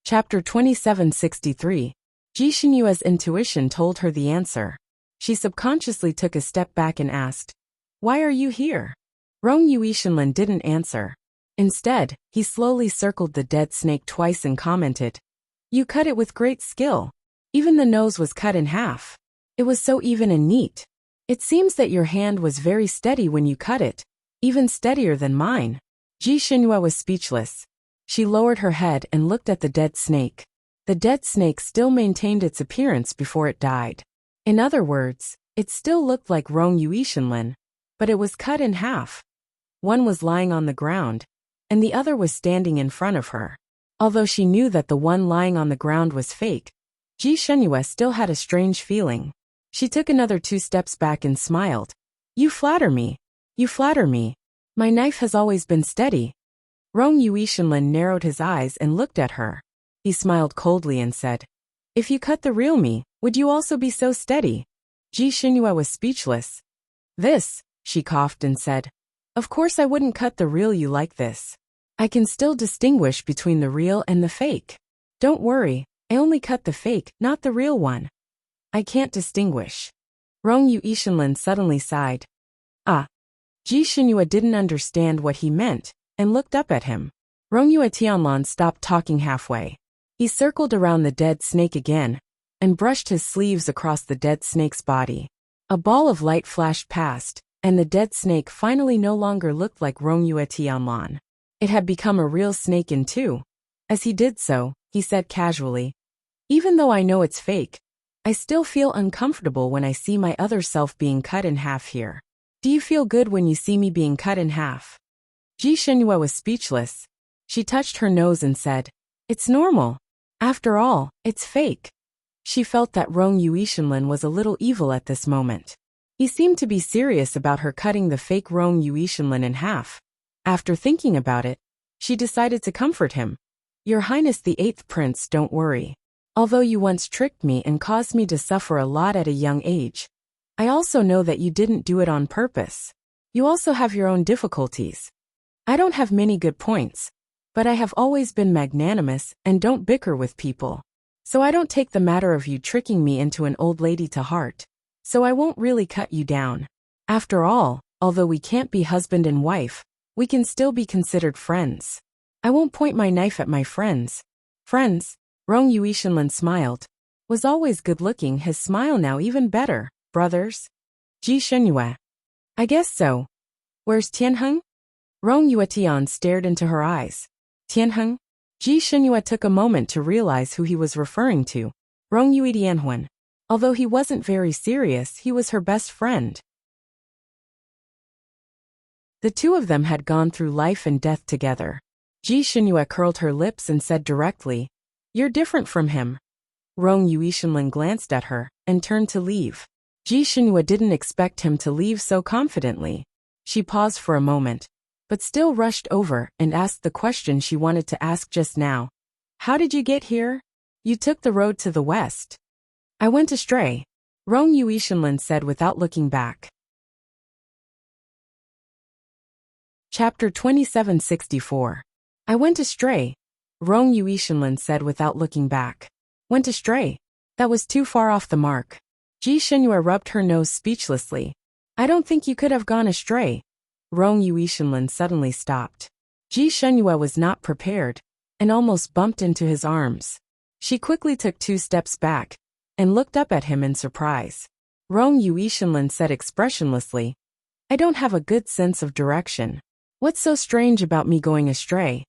Chapter 2763. Ji Xinyue's intuition told her the answer. She subconsciously took a step back and asked, "Why are you here?" Rong Yuishinlin didn't answer. Instead, he slowly circled the dead snake twice and commented, "You cut it with great skill. Even the nose was cut in half. It was so even and neat. It seems that your hand was very steady when you cut it, even steadier than mine." Ji Xinyue was speechless. She lowered her head and looked at the dead snake. The dead snake still maintained its appearance before it died. In other words, it still looked like Rong Yuishinlin, but it was cut in half. One was lying on the ground, and the other was standing in front of her. Although she knew that the one lying on the ground was fake, Ji Xinyue still had a strange feeling. She took another 2 steps back and smiled. "You flatter me. You flatter me. My knife has always been steady." Rong Yuishinlin narrowed his eyes and looked at her. He smiled coldly and said, "If you cut the real me, would you also be so steady?" Ji Xinyue was speechless. "This," she coughed and said, "of course I wouldn't cut the real you like this. I can still distinguish between the real and the fake. Don't worry, I only cut the fake, not the real one. I can't distinguish." Rong Yuishinlin suddenly sighed. "Ah." Ji Xinyue didn't understand what he meant, and looked up at him. Rong Yuetianlan stopped talking halfway. He circled around the dead snake again, and brushed his sleeves across the dead snake's body. A ball of light flashed past, and the dead snake finally no longer looked like Rong Yuetianlan. It had become a real snake in two. As he did so, he said casually, "Even though I know it's fake, I still feel uncomfortable when I see my other self being cut in half here. Do you feel good when you see me being cut in half?" Ji Xinyue was speechless. She touched her nose and said, "It's normal. After all, it's fake." She felt that Rong Yuishinlin was a little evil at this moment. He seemed to be serious about her cutting the fake Rong Yuishinlin in half. After thinking about it, she decided to comfort him. "Your Highness the 8th Prince, don't worry. Although you once tricked me and caused me to suffer a lot at a young age, I also know that you didn't do it on purpose. You also have your own difficulties. I don't have many good points, but I have always been magnanimous and don't bicker with people. So I don't take the matter of you tricking me into an old lady to heart. So I won't really cut you down. After all, although we can't be husband and wife, we can still be considered friends. I won't point my knife at my friends." "Friends?" Rong Yuishinlin smiled. Was always good-looking, his smile now even better. "Brothers?" Ji Xinyue. "I guess so. Where's Tianheng?" Rong Yuetian stared into her eyes. "Tianheng?" Ji Xinyue took a moment to realize who he was referring to. Rong Yuetianhuan. Although he wasn't very serious, he was her best friend. The two of them had gone through life and death together. Ji Xinyue curled her lips and said directly, "You're different from him." Rong Yuishinlin glanced at her and turned to leave. Ji Xinyue didn't expect him to leave so confidently. She paused for a moment, but still rushed over and asked the question she wanted to ask just now. "How did you get here?" "You took the road to the west." "I went astray," Rong Yuishinlin said without looking back. Chapter 2764. "I went astray," Rong Yuishinlin said without looking back. "Went astray? That was too far off the mark." Ji Xinyue rubbed her nose speechlessly. "I don't think you could have gone astray." Rong Yuishinlin suddenly stopped. Ji Xinyue was not prepared, and almost bumped into his arms. She quickly took 2 steps back, and looked up at him in surprise. Rong Yuishinlin said expressionlessly, "I don't have a good sense of direction. What's so strange about me going astray?"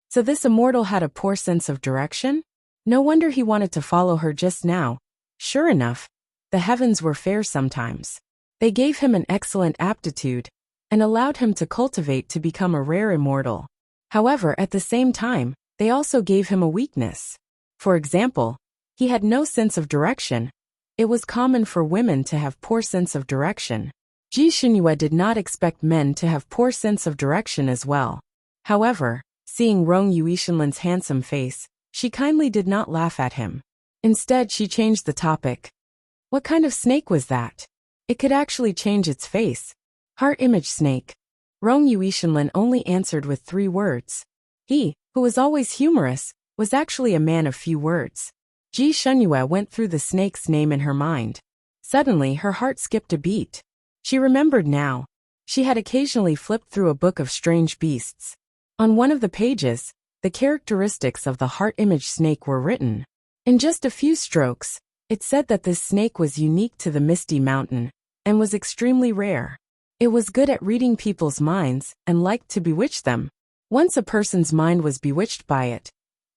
So this immortal had a poor sense of direction? No wonder he wanted to follow her just now. Sure enough, the heavens were fair sometimes. They gave him an excellent aptitude, and allowed him to cultivate to become a rare immortal. However, at the same time, they also gave him a weakness. For example, he had no sense of direction. It was common for women to have poor sense of direction. Ji Xinyue did not expect men to have poor sense of direction as well. However, seeing Rong Yuishinlin's handsome face, she kindly did not laugh at him. Instead, she changed the topic. "What kind of snake was that? It could actually change its face." "Heart image snake." Rong Yuishinlin only answered with 3 words. He, who was always humorous, was actually a man of few words. Ji Shenyue went through the snake's name in her mind. Suddenly her heart skipped a beat. She remembered now. She had occasionally flipped through a book of strange beasts. On one of the pages, the characteristics of the heart image snake were written. In just a few strokes, it said that this snake was unique to the Misty Mountain and was extremely rare. It was good at reading people's minds and liked to bewitch them. Once a person's mind was bewitched by it,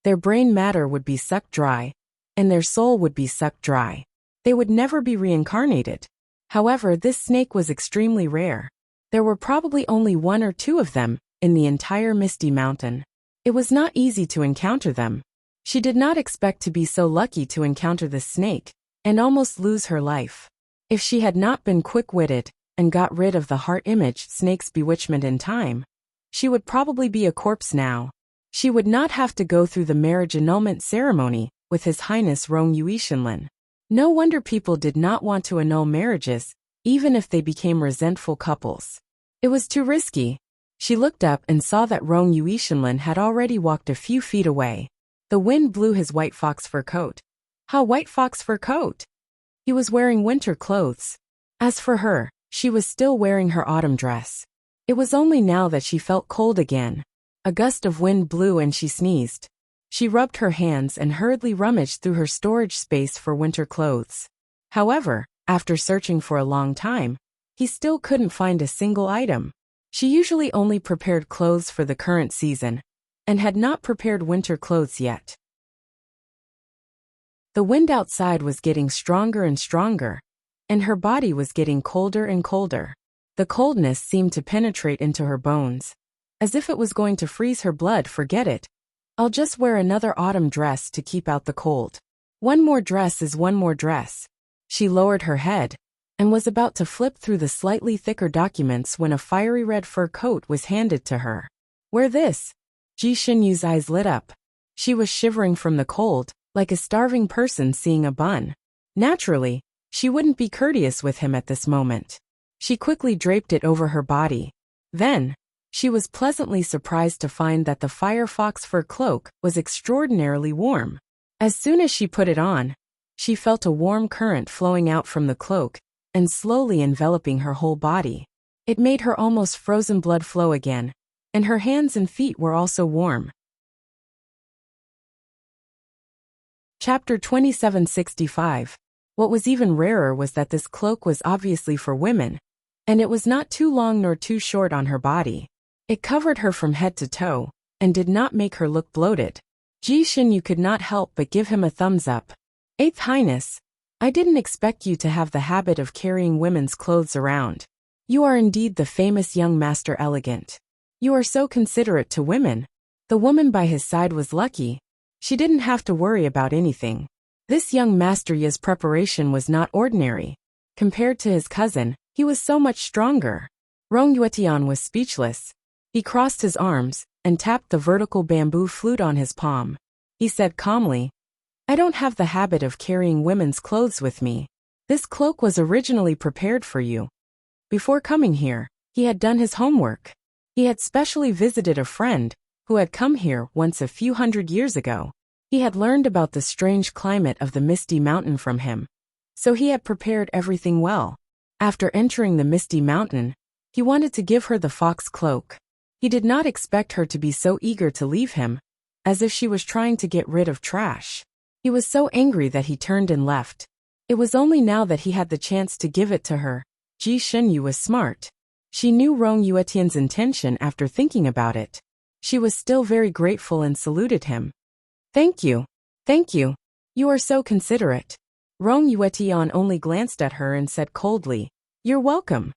their brain matter would be sucked dry, and their soul would be sucked dry. They would never be reincarnated. However, this snake was extremely rare. There were probably only one or two of them in the entire Misty Mountain. It was not easy to encounter them. She did not expect to be so lucky to encounter this snake and almost lose her life. If she had not been quick-witted and got rid of the heart image snake's bewitchment in time, she would probably be a corpse now. She would not have to go through the marriage annulment ceremony with His Highness Rong Yuishinlin. No wonder people did not want to annul marriages, even if they became resentful couples. It was too risky. She looked up and saw that Rong Yuishinlin had already walked a few feet away. The wind blew his white fox fur coat. How white fox fur coat? He was wearing winter clothes. As for her, she was still wearing her autumn dress. It was only now that she felt cold again. A gust of wind blew and she sneezed. She rubbed her hands and hurriedly rummaged through her storage space for winter clothes. However, after searching for a long time, he still couldn't find a single item. She usually only prepared clothes for the current season, and had not prepared winter clothes yet. The wind outside was getting stronger and stronger, and her body was getting colder and colder. The coldness seemed to penetrate into her bones, as if it was going to freeze her blood. Forget it. I'll just wear another autumn dress to keep out the cold. One more dress is one more dress. She lowered her head, and was about to flip through the slightly thicker documents when a fiery red fur coat was handed to her. Wear this. Ji Shenyue's eyes lit up. She was shivering from the cold, like a starving person seeing a bun. Naturally, she wouldn't be courteous with him at this moment. She quickly draped it over her body. Then, she was pleasantly surprised to find that the firefox fur cloak was extraordinarily warm. As soon as she put it on, she felt a warm current flowing out from the cloak and slowly enveloping her whole body. It made her almost frozen blood flow again, and her hands and feet were also warm. Chapter 2765. What was even rarer was that this cloak was obviously for women, and it was not too long nor too short on her body. It covered her from head to toe, and did not make her look bloated. Ji Shenyue could not help but give him a thumbs up. Eighth Highness, I didn't expect you to have the habit of carrying women's clothes around. You are indeed the famous young Master Elegant. You are so considerate to women. The woman by his side was lucky. She didn't have to worry about anything. This young Master Yi's preparation was not ordinary. Compared to his cousin, he was so much stronger. Rong Yuetian was speechless. He crossed his arms and tapped the vertical bamboo flute on his palm. He said calmly, I don't have the habit of carrying women's clothes with me. This cloak was originally prepared for you. Before coming here, he had done his homework. He had specially visited a friend who had come here once a few hundred years ago. He had learned about the strange climate of the Misty Mountain from him, so he had prepared everything well. After entering the Misty Mountain, he wanted to give her the fox cloak. He did not expect her to be so eager to leave him, as if she was trying to get rid of trash. He was so angry that he turned and left. It was only now that he had the chance to give it to her. Ji Shenyue was smart. She knew Rong Yuetian's intention after thinking about it. She was still very grateful and saluted him. Thank you. Thank you. You are so considerate. Rong Yuetian only glanced at her and said coldly, You're welcome.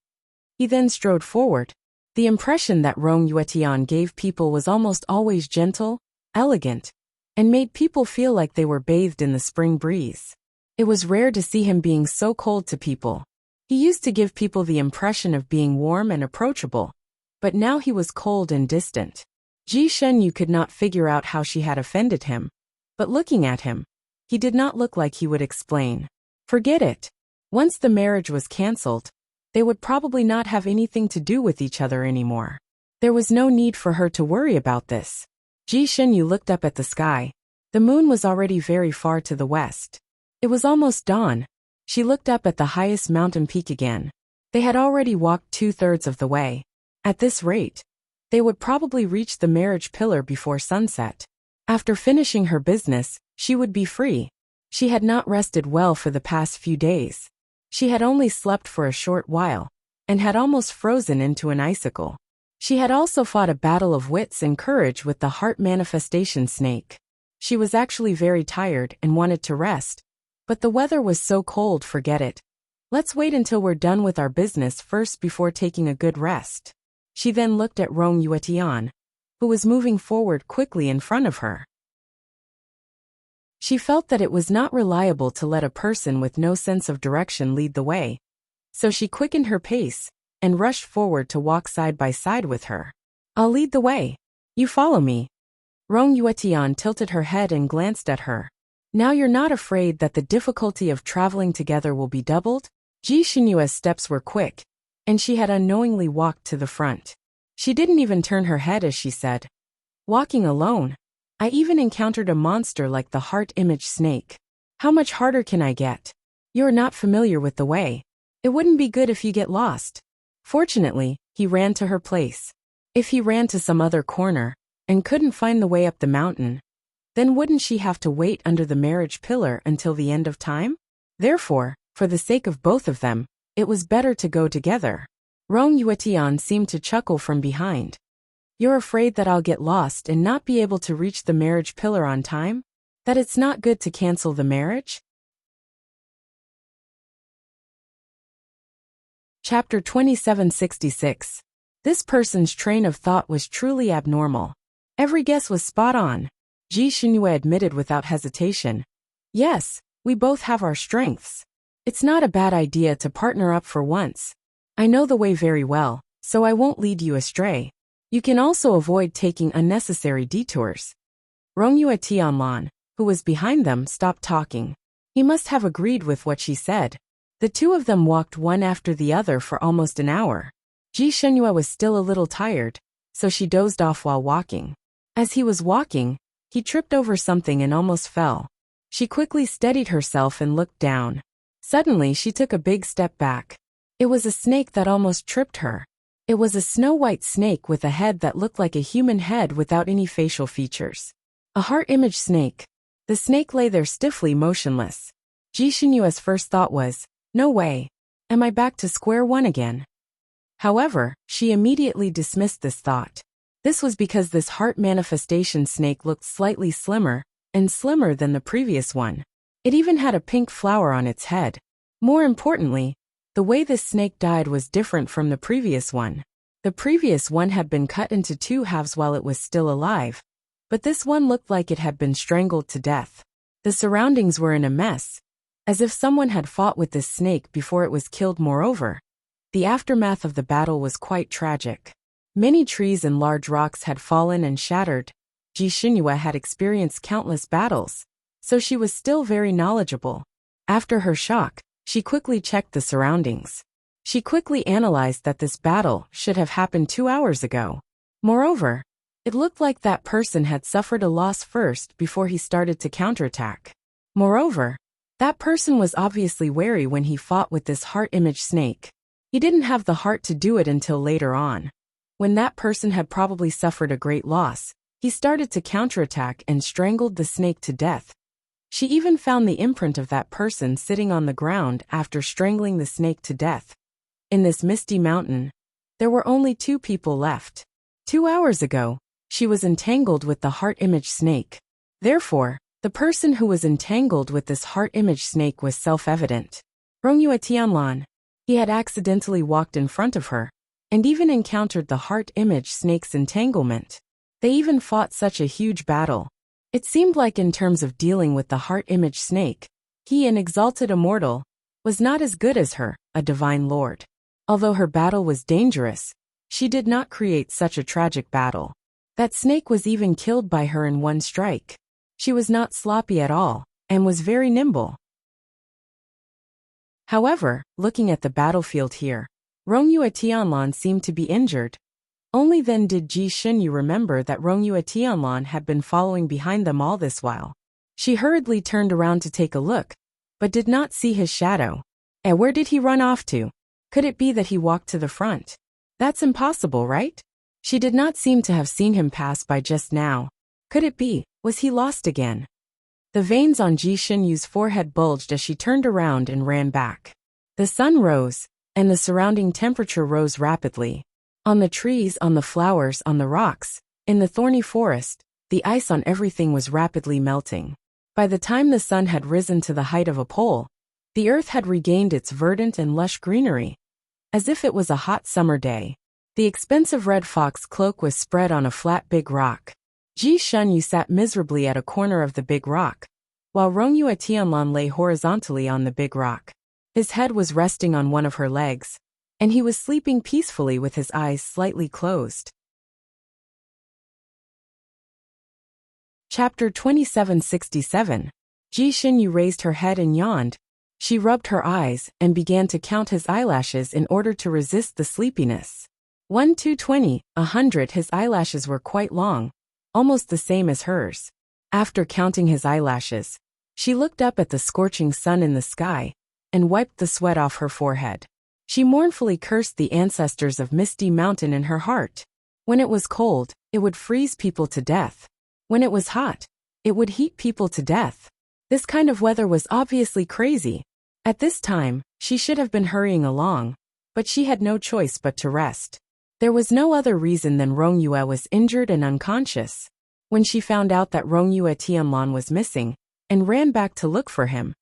He then strode forward. The impression that Rong Yuetian gave people was almost always gentle, elegant, and made people feel like they were bathed in the spring breeze. It was rare to see him being so cold to people. He used to give people the impression of being warm and approachable, but now he was cold and distant. Ji Shenyue could not figure out how she had offended him, but looking at him, he did not look like he would explain. Forget it. Once the marriage was cancelled, they would probably not have anything to do with each other anymore. There was no need for her to worry about this. Ji Shenyue looked up at the sky. The moon was already very far to the west. It was almost dawn. She looked up at the highest mountain peak again. They had already walked 2/3 of the way. At this rate, they would probably reach the marriage pillar before sunset. After finishing her business, she would be free. She had not rested well for the past few days. She had only slept for a short while, and had almost frozen into an icicle. She had also fought a battle of wits and courage with the heart manifestation snake. She was actually very tired and wanted to rest, but the weather was so cold, forget it. Let's wait until we're done with our business first before taking a good rest. She then looked at Rong Yuetian, who was moving forward quickly in front of her. She felt that it was not reliable to let a person with no sense of direction lead the way, so she quickened her pace and rushed forward to walk side by side with her. I'll lead the way. You follow me. Rong Yuetian tilted her head and glanced at her. Now you're not afraid that the difficulty of traveling together will be doubled? Ji Xinyue's steps were quick, and she had unknowingly walked to the front. She didn't even turn her head as she said, walking alone. I even encountered a monster like the heart image snake. How much harder can I get? You're not familiar with the way. It wouldn't be good if you get lost. Fortunately, he ran to her place. If he ran to some other corner and couldn't find the way up the mountain, then wouldn't she have to wait under the marriage pillar until the end of time? Therefore, for the sake of both of them, it was better to go together. Rong Yuetian seemed to chuckle from behind. You're afraid that I'll get lost and not be able to reach the marriage pillar on time? That it's not good to cancel the marriage? Chapter 2766. This person's train of thought was truly abnormal. Every guess was spot on. Ji Xinyue admitted without hesitation. Yes, we both have our strengths. It's not a bad idea to partner up for once. I know the way very well, so I won't lead you astray. You can also avoid taking unnecessary detours. Rong Yuetianlan, who was behind them, stopped talking. He must have agreed with what she said. The two of them walked one after the other for almost an hour. Ji Xinyue was still a little tired, so she dozed off while walking. As he was walking, he tripped over something and almost fell. She quickly steadied herself and looked down. Suddenly she took a big step back. It was a snake that almost tripped her. It was a snow-white snake with a head that looked like a human head without any facial features. A heart image snake. The snake lay there stiffly motionless. Ji Xinyue's first thought was, no way. Am I back to square one again? However, she immediately dismissed this thought. This was because this heart manifestation snake looked slightly slimmer and slimmer than the previous one. It even had a pink flower on its head. More importantly, the way this snake died was different from the previous one. The previous one had been cut into two halves while it was still alive, but this one looked like it had been strangled to death. The surroundings were in a mess, as if someone had fought with this snake before it was killed. Moreover, the aftermath of the battle was quite tragic. Many trees and large rocks had fallen and shattered. Ji Xinyue had experienced countless battles, so she was still very knowledgeable. After her shock, she quickly checked the surroundings. She quickly analyzed that this battle should have happened 2 hours ago. Moreover, it looked like that person had suffered a loss first before he started to counterattack. Moreover, that person was obviously wary when he fought with this heart image snake. He didn't have the heart to do it until later on. When that person had probably suffered a great loss, he started to counterattack and strangled the snake to death. She even found the imprint of that person sitting on the ground after strangling the snake to death. In this misty mountain, there were only 2 people left. 2 hours ago, she was entangled with the heart image snake. Therefore, the person who was entangled with this heart image snake was self-evident. Rong Yuetianlan. He had accidentally walked in front of her, and even encountered the heart image snake's entanglement. They even fought such a huge battle. It seemed like in terms of dealing with the heart image snake, he, an exalted immortal, was not as good as her, a divine lord. Although her battle was dangerous, she did not create such a tragic battle. That snake was even killed by her in one strike. She was not sloppy at all, and was very nimble. However, looking at the battlefield here, Rong Yuetianlan seemed to be injured. Only then did Ji Xinyue remember that Rong Yuetianlan had been following behind them all this while. She hurriedly turned around to take a look, but did not see his shadow. And where did he run off to? Could it be that he walked to the front? That's impossible, right? She did not seem to have seen him pass by just now. Could it be, was he lost again? The veins on Ji Xinyu's forehead bulged as she turned around and ran back. The sun rose, and the surrounding temperature rose rapidly. On the trees, on the flowers, on the rocks, in the thorny forest, the ice on everything was rapidly melting. By the time the sun had risen to the height of a pole, the earth had regained its verdant and lush greenery, as if it was a hot summer day. The expensive red fox cloak was spread on a flat big rock. Ji Xinyu sat miserably at a corner of the big rock, while Rongyue Tianlan lay horizontally on the big rock. His head was resting on one of her legs, and he was sleeping peacefully with his eyes slightly closed. Chapter 2767. Ji Xinyu raised her head and yawned. She rubbed her eyes and began to count his eyelashes in order to resist the sleepiness. 1, 2, 20, 100. His eyelashes were quite long, almost the same as hers. After counting his eyelashes, she looked up at the scorching sun in the sky and wiped the sweat off her forehead. She mournfully cursed the ancestors of Misty Mountain in her heart. When it was cold, it would freeze people to death. When it was hot, it would heat people to death. This kind of weather was obviously crazy. At this time, she should have been hurrying along, but she had no choice but to rest. There was no other reason than Rongyue was injured and unconscious. When she found out that Rongyue Tianlan was missing, and ran back to look for him,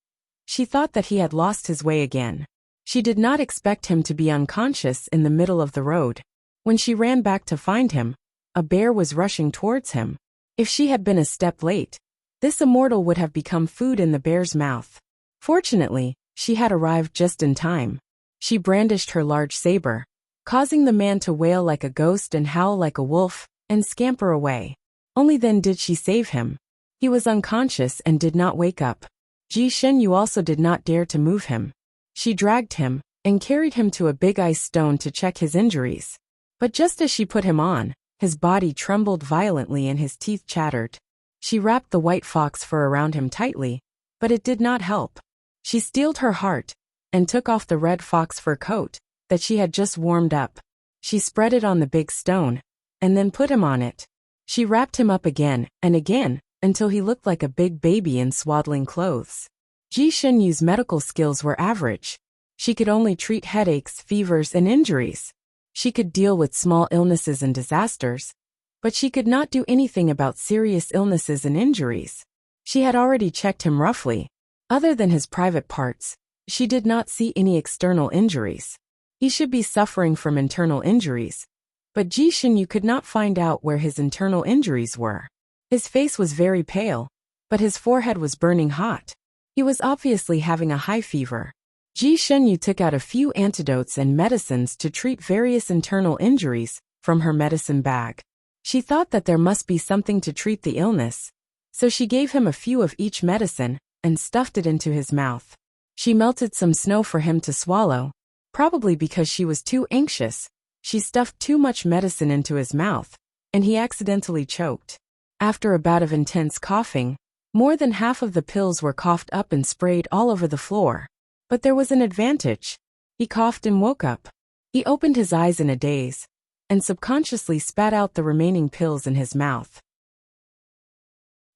she thought that he had lost his way again. She did not expect him to be unconscious in the middle of the road. When she ran back to find him, a bear was rushing towards him. If she had been a step late, this immortal would have become food in the bear's mouth. Fortunately, she had arrived just in time. She brandished her large saber, causing the man to wail like a ghost and howl like a wolf, and scamper away. Only then did she save him. He was unconscious and did not wake up. Ji Xinyu also did not dare to move him. She dragged him and carried him to a big ice stone to check his injuries. But just as she put him on, his body trembled violently and his teeth chattered. She wrapped the white fox fur around him tightly, but it did not help. She steeled her heart and took off the red fox fur coat that she had just warmed up. She spread it on the big stone and then put him on it. She wrapped him up again and again until he looked like a big baby in swaddling clothes. Ji Xinyu's medical skills were average. She could only treat headaches, fevers, and injuries. She could deal with small illnesses and disasters, but she could not do anything about serious illnesses and injuries. She had already checked him roughly. Other than his private parts, she did not see any external injuries. He should be suffering from internal injuries, but Ji Xinyu could not find out where his internal injuries were. His face was very pale, but his forehead was burning hot. He was obviously having a high fever. Ji Xinyu took out a few antidotes and medicines to treat various internal injuries from her medicine bag. She thought that there must be something to treat the illness, so she gave him a few of each medicine and stuffed it into his mouth. She melted some snow for him to swallow. Probably because she was too anxious, she stuffed too much medicine into his mouth, and he accidentally choked. After a bout of intense coughing, more than half of the pills were coughed up and sprayed all over the floor. But there was an advantage. He coughed and woke up. He opened his eyes in a daze, and subconsciously spat out the remaining pills in his mouth.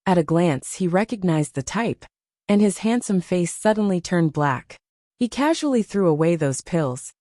At a glance he recognized the type, and his handsome face suddenly turned black. He casually threw away those pills.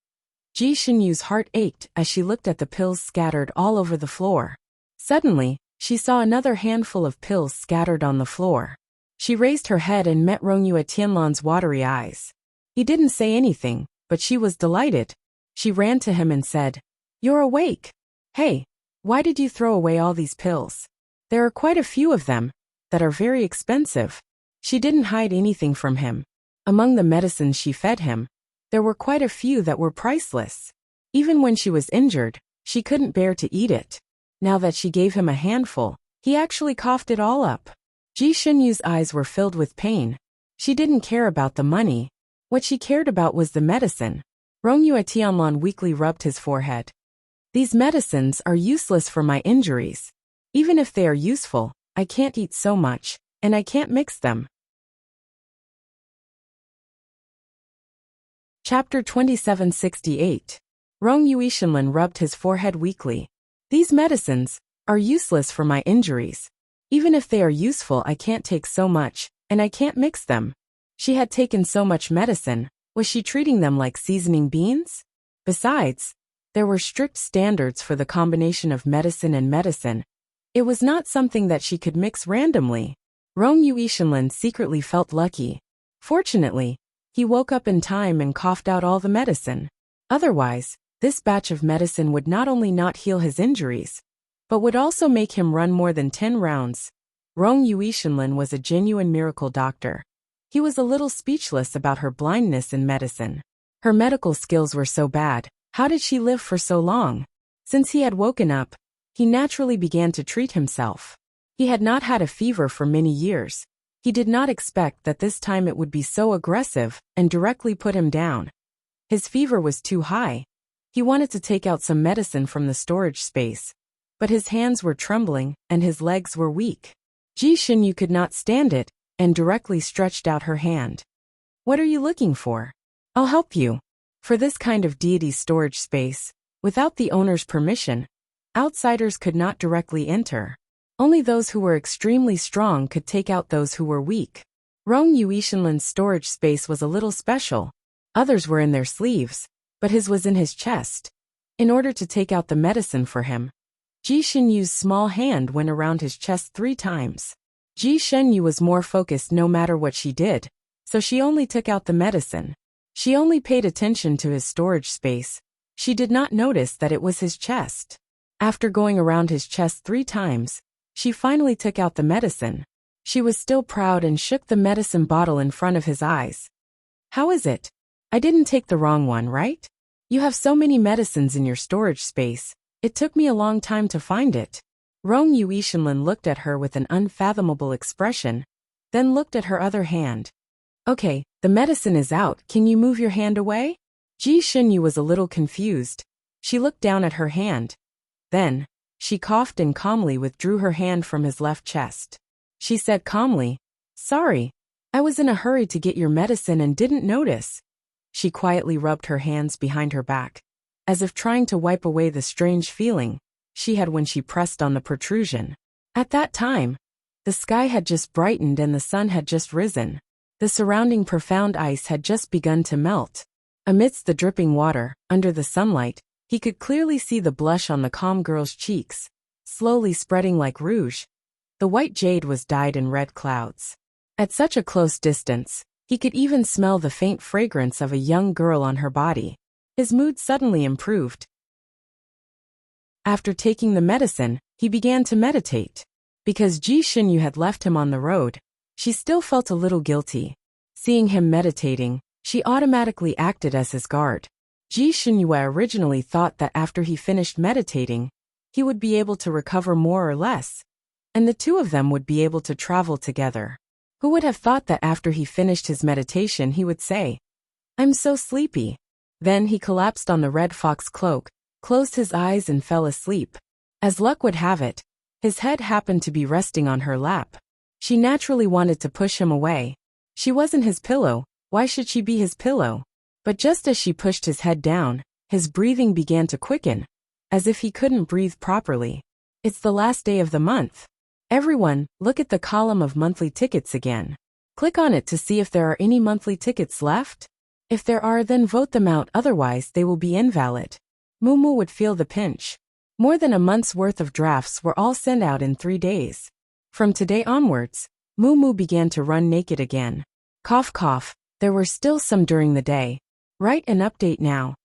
Ji Xinyu's heart ached as she looked at the pills scattered all over the floor. Suddenly, she saw another handful of pills scattered on the floor. She raised her head and met Rongyue Tianlan's watery eyes. He didn't say anything, but she was delighted. She ran to him and said, "You're awake. Hey, why did you throw away all these pills? There are quite a few of them that are very expensive." She didn't hide anything from him. Among the medicines she fed him, there were quite a few that were priceless. Even when she was injured, she couldn't bear to eat it. Now that she gave him a handful, he actually coughed it all up. Ji Xinyu's eyes were filled with pain. She didn't care about the money. What she cared about was the medicine. Rongyue Tianlan weakly rubbed his forehead. "These medicines are useless for my injuries. Even if they are useful, I can't eat so much, and I can't mix them. Chapter 2768. Rong Yuishinlin rubbed his forehead weakly. These medicines are useless for my injuries. Even if they are useful, I can't take so much, and I can't mix them. She had taken so much medicine. Was she treating them like seasoning beans? Besides, there were strict standards for the combination of medicine and medicine. It was not something that she could mix randomly. Rong Yuishinlin secretly felt lucky. Fortunately, he woke up in time and coughed out all the medicine. Otherwise, this batch of medicine would not only not heal his injuries, but would also make him run more than 10 rounds. Rong Yuishinlin was a genuine miracle doctor. He was a little speechless about her blindness in medicine. Her medical skills were so bad. How did she live for so long? Since he had woken up, he naturally began to treat himself. He had not had a fever for many years. He did not expect that this time it would be so aggressive and directly put him down. His fever was too high. He wanted to take out some medicine from the storage space, but his hands were trembling and his legs were weak. Ji Xinyu could not stand it and directly stretched out her hand. What are you looking for? I'll help you. For this kind of deity storage space, without the owner's permission, outsiders could not directly enter. Only those who were extremely strong could take out those who were weak. Rong Yuishinlin's storage space was a little special. Others were in their sleeves, but his was in his chest. In order to take out the medicine for him, Ji Xinyu's small hand went around his chest 3 times. Ji Xinyu was more focused no matter what she did, so she only took out the medicine. She only paid attention to his storage space. She did not notice that it was his chest. After going around his chest 3 times, she finally took out the medicine. She was still proud and shook the medicine bottle in front of his eyes. How is it? I didn't take the wrong one, right? You have so many medicines in your storage space. It took me a long time to find it. Rong Yuishinlin looked at her with an unfathomable expression, then looked at her other hand. Okay, the medicine is out. Can you move your hand away? Ji Xinyu was a little confused. She looked down at her hand. Then, she coughed and calmly withdrew her hand from his left chest. She said calmly, Sorry, I was in a hurry to get your medicine and didn't notice. She quietly rubbed her hands behind her back, as if trying to wipe away the strange feeling she had when she pressed on the protrusion. At that time, the sky had just brightened and the sun had just risen. The surrounding profound ice had just begun to melt. Amidst the dripping water, under the sunlight, he could clearly see the blush on the calm girl's cheeks, slowly spreading like rouge. The white jade was dyed in red clouds. At such a close distance, he could even smell the faint fragrance of a young girl on her body. His mood suddenly improved. After taking the medicine, he began to meditate. Because Ji Xinyu had left him on the road, she still felt a little guilty. Seeing him meditating, she automatically acted as his guard. Ji Xinyu originally thought that after he finished meditating, he would be able to recover more or less, and the two of them would be able to travel together. Who would have thought that after he finished his meditation he would say, I'm so sleepy. Then he collapsed on the red fox cloak, closed his eyes and fell asleep. As luck would have it, his head happened to be resting on her lap. She naturally wanted to push him away. She wasn't his pillow, why should she be his pillow? But just as she pushed his head down, his breathing began to quicken, as if he couldn't breathe properly. It's the last day of the month. Everyone, look at the column of monthly tickets again. Click on it to see if there are any monthly tickets left. If there are, then vote them out, otherwise they will be invalid. Mumu would feel the pinch. More than a month's worth of drafts were all sent out in 3 days. From today onwards, Mumu began to run naked again. Cough cough, there were still some during the day. Write an update now.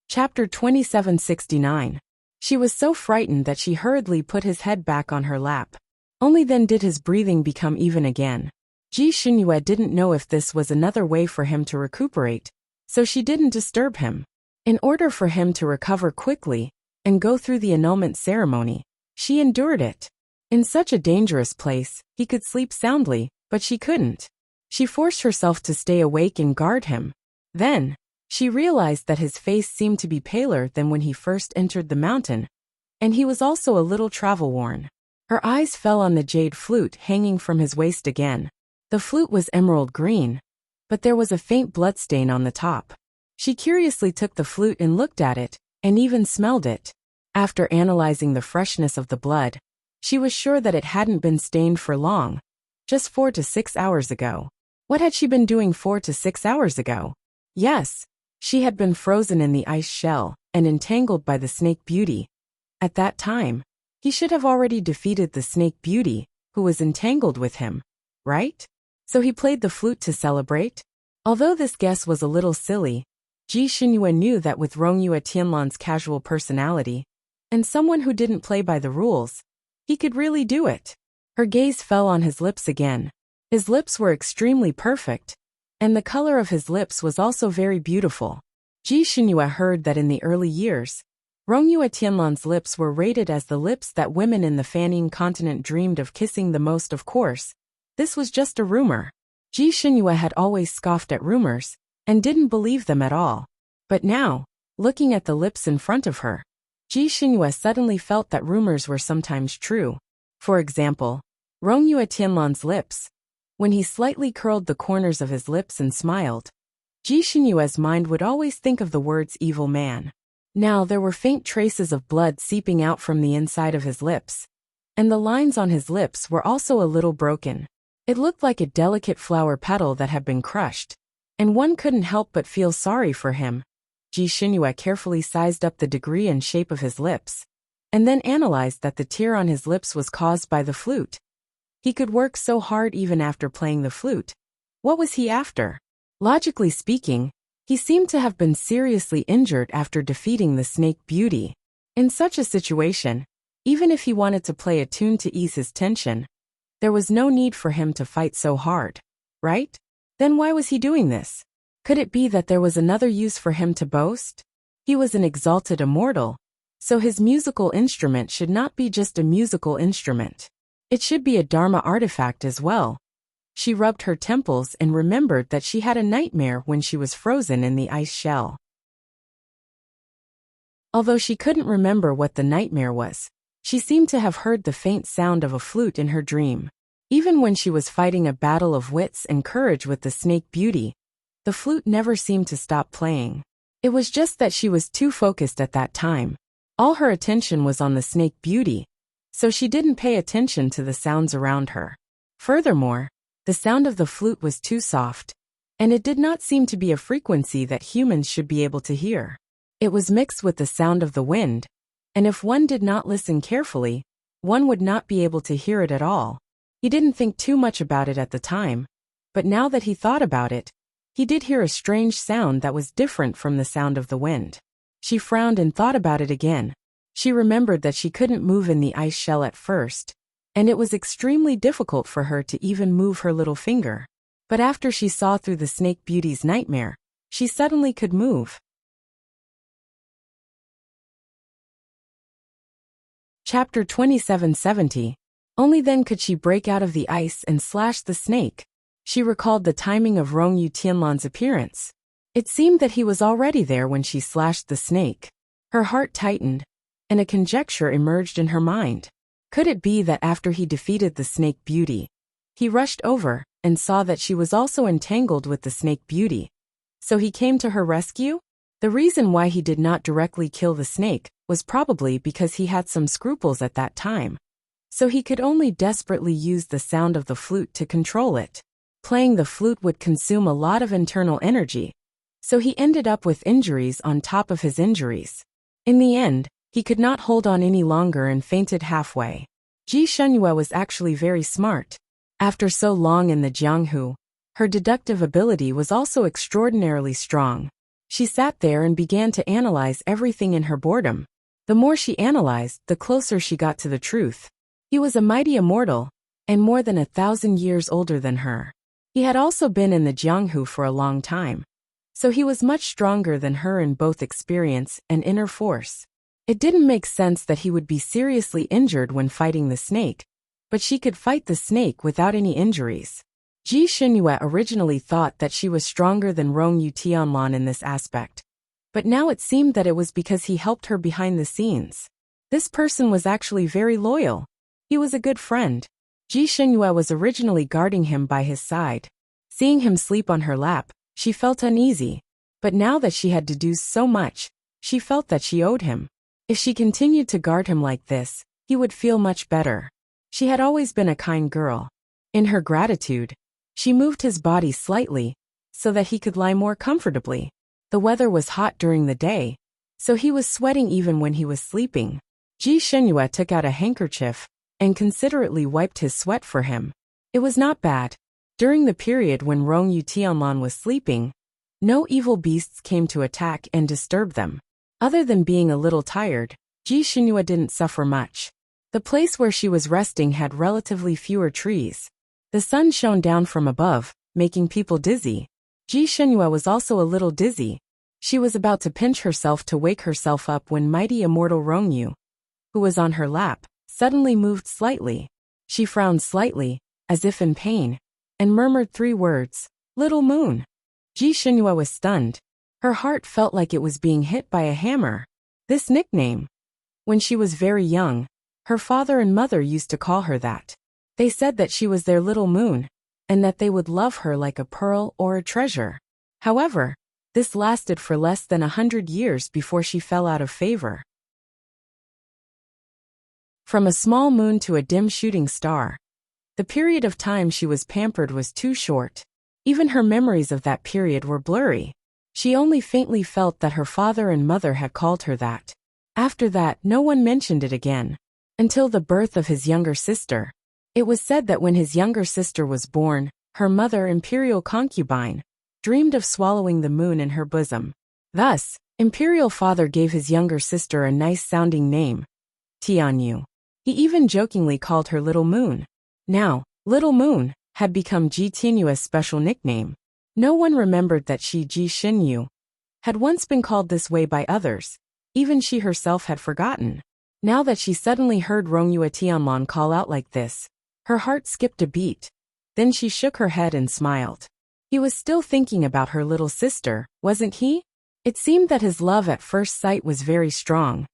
Chapter 2769. She was so frightened that she hurriedly put his head back on her lap. Only then did his breathing become even again. Ji Xinyu didn't know if this was another way for him to recuperate, so she didn't disturb him. In order for him to recover quickly and go through the annulment ceremony, she endured it. In such a dangerous place, he could sleep soundly, but she couldn't. She forced herself to stay awake and guard him. Then, she realized that his face seemed to be paler than when he first entered the mountain. And he was also a little travel-worn. Her eyes fell on the jade flute hanging from his waist again. The flute was emerald green, but there was a faint bloodstain on the top. She curiously took the flute and looked at it, and even smelled it. After analyzing the freshness of the blood, she was sure that it hadn't been stained for long, just 4 to 6 hours ago. What had she been doing 4 to 6 hours ago? Yes, she had been frozen in the ice shell and entangled by the snake beauty. At that time, he should have already defeated the snake beauty, who was entangled with him, right? So he played the flute to celebrate? Although this guess was a little silly, Ji Xinyue knew that with Rongyue Tianlan's casual personality, and someone who didn't play by the rules, he could really do it. Her gaze fell on his lips again. His lips were extremely perfect, and the color of his lips was also very beautiful. Ji Xinyue heard that in the early years, Rongyue Tianlan's lips were rated as the lips that women in the Fanning continent dreamed of kissing the most. Of course, this was just a rumor. Ji Xinyue had always scoffed at rumors, and didn't believe them at all. But now, looking at the lips in front of her, Ji Xinyue suddenly felt that rumors were sometimes true. For example, Rongyue Tianlan's lips. When he slightly curled the corners of his lips and smiled, Ji Xinyue's mind would always think of the words evil man. Now there were faint traces of blood seeping out from the inside of his lips, and the lines on his lips were also a little broken. It looked like a delicate flower petal that had been crushed, and one couldn't help but feel sorry for him. Ji Xinyue carefully sized up the degree and shape of his lips, and then analyzed that the tear on his lips was caused by the flute. He could work so hard even after playing the flute. What was he after? Logically speaking, he seemed to have been seriously injured after defeating the snake beauty. In such a situation, even if he wanted to play a tune to ease his tension, there was no need for him to fight so hard, right? Then why was he doing this? Could it be that there was another use for him to boast? He was an exalted immortal, so his musical instrument should not be just a musical instrument. It should be a Dharma artifact as well. She rubbed her temples and remembered that she had a nightmare when she was frozen in the ice shell. Although she couldn't remember what the nightmare was, she seemed to have heard the faint sound of a flute in her dream. Even when she was fighting a battle of wits and courage with the snake beauty, the flute never seemed to stop playing. It was just that she was too focused at that time. All her attention was on the snake beauty, so she didn't pay attention to the sounds around her. Furthermore, the sound of the flute was too soft, and it did not seem to be a frequency that humans should be able to hear. It was mixed with the sound of the wind, and if one did not listen carefully, one would not be able to hear it at all. He didn't think too much about it at the time, but now that he thought about it, he did hear a strange sound that was different from the sound of the wind. She frowned and thought about it again. She remembered that she couldn't move in the ice shell at first, and it was extremely difficult for her to even move her little finger. But after she saw through the snake beauty's nightmare, she suddenly could move. Chapter 2770. Only then could she break out of the ice and slash the snake. She recalled the timing of Rongyue Tianlan's appearance. It seemed that he was already there when she slashed the snake. Her heart tightened, and a conjecture emerged in her mind. Could it be that after he defeated the snake beauty, he rushed over and saw that she was also entangled with the snake beauty? So he came to her rescue? The reason why he did not directly kill the snake was probably because he had some scruples at that time. So he could only desperately use the sound of the flute to control it. Playing the flute would consume a lot of internal energy, so he ended up with injuries on top of his injuries. In the end, he could not hold on any longer and fainted halfway. Ji Xinyue was actually very smart. After so long in the Jianghu, her deductive ability was also extraordinarily strong. She sat there and began to analyze everything in her boredom. The more she analyzed, the closer she got to the truth. He was a mighty immortal, and more than 1,000 years older than her. He had also been in the Jianghu for a long time, so he was much stronger than her in both experience and inner force. It didn't make sense that he would be seriously injured when fighting the snake, but she could fight the snake without any injuries. Ji Xinyue originally thought that she was stronger than Rongyue Tianlan in this aspect, but now it seemed that it was because he helped her behind the scenes. This person was actually very loyal. He was a good friend. Ji Xinyue was originally guarding him by his side. Seeing him sleep on her lap, she felt uneasy. But now that she had to do so much, she felt that she owed him. If she continued to guard him like this, he would feel much better. She had always been a kind girl. In her gratitude, she moved his body slightly, so that he could lie more comfortably. The weather was hot during the day, so he was sweating even when he was sleeping. Ji Xinyue took out a handkerchief and considerately wiped his sweat for him. It was not bad. During the period when Rongyu Tianlan was sleeping, no evil beasts came to attack and disturb them. Other than being a little tired, Ji Xinyue didn't suffer much. The place where she was resting had relatively fewer trees. The sun shone down from above, making people dizzy. Ji Xinyue was also a little dizzy. She was about to pinch herself to wake herself up when mighty immortal Rongyu, who was on her lap, suddenly moved slightly. She frowned slightly, as if in pain, and murmured 3 words, "Little Moon." Ji Xinyue was stunned. Her heart felt like it was being hit by a hammer. This nickname. When she was very young, her father and mother used to call her that. They said that she was their little moon, and that they would love her like a pearl or a treasure. However, this lasted for less than 100 years before she fell out of favor. From a small moon to a dim shooting star, the period of time she was pampered was too short. Even her memories of that period were blurry. She only faintly felt that her father and mother had called her that. After that, no one mentioned it again. Until the birth of his younger sister. It was said that when his younger sister was born, her mother, imperial concubine, dreamed of swallowing the moon in her bosom. Thus, imperial father gave his younger sister a nice-sounding name, Tianyu. He even jokingly called her Little Moon. Now, Little Moon had become Ji Tianyue's special nickname. No one remembered that she, Ji Xinyue, had once been called this way by others. Even she herself had forgotten. Now that she suddenly heard Rongyu Tianlan call out like this, her heart skipped a beat. Then she shook her head and smiled. He was still thinking about her little sister, wasn't he? It seemed that his love at first sight was very strong.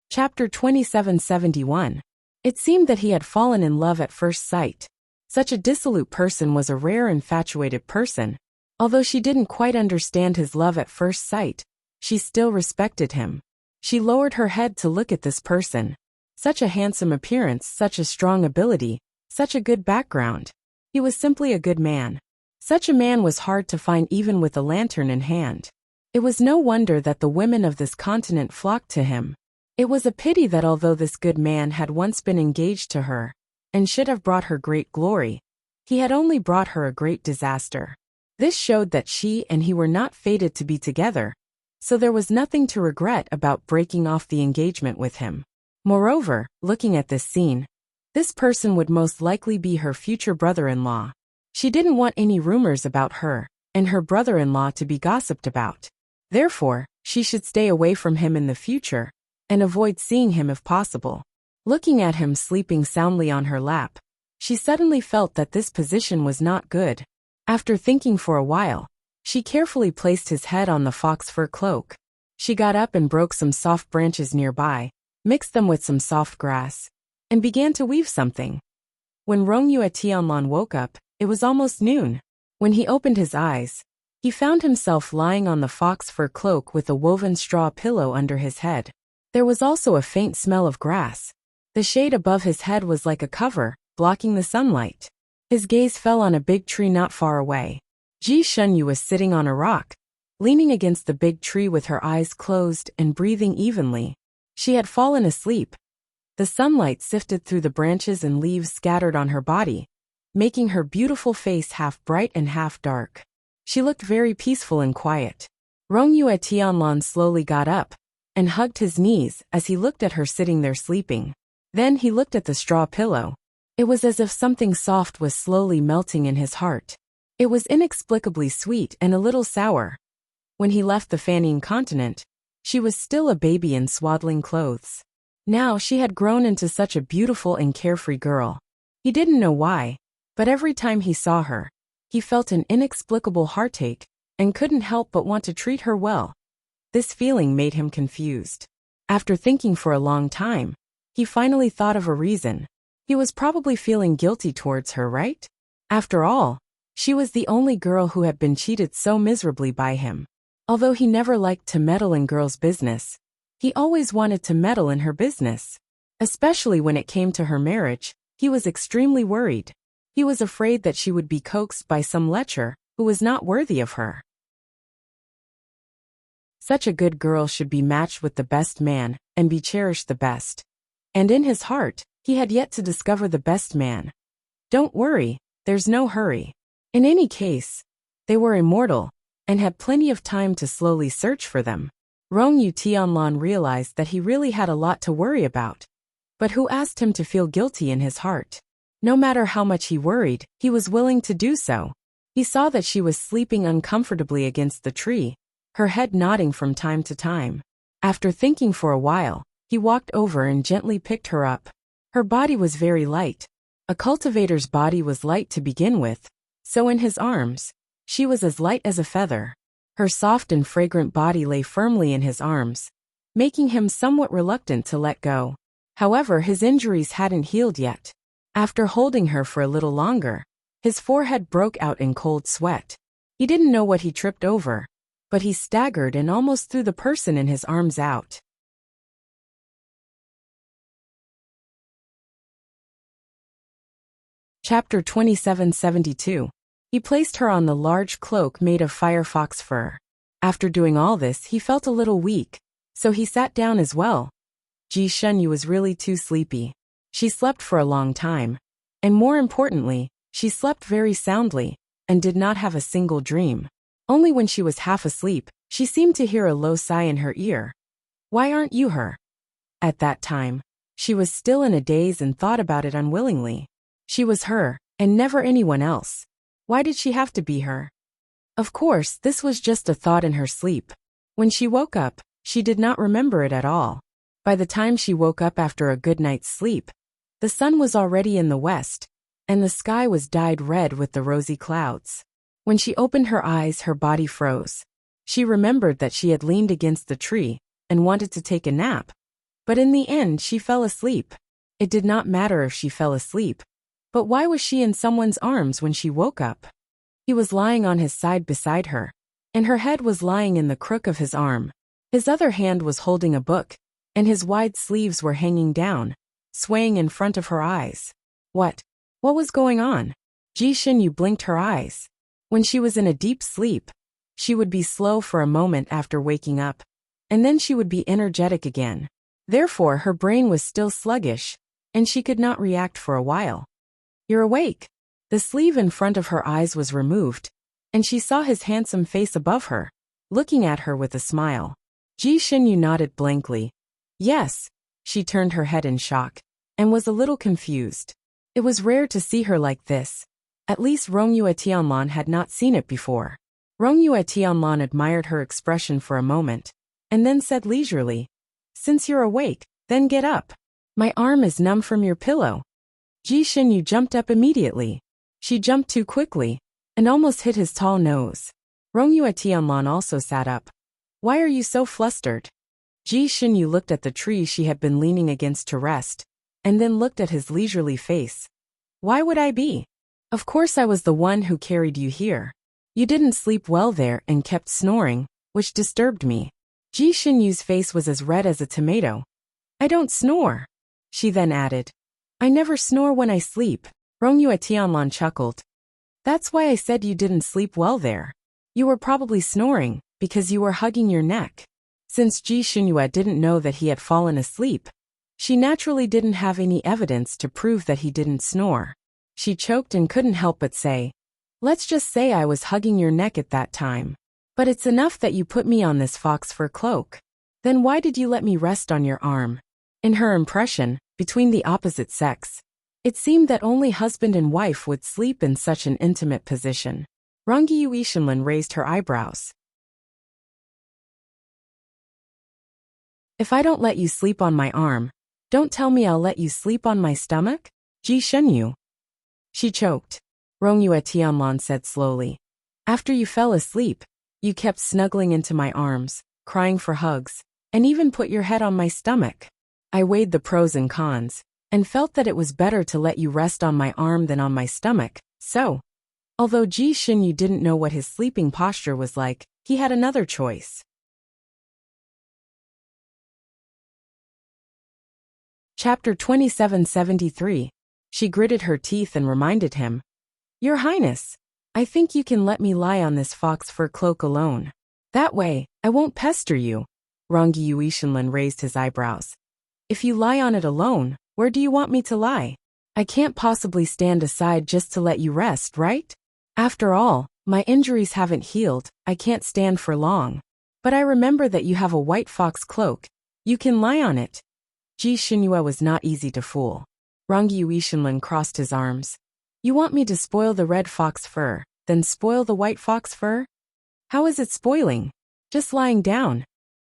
Chapter 2771. It seemed that he had fallen in love at first sight. Such a dissolute person was a rare infatuated person. Although she didn't quite understand his love at first sight, she still respected him. She lowered her head to look at this person. Such a handsome appearance, such a strong ability, such a good background. He was simply a good man. Such a man was hard to find even with a lantern in hand. It was no wonder that the women of this continent flocked to him. It was a pity that although this good man had once been engaged to her, and should have brought her great glory, he had only brought her a great disaster. This showed that she and he were not fated to be together, so there was nothing to regret about breaking off the engagement with him. Moreover, looking at this scene, this person would most likely be her future brother-in-law. She didn't want any rumors about her and her brother-in-law to be gossiped about. Therefore, she should stay away from him in the future and avoid seeing him if possible. Looking at him sleeping soundly on her lap, she suddenly felt that this position was not good. After thinking for a while, she carefully placed his head on the fox fur cloak. She got up and broke some soft branches nearby, mixed them with some soft grass, and began to weave something. When Rongyu Tianlan woke up, it was almost noon. When he opened his eyes, he found himself lying on the fox fur cloak with a woven straw pillow under his head. There was also a faint smell of grass. The shade above his head was like a cover, blocking the sunlight. His gaze fell on a big tree not far away. Ji Xinyue was sitting on a rock, leaning against the big tree with her eyes closed and breathing evenly. She had fallen asleep. The sunlight sifted through the branches and leaves scattered on her body, making her beautiful face half bright and half dark. She looked very peaceful and quiet. Rongyu Tianlan slowly got up and hugged his knees as he looked at her sitting there sleeping. Then he looked at the straw pillow. It was as if something soft was slowly melting in his heart. It was inexplicably sweet and a little sour. When he left the Fanning continent, she was still a baby in swaddling clothes. Now she had grown into such a beautiful and carefree girl. He didn't know why, but every time he saw her, he felt an inexplicable heartache, and couldn't help but want to treat her well. This feeling made him confused. After thinking for a long time, he finally thought of a reason. He was probably feeling guilty towards her, right? After all, she was the only girl who had been cheated so miserably by him. Although he never liked to meddle in girls' business, he always wanted to meddle in her business. Especially when it came to her marriage, he was extremely worried. He was afraid that she would be coaxed by some lecher who was not worthy of her. Such a good girl should be matched with the best man and be cherished the best. And in his heart, he had yet to discover the best man. Don't worry, there's no hurry. In any case, they were immortal and had plenty of time to slowly search for them. Rong Yu Tianlan realized that he really had a lot to worry about. But who asked him to feel guilty in his heart? No matter how much he worried, he was willing to do so. He saw that she was sleeping uncomfortably against the tree, her head nodding from time to time. After thinking for a while, he walked over and gently picked her up. Her body was very light. A cultivator's body was light to begin with, so in his arms, she was as light as a feather. Her soft and fragrant body lay firmly in his arms, making him somewhat reluctant to let go. However, his injuries hadn't healed yet. After holding her for a little longer, his forehead broke out in cold sweat. He didn't know what he tripped over, but he staggered and almost threw the person in his arms out. Chapter 2772. He placed her on the large cloak made of firefox fur. After doing all this, he felt a little weak, so he sat down as well. Ji Shenyu was really too sleepy. She slept for a long time, and more importantly, she slept very soundly, and did not have a single dream. Only when she was half asleep, she seemed to hear a low sigh in her ear. Why aren't you her? At that time, she was still in a daze and thought about it unwillingly. She was her, and never anyone else. Why did she have to be her? Of course, this was just a thought in her sleep. When she woke up, she did not remember it at all. By the time she woke up after a good night's sleep, the sun was already in the west, and the sky was dyed red with the rosy clouds. When she opened her eyes, her body froze. She remembered that she had leaned against the tree and wanted to take a nap, but in the end she fell asleep. It did not matter if she fell asleep, but why was she in someone's arms when she woke up? He was lying on his side beside her, and her head was lying in the crook of his arm. His other hand was holding a book, and his wide sleeves were hanging down, swaying in front of her eyes. What was going on? Ji Shenyu blinked her eyes. When she was in a deep sleep, she would be slow for a moment after waking up, and then she would be energetic again. Therefore, her brain was still sluggish, and she could not react for a while. You're awake. The sleeve in front of her eyes was removed, and she saw his handsome face above her, looking at her with a smile. Ji Shenyu nodded blankly. Yes. She turned her head in shock, and was a little confused. It was rare to see her like this. At least Rong Yue Tianlan had not seen it before. Rong Yue Tianlan admired her expression for a moment, and then said leisurely, Since you're awake, then get up. My arm is numb from your pillow. Ji Shenyu jumped up immediately. She jumped too quickly, and almost hit his tall nose. Rong Yue Tianlan also sat up. Why are you so flustered? Ji Shenyu looked at the tree she had been leaning against to rest, and then looked at his leisurely face. Why would I be? Of course I was the one who carried you here. You didn't sleep well there and kept snoring, which disturbed me. Ji Shenyu's face was as red as a tomato. I don't snore. She then added. I never snore when I sleep. Rong Yue Tianlan chuckled. That's why I said you didn't sleep well there. You were probably snoring, because you were hugging your neck. Since Ji Shenyu didn't know that he had fallen asleep, she naturally didn't have any evidence to prove that he didn't snore. She choked and couldn't help but say, Let's just say I was hugging your neck at that time. But it's enough that you put me on this fox fur cloak. Then why did you let me rest on your arm? In her impression, between the opposite sex, it seemed that only husband and wife would sleep in such an intimate position. Rongyi Yuishinlin raised her eyebrows. If I don't let you sleep on my arm, don't tell me I'll let you sleep on my stomach? Ji Shenyu. She choked. Rong Yue Tianlan said slowly. After you fell asleep, You kept snuggling into my arms, crying for hugs, and even put your head on my stomach. I weighed the pros and cons, and felt that it was better to let you rest on my arm than on my stomach, so. Although Ji Xinyu didn't know what his sleeping posture was like, he had another choice. Chapter 2773. She gritted her teeth and reminded him. Your Highness, I think you can let me lie on this fox fur cloak alone. That way, I won't pester you. Rongyi Yuishinlin raised his eyebrows. If you lie on it alone, where do you want me to lie? I can't possibly stand aside just to let you rest, right? After all, my injuries haven't healed, I can't stand for long. But I remember that you have a white fox cloak. You can lie on it. Ji Xinyu was not easy to fool. Rongyi Yuishinlin crossed his arms. You want me to spoil the red fox fur, then spoil the white fox fur? How is it spoiling? Just lying down.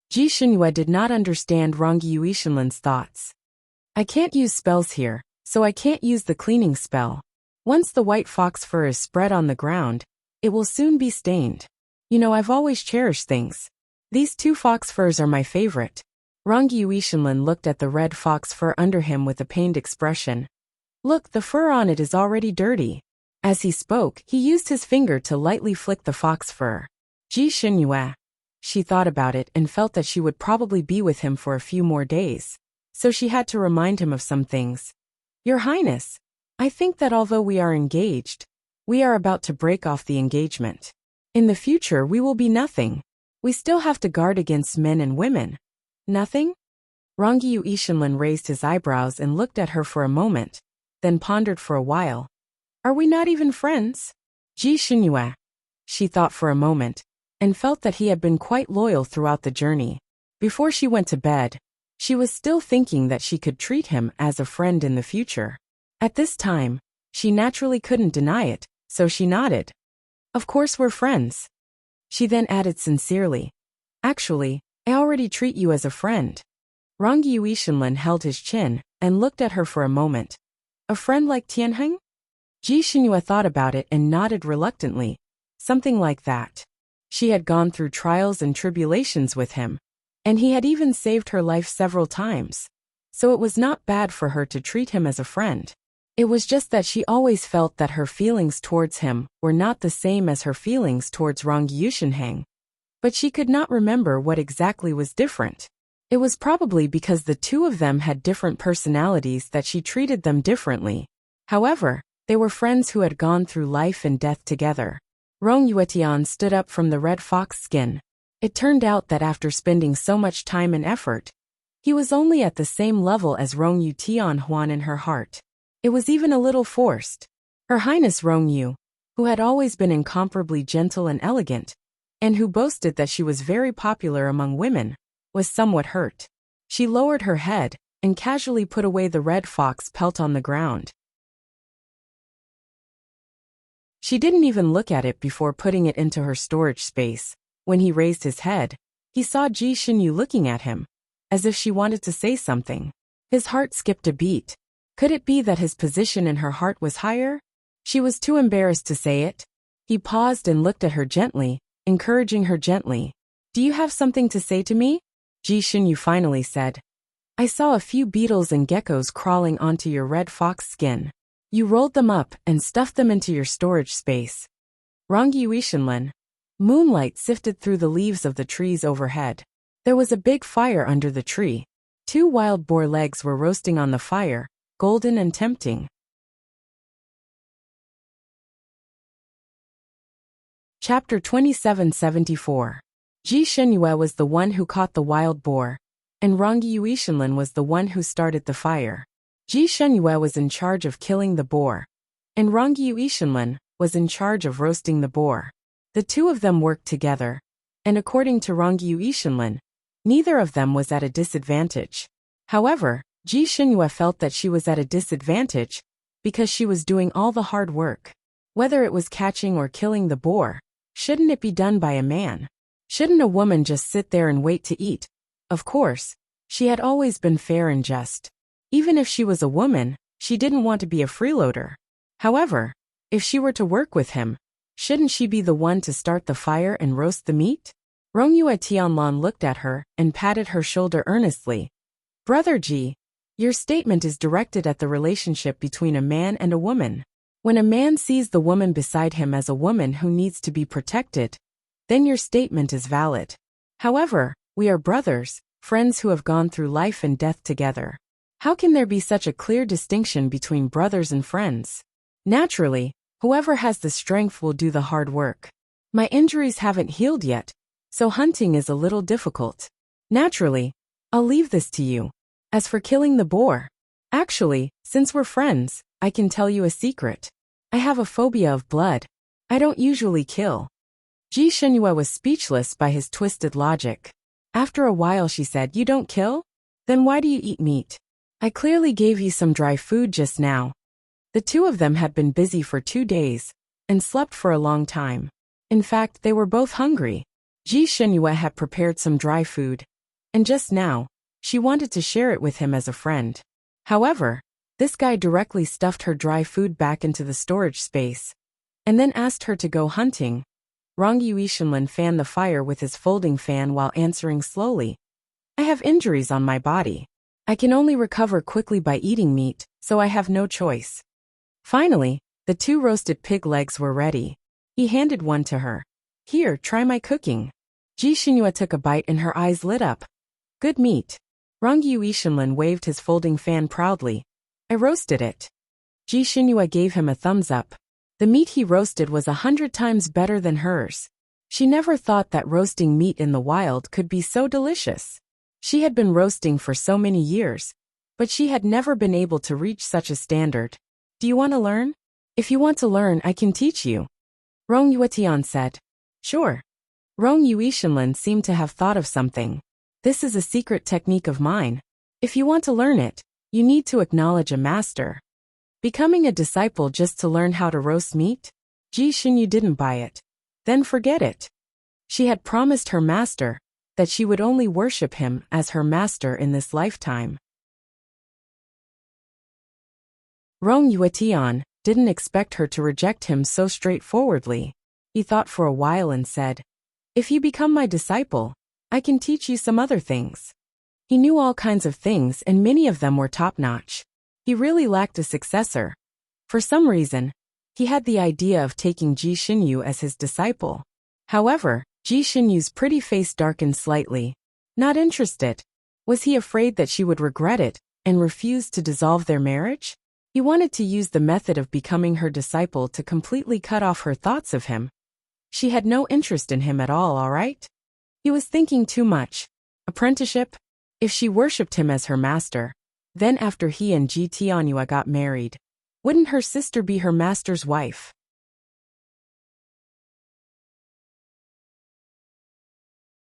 Ji Xinyu did not understand Rongyi Yuishinlin's thoughts. I can't use spells here, so I can't use the cleaning spell. Once the white fox fur is spread on the ground, it will soon be stained. You know, I've always cherished things. These two fox furs are my favorite. Rongyi Yuishinlin looked at the red fox fur under him with a pained expression. Look, the fur on it is already dirty. As he spoke, he used his finger to lightly flick the fox fur. Ji Xinyu. She thought about it and felt that she would probably be with him for a few more days. So she had to remind him of some things. Your Highness, I think that although we are engaged, we are about to break off the engagement. In the future we will be nothing. We still have to guard against men and women. Nothing? Rongyi Yuishinlin raised his eyebrows and looked at her for a moment, then pondered for a while. Are we not even friends? Ji Xinyu. She thought for a moment, and felt that he had been quite loyal throughout the journey. Before she went to bed, she was still thinking that she could treat him as a friend in the future. At this time, she naturally couldn't deny it, so she nodded. Of course we're friends. She then added sincerely. Actually, I already treat you as a friend. Rongyi Yuishinlin held his chin and looked at her for a moment. A friend like Tianheng? Ji Xinyu thought about it and nodded reluctantly. Something like that. She had gone through trials and tribulations with him, and he had even saved her life several times. So it was not bad for her to treat him as a friend. It was just that she always felt that her feelings towards him were not the same as her feelings towards Rongyi Yuishinheng. But she could not remember what exactly was different. It was probably because the two of them had different personalities that she treated them differently. However, they were friends who had gone through life and death together. Rong Yuetian stood up from the red fox skin. It turned out that after spending so much time and effort, he was only at the same level as Rong Yu Tianhuan in her heart. It was even a little forced. Her Highness Rong Yu, who had always been incomparably gentle and elegant, and who boasted that she was very popular among women, was somewhat hurt. She lowered her head and casually put away the red fox pelt on the ground. She didn't even look at it before putting it into her storage space. When he raised his head, he saw Ji Xinyu looking at him, as if she wanted to say something. His heart skipped a beat. Could it be that his position in her heart was higher? She was too embarrassed to say it. He paused and looked at her gently, encouraging her gently. Do you have something to say to me? Ji Xinyu finally said. I saw a few beetles and geckos crawling onto your red fox skin. You rolled them up and stuffed them into your storage space. Rongyi Yuishinlin. Moonlight sifted through the leaves of the trees overhead. There was a big fire under the tree. 2 wild boar legs were roasting on the fire, golden and tempting. Chapter 2774. Ji Xinyu was the one who caught the wild boar, and Rongyi Yuishinlin was the one who started the fire. Ji Xinyu was in charge of killing the boar, and Rongyi Yuishinlin was in charge of roasting the boar. The two of them worked together, and according to Rongyi Yuishinlin, neither of them was at a disadvantage. However, Ji Xinyu felt that she was at a disadvantage because she was doing all the hard work. Whether it was catching or killing the boar, shouldn't it be done by a man? Shouldn't a woman just sit there and wait to eat? Of course, she had always been fair and just. Even if she was a woman, she didn't want to be a freeloader. However, if she were to work with him, Shouldn't she be the one to start the fire and roast the meat? Rongyue Tianlan looked at her and patted her shoulder earnestly. Brother Ji, your statement is directed at the relationship between a man and a woman. When a man sees the woman beside him as a woman who needs to be protected, then your statement is valid. However, we are brothers, friends who have gone through life and death together. How can there be such a clear distinction between brothers and friends? Naturally, whoever has the strength will do the hard work. My injuries haven't healed yet, so hunting is a little difficult. Naturally, I'll leave this to you. As for killing the boar, actually, since we're friends, I can tell you a secret. I have a phobia of blood. I don't usually kill. Ji Shenyue was speechless by his twisted logic. After a while she said, You don't kill? Then why do you eat meat? I clearly gave you some dry food just now. The two of them had been busy for 2 days, and slept for a long time. In fact, they were both hungry. Ji Shenyue had prepared some dry food, and just now, she wanted to share it with him as a friend. However, this guy directly stuffed her dry food back into the storage space, and then asked her to go hunting. Rong Yuishinlin fanned the fire with his folding fan while answering slowly. I have injuries on my body. I can only recover quickly by eating meat, so I have no choice. Finally, the 2 roasted pig legs were ready. He handed one to her. Here, try my cooking. Ji Xinhua took a bite and her eyes lit up. Good meat. Rong Yuishinlin waved his folding fan proudly. I roasted it. Ji Xinhua gave him a thumbs up. The meat he roasted was 100 times better than hers. She never thought that roasting meat in the wild could be so delicious. She had been roasting for so many years, but she had never been able to reach such a standard. Do you want to learn? If you want to learn, I can teach you. Rong Yuetian said. Sure. Rong Yuishinlin seemed to have thought of something. This is a secret technique of mine. If you want to learn it, you need to acknowledge a master. Becoming a disciple just to learn how to roast meat? Ji Xinyu didn't buy it. Then forget it. She had promised her master that she would only worship him as her master in this lifetime. Rong Yuetian didn't expect her to reject him so straightforwardly. He thought for a while and said, If you become my disciple, I can teach you some other things. He knew all kinds of things and many of them were top-notch. He really lacked a successor. For some reason, he had the idea of taking Ji Xinyu as his disciple. However, Ji Xinyu's pretty face darkened slightly. Not interested. Was he afraid that she would regret it and refuse to dissolve their marriage? He wanted to use the method of becoming her disciple to completely cut off her thoughts of him. She had no interest in him at all right? He was thinking too much. Apprenticeship? If she worshipped him as her master, then after he and Ji Tianyua got married, wouldn't her sister be her master's wife?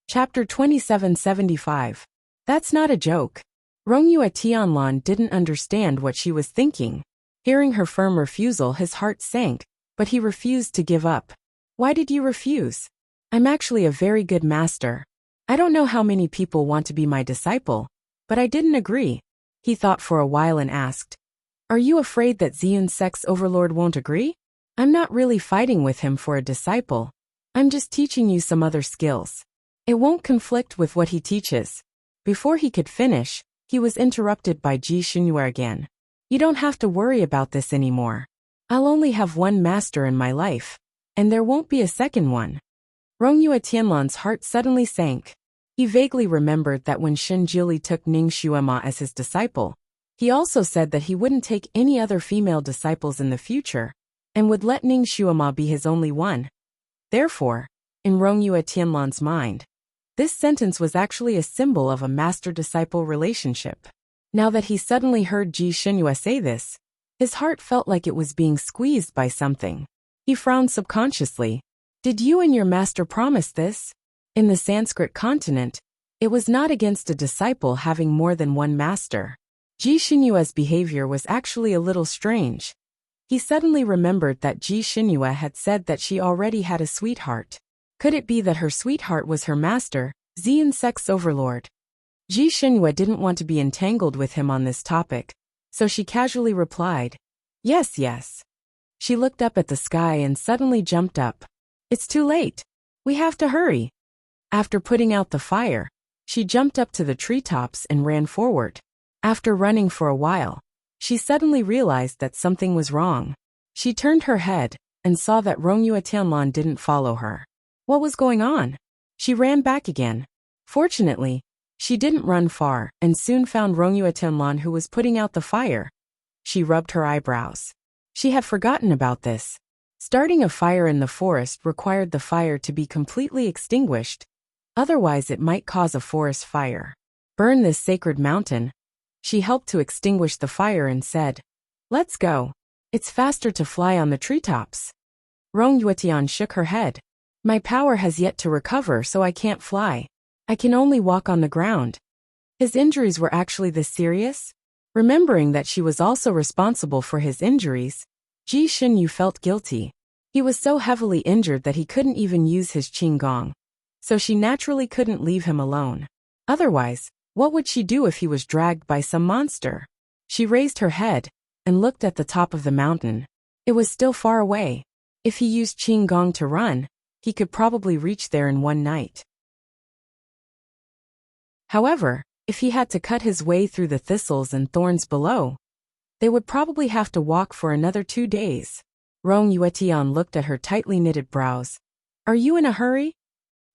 Chapter 2775. That's not a joke. Rongyue Tianlan didn't understand what she was thinking. Hearing her firm refusal, his heart sank, but he refused to give up. Why did you refuse? I'm actually a very good master. I don't know how many people want to be my disciple, but I didn't agree. He thought for a while and asked, Are you afraid that Ziyun's sex overlord won't agree? I'm not really fighting with him for a disciple. I'm just teaching you some other skills. It won't conflict with what he teaches. Before he could finish, he was interrupted by Ji Xinyu again. You don't have to worry about this anymore. I'll only have one master in my life, and there won't be a second one. Rongyue Tianlan's heart suddenly sank. He vaguely remembered that when Shen Jili took Ning Xuema as his disciple, he also said that he wouldn't take any other female disciples in the future, and would let Ning Xuema be his only one. Therefore, in Rongyue Tianlan's mind, this sentence was actually a symbol of a master-disciple relationship. Now that he suddenly heard Ji Xinyu say this, his heart felt like it was being squeezed by something. He frowned subconsciously. Did you and your master promise this? In the Sanskrit continent, it was not against a disciple having more than one master. Ji Xinyu's behavior was actually a little strange. He suddenly remembered that Ji Xinyu had said that she already had a sweetheart. Could it be that her sweetheart was her master, Ziyun's sex overlord? Ji Xinyu didn't want to be entangled with him on this topic, so she casually replied, Yes. She looked up at the sky and suddenly jumped up. It's too late. We have to hurry. After putting out the fire, she jumped up to the treetops and ran forward. After running for a while, she suddenly realized that something was wrong. She turned her head and saw that Rongyue Tianlan didn't follow her. What was going on? She ran back again. Fortunately, she didn't run far and soon found Rongyue Tianlan, who was putting out the fire. She rubbed her eyebrows. She had forgotten about this. Starting a fire in the forest required the fire to be completely extinguished. Otherwise, it might cause a forest fire. Burn this sacred mountain. She helped to extinguish the fire and said, "Let's go. It's faster to fly on the treetops." Rong Yuetian shook her head. "My power has yet to recover, so I can't fly. I can only walk on the ground." His injuries were actually this serious? Remembering that she was also responsible for his injuries, Ji Xinyu felt guilty. He was so heavily injured that he couldn't even use his qinggong. So she naturally couldn't leave him alone. Otherwise, what would she do if he was dragged by some monster? She raised her head and looked at the top of the mountain. It was still far away. If he used qinggong to run, he could probably reach there in one night. However, if he had to cut his way through the thistles and thorns below, they would probably have to walk for another 2 days. Rong Yuetian looked at her tightly knitted brows. "Are you in a hurry?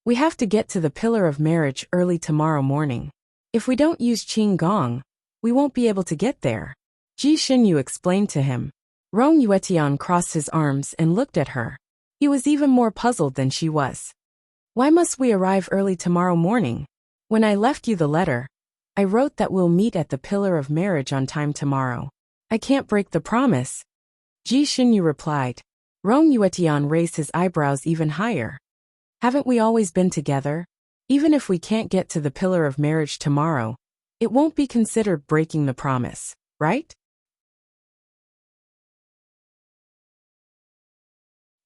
We have to get to the Pillar of Marriage early tomorrow morning. If we don't use qinggong, we won't be able to get there." Ji Xinyu explained to him. Rong Yuetian crossed his arms and looked at her. He was even more puzzled than she was. "Why must we arrive early tomorrow morning? When I left you the letter, I wrote that we'll meet at the Pillar of Marriage on time tomorrow. I can't break the promise." Ji Xinyu replied. Rong Yuetian raised his eyebrows even higher. "Haven't we always been together? Even if we can't get to the Pillar of Marriage tomorrow, it won't be considered breaking the promise, right?"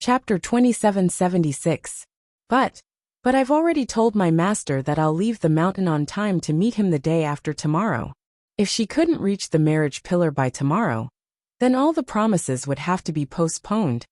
Chapter 2776. But I've already told my master that I'll leave the mountain on time to meet him the day after tomorrow. If she couldn't reach the marriage pillar by tomorrow, then all the promises would have to be postponed.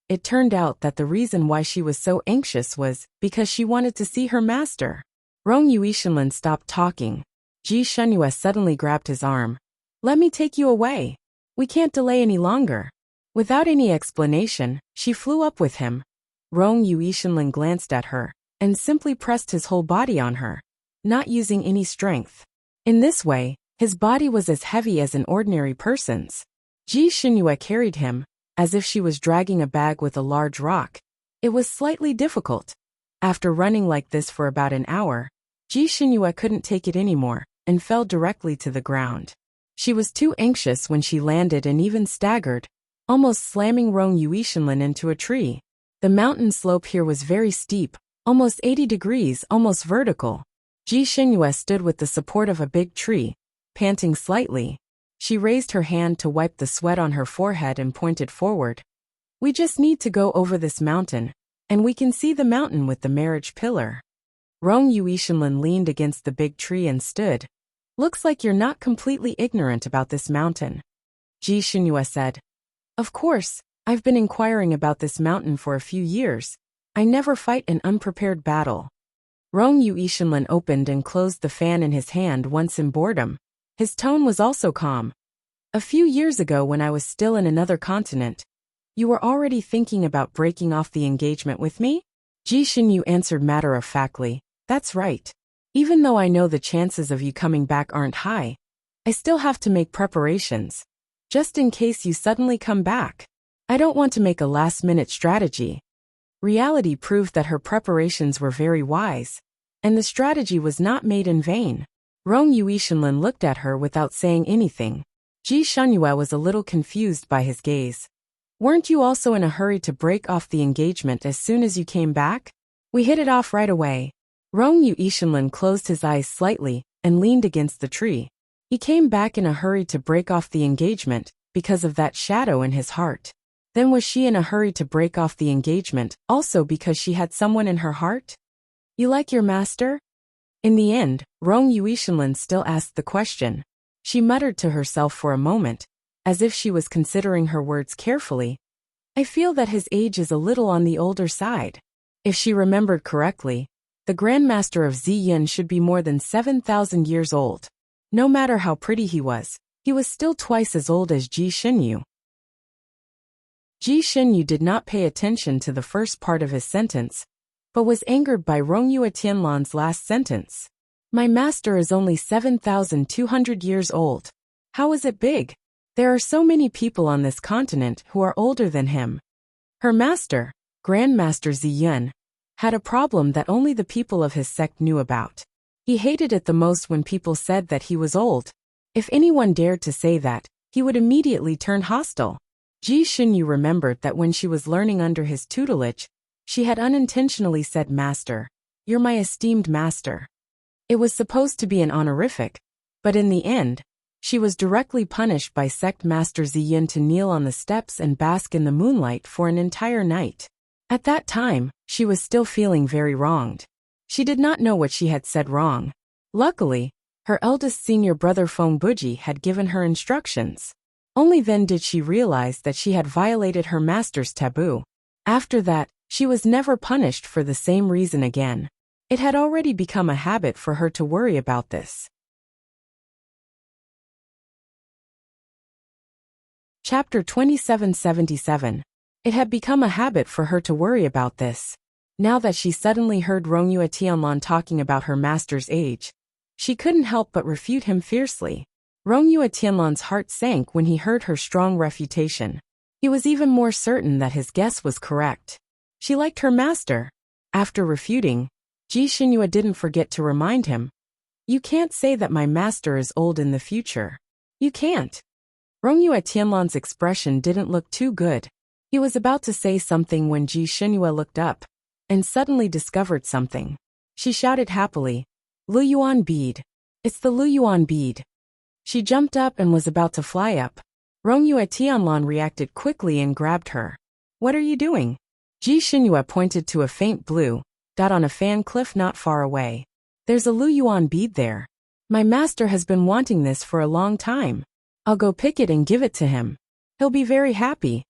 It turned out that the reason why she was so anxious was because she wanted to see her master. Rong Yuishinlin stopped talking. Ji Shenhua suddenly grabbed his arm. "Let me take you away. We can't delay any longer." Without any explanation, she flew up with him. Rong Yuishinlin glanced at her and simply pressed his whole body on her, not using any strength. In this way, his body was as heavy as an ordinary person's. Ji Shenhua carried him, as if she was dragging a bag with a large rock. It was slightly difficult. After running like this for about an hour, Ji Shenhua couldn't take it anymore and fell directly to the ground. She was too anxious when she landed and even staggered, almost slamming Rong Yuishinlin into a tree. The mountain slope here was very steep, almost 80 degrees, almost vertical. Ji Shenhua stood with the support of a big tree, panting slightly. She raised her hand to wipe the sweat on her forehead and pointed forward. "We just need to go over this mountain, and we can see the mountain with the marriage pillar." Rong Yuishinlin leaned against the big tree and stood. "Looks like you're not completely ignorant about this mountain." Ji Shenhua said. "Of course, I've been inquiring about this mountain for a few years. I never fight an unprepared battle." Rong Yuishinlin opened and closed the fan in his hand once in boredom. His tone was also calm. "A few years ago when I was still in another continent, you were already thinking about breaking off the engagement with me?" Ji Xinyu answered matter-of-factly. "That's right. Even though I know the chances of you coming back aren't high, I still have to make preparations, just in case you suddenly come back. I don't want to make a last-minute strategy." Reality proved that her preparations were very wise, and the strategy was not made in vain. Rong Yuishinlin looked at her without saying anything. Ji Shenhua was a little confused by his gaze. "Weren't you also in a hurry to break off the engagement as soon as you came back?" "We hit it off right away." Rong Yuishinlin closed his eyes slightly and leaned against the tree. He came back in a hurry to break off the engagement because of that shadow in his heart. Then was she in a hurry to break off the engagement also because she had someone in her heart? "You like your master?" In the end, Rong Yuishinlin still asked the question. She muttered to herself for a moment, as if she was considering her words carefully, I feel that his age is a little on the older side. If she remembered correctly, the Grandmaster of Ziyin should be more than 7,000 years old. No matter how pretty he was still twice as old as Ji Xinyu. Ji Xinyu did not pay attention to the first part of his sentence, but was angered by Rongyue Tianlan's last sentence. My master is only 7,200 years old. How is it big? There are so many people on this continent who are older than him. Her master, Grandmaster Ziyun, had a problem that only the people of his sect knew about. He hated it the most when people said that he was old. If anyone dared to say that, he would immediately turn hostile. Ji Xinyu remembered that when she was learning under his tutelage, she had unintentionally said master, "You're my esteemed master." It was supposed to be an honorific, but in the end, she was directly punished by sect master Ziyin to kneel on the steps and bask in the moonlight for an entire night. At that time, she was still feeling very wronged. She did not know what she had said wrong. Luckily, her eldest senior brother Feng Buji had given her instructions. Only then did she realize that she had violated her master's taboo. After that, she was never punished for the same reason again. It had already become a habit for her to worry about this. Chapter 2777. It had become a habit for her to worry about this. Now that she suddenly heard Rongyue Tianlan talking about her master's age, she couldn't help but refute him fiercely. Rongyue Tianlan's heart sank when he heard her strong refutation. He was even more certain that his guess was correct. She liked her master. After refuting, Ji Xinyu didn't forget to remind him, "You can't say that my master is old in the future. You can't." Rongyue Tianlan's expression didn't look too good. He was about to say something when Ji Xinyu looked up and suddenly discovered something. She shouted happily, "Luyuan bead. It's the Luyuan bead." She jumped up and was about to fly up. Rongyue Tianlan reacted quickly and grabbed her. "What are you doing?" Ji Xinyu pointed to a faint blue dot on a fan cliff not far away. "There's a Luyuan bead there. My master has been wanting this for a long time. I'll go pick it and give it to him. He'll be very happy."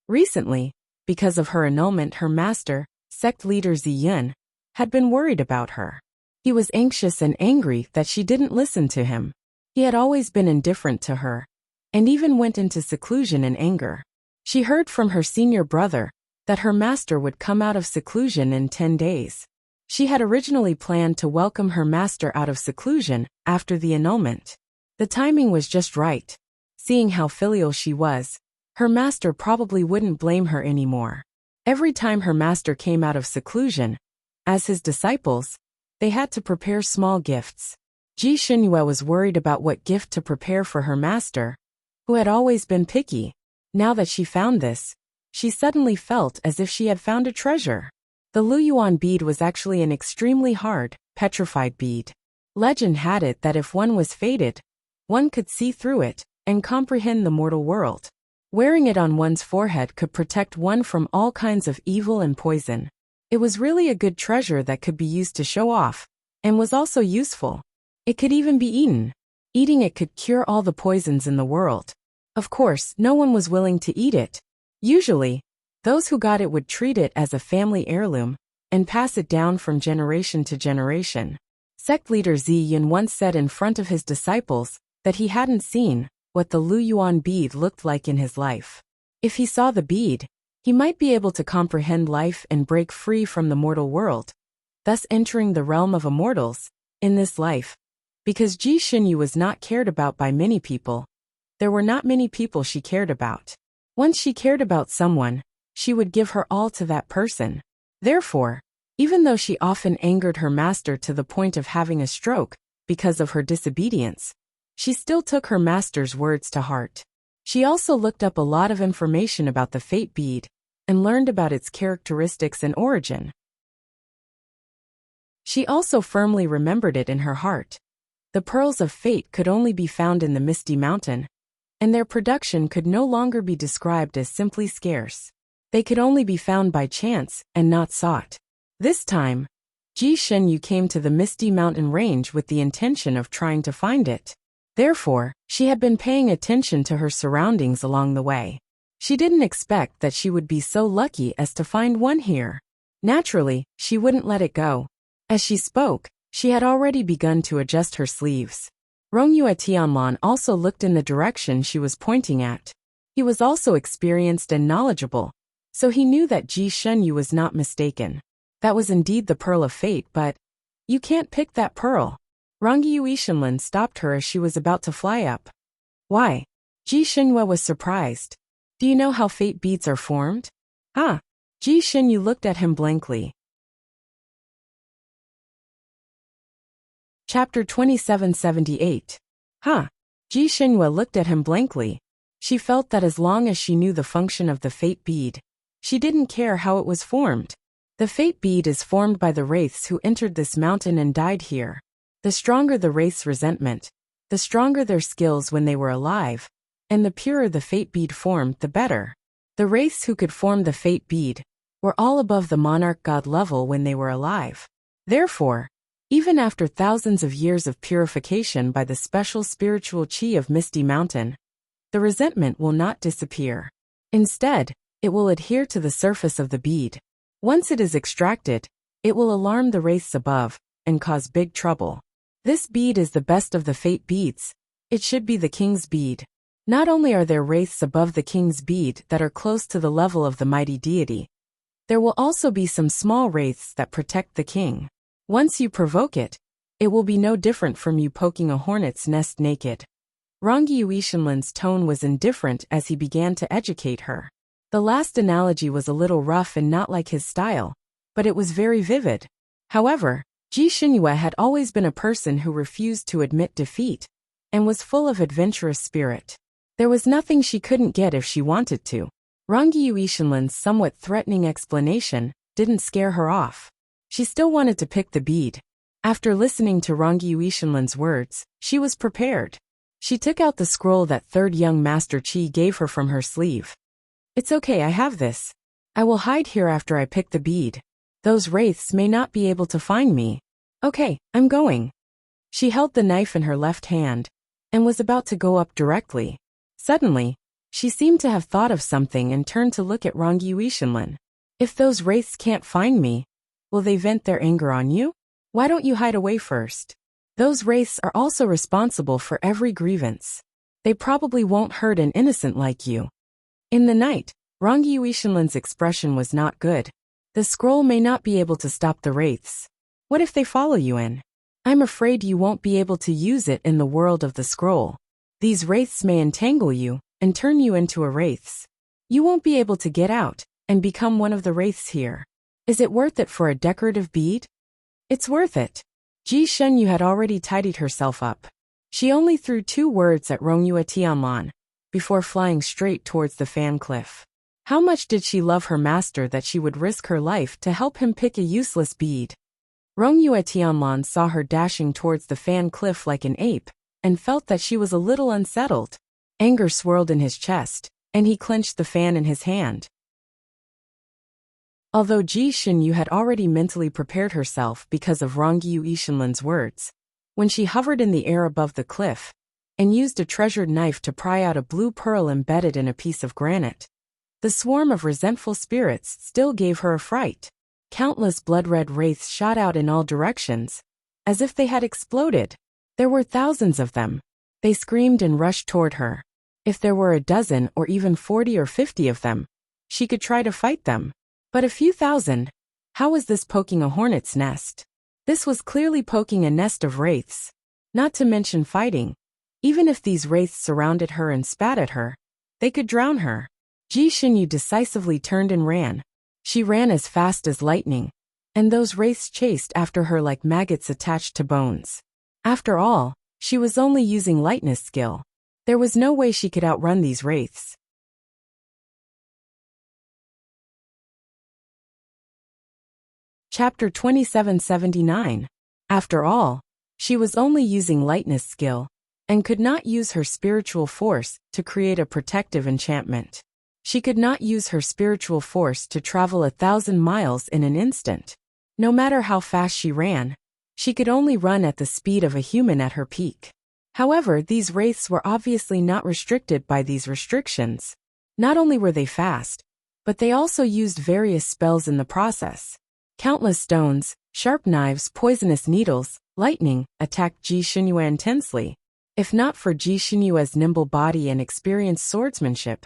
Recently, because of her annulment, her master, sect leader Ziyun, had been worried about her. He was anxious and angry that she didn't listen to him. He had always been indifferent to her, and even went into seclusion in anger. She heard from her senior brother that her master would come out of seclusion in 10 days. She had originally planned to welcome her master out of seclusion after the annulment. The timing was just right. Seeing how filial she was, her master probably wouldn't blame her anymore. Every time her master came out of seclusion, as his disciples, they had to prepare small gifts. Ji Xinyu was worried about what gift to prepare for her master, who had always been picky. Now that she found this, she suddenly felt as if she had found a treasure. The Luyuan bead was actually an extremely hard, petrified bead. Legend had it that if one was fated, one could see through it and comprehend the mortal world. Wearing it on one's forehead could protect one from all kinds of evil and poison. It was really a good treasure that could be used to show off, and was also useful. It could even be eaten. Eating it could cure all the poisons in the world. Of course, no one was willing to eat it. Usually, those who got it would treat it as a family heirloom and pass it down from generation to generation. Sect leader Ziyun once said in front of his disciples that he hadn't seen what the Luyuan bead looked like in his life. If he saw the bead, he might be able to comprehend life and break free from the mortal world, thus entering the realm of immortals in this life. Because Ji Xinyu was not cared about by many people, there were not many people she cared about. Once she cared about someone, she would give her all to that person. Therefore, even though she often angered her master to the point of having a stroke because of her disobedience, she still took her master's words to heart. She also looked up a lot of information about the fate bead and learned about its characteristics and origin. She also firmly remembered it in her heart. The pearls of fate could only be found in the Misty Mountain, and their production could no longer be described as simply scarce. They could only be found by chance and not sought. This time, Ji Xinyu came to the Misty Mountain range with the intention of trying to find it. Therefore, she had been paying attention to her surroundings along the way. She didn't expect that she would be so lucky as to find one here. Naturally, she wouldn't let it go. As she spoke, she had already begun to adjust her sleeves. Rongyue Tianlan also looked in the direction she was pointing at. He was also experienced and knowledgeable, so he knew that Ji Shenyu was not mistaken. That was indeed the pearl of fate, but you can't pick that pearl. Rongyue Ishanlin stopped her as she was about to fly up. Why? Ji Shenyu was surprised. Do you know how fate beads are formed? Ah. Ji Shenyu looked at him blankly. Chapter 2778. Huh. Ji Shenyu looked at him blankly. She felt that as long as she knew the function of the fate bead, she didn't care how it was formed. The fate bead is formed by the wraiths who entered this mountain and died here. The stronger the wraith's resentment, the stronger their skills when they were alive, and the purer the fate bead formed, the better. The wraiths who could form the fate bead were all above the monarch god level when they were alive. Therefore, even after thousands of years of purification by the special spiritual chi of Misty Mountain, the resentment will not disappear. Instead, it will adhere to the surface of the bead. Once it is extracted, it will alarm the wraiths above and cause big trouble. This bead is the best of the fate beads. It should be the king's bead. Not only are there wraiths above the king's bead that are close to the level of the mighty deity, there will also be some small wraiths that protect the king. Once you provoke it, it will be no different from you poking a hornet's nest naked. Rongyue Ishanlin's tone was indifferent as he began to educate her. The last analogy was a little rough and not like his style, but it was very vivid. However, Ji Shenyu had always been a person who refused to admit defeat, and was full of adventurous spirit. There was nothing she couldn't get if she wanted to. Rongyue Ishanlin's somewhat threatening explanation didn't scare her off. She still wanted to pick the bead. After listening to Rongyue Ishanlin's words, she was prepared. She took out the scroll that third young Master Qi gave her from her sleeve. It's okay, I have this. I will hide here after I pick the bead. Those wraiths may not be able to find me. Okay, I'm going. She held the knife in her left hand, and was about to go up directly. Suddenly, she seemed to have thought of something and turned to look at Rongyue Ishanlin. If those wraiths can't find me, will they vent their anger on you? Why don't you hide away first? Those wraiths are also responsible for every grievance. They probably won't hurt an innocent like you. In the night, Rongyue Ishanlin's expression was not good. The scroll may not be able to stop the wraiths. What if they follow you in? I'm afraid you won't be able to use it in the world of the scroll. These wraiths may entangle you and turn you into a wraiths. You won't be able to get out and become one of the wraiths here. Is it worth it for a decorative bead? It's worth it. Ji Shenyu had already tidied herself up. She only threw 2 words at Rongyue Tianlan before flying straight towards the fan cliff. How much did she love her master that she would risk her life to help him pick a useless bead? Rongyue Tianlan saw her dashing towards the fan cliff like an ape, and felt that she was a little unsettled. Anger swirled in his chest, and he clenched the fan in his hand. Although Ji Shenyu had already mentally prepared herself because of Rongyue Ishanlin's words, when she hovered in the air above the cliff, and used a treasured knife to pry out a blue pearl embedded in a piece of granite, the swarm of resentful spirits still gave her a fright. Countless blood-red wraiths shot out in all directions, as if they had exploded. There were thousands of them. They screamed and rushed toward her. If there were a dozen or even 40 or 50 of them, she could try to fight them. But a few thousand? How was this poking a hornet's nest? This was clearly poking a nest of wraiths. Not to mention fighting. Even if these wraiths surrounded her and spat at her, they could drown her. Ji Shenyu decisively turned and ran. She ran as fast as lightning, and those wraiths chased after her like maggots attached to bones. After all, she was only using lightness skill. There was no way she could outrun these wraiths. Chapter 2779. After all, she was only using lightness skill, and could not use her spiritual force to create a protective enchantment. She could not use her spiritual force to travel 1,000 miles in an instant. No matter how fast she ran, she could only run at the speed of a human at her peak. However, these wraiths were obviously not restricted by these restrictions. Not only were they fast, but they also used various spells in the process. Countless stones, sharp knives, poisonous needles, lightning, attacked Ji Xinyue intensely. If not for Ji Xinyue's nimble body and experienced swordsmanship,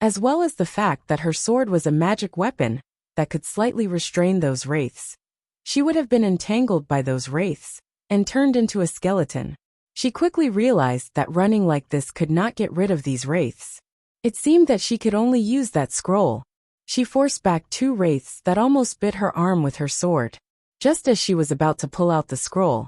as well as the fact that her sword was a magic weapon that could slightly restrain those wraiths, she would have been entangled by those wraiths and turned into a skeleton. She quickly realized that running like this could not get rid of these wraiths. It seemed that she could only use that scroll. She forced back 2 wraiths that almost bit her arm with her sword. Just as she was about to pull out the scroll,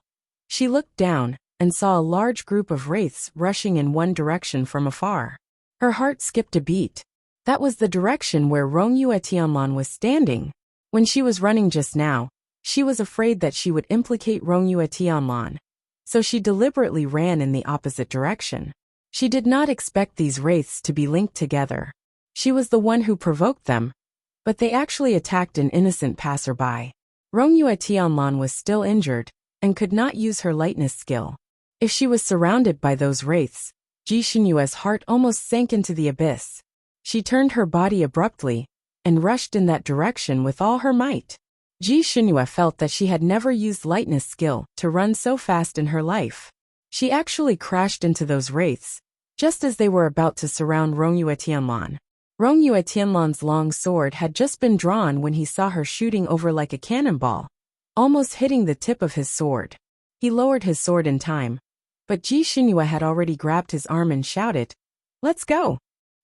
she looked down and saw a large group of wraiths rushing in one direction from afar. Her heart skipped a beat. That was the direction where Rongyue Tianlan was standing. When she was running just now, she was afraid that she would implicate Rongyue Tianlan, so she deliberately ran in the opposite direction. She did not expect these wraiths to be linked together. She was the one who provoked them, but they actually attacked an innocent passerby. Rongyue Tianlan was still injured and could not use her lightness skill. If she was surrounded by those wraiths, Ji Xinyue's heart almost sank into the abyss. She turned her body abruptly and rushed in that direction with all her might. Ji Xinyue felt that she had never used lightness skill to run so fast in her life. She actually crashed into those wraiths, just as they were about to surround Rongyue Tianlan. Rongyue Tianlan's long sword had just been drawn when he saw her shooting over like a cannonball, almost hitting the tip of his sword. He lowered his sword in time, but Ji Xinyue had already grabbed his arm and shouted, "Let's go!"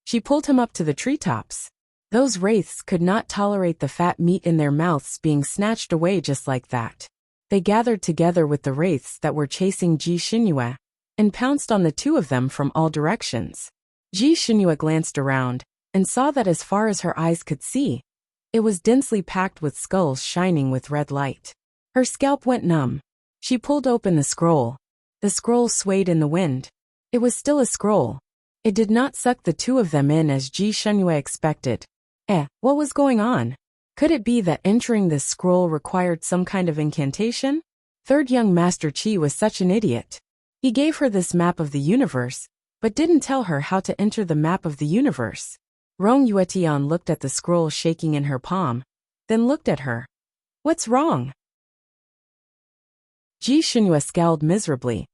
She pulled him up to the treetops. Those wraiths could not tolerate the fat meat in their mouths being snatched away just like that. They gathered together with the wraiths that were chasing Ji Xinyue and pounced on the 2 of them from all directions. Ji Xinyue glanced around and saw that as far as her eyes could see, it was densely packed with skulls shining with red light. Her scalp went numb. She pulled open the scroll. The scroll swayed in the wind. It was still a scroll. It did not suck the 2 of them in as Ji Xinyue expected. What was going on? Could it be that entering this scroll required some kind of incantation? Third young Master Qi was such an idiot. He gave her this map of the universe, but didn't tell her how to enter the map of the universe. Rongyue Tian looked at the scroll shaking in her palm, then looked at her. "What's wrong?" Ji Xinyue scowled miserably.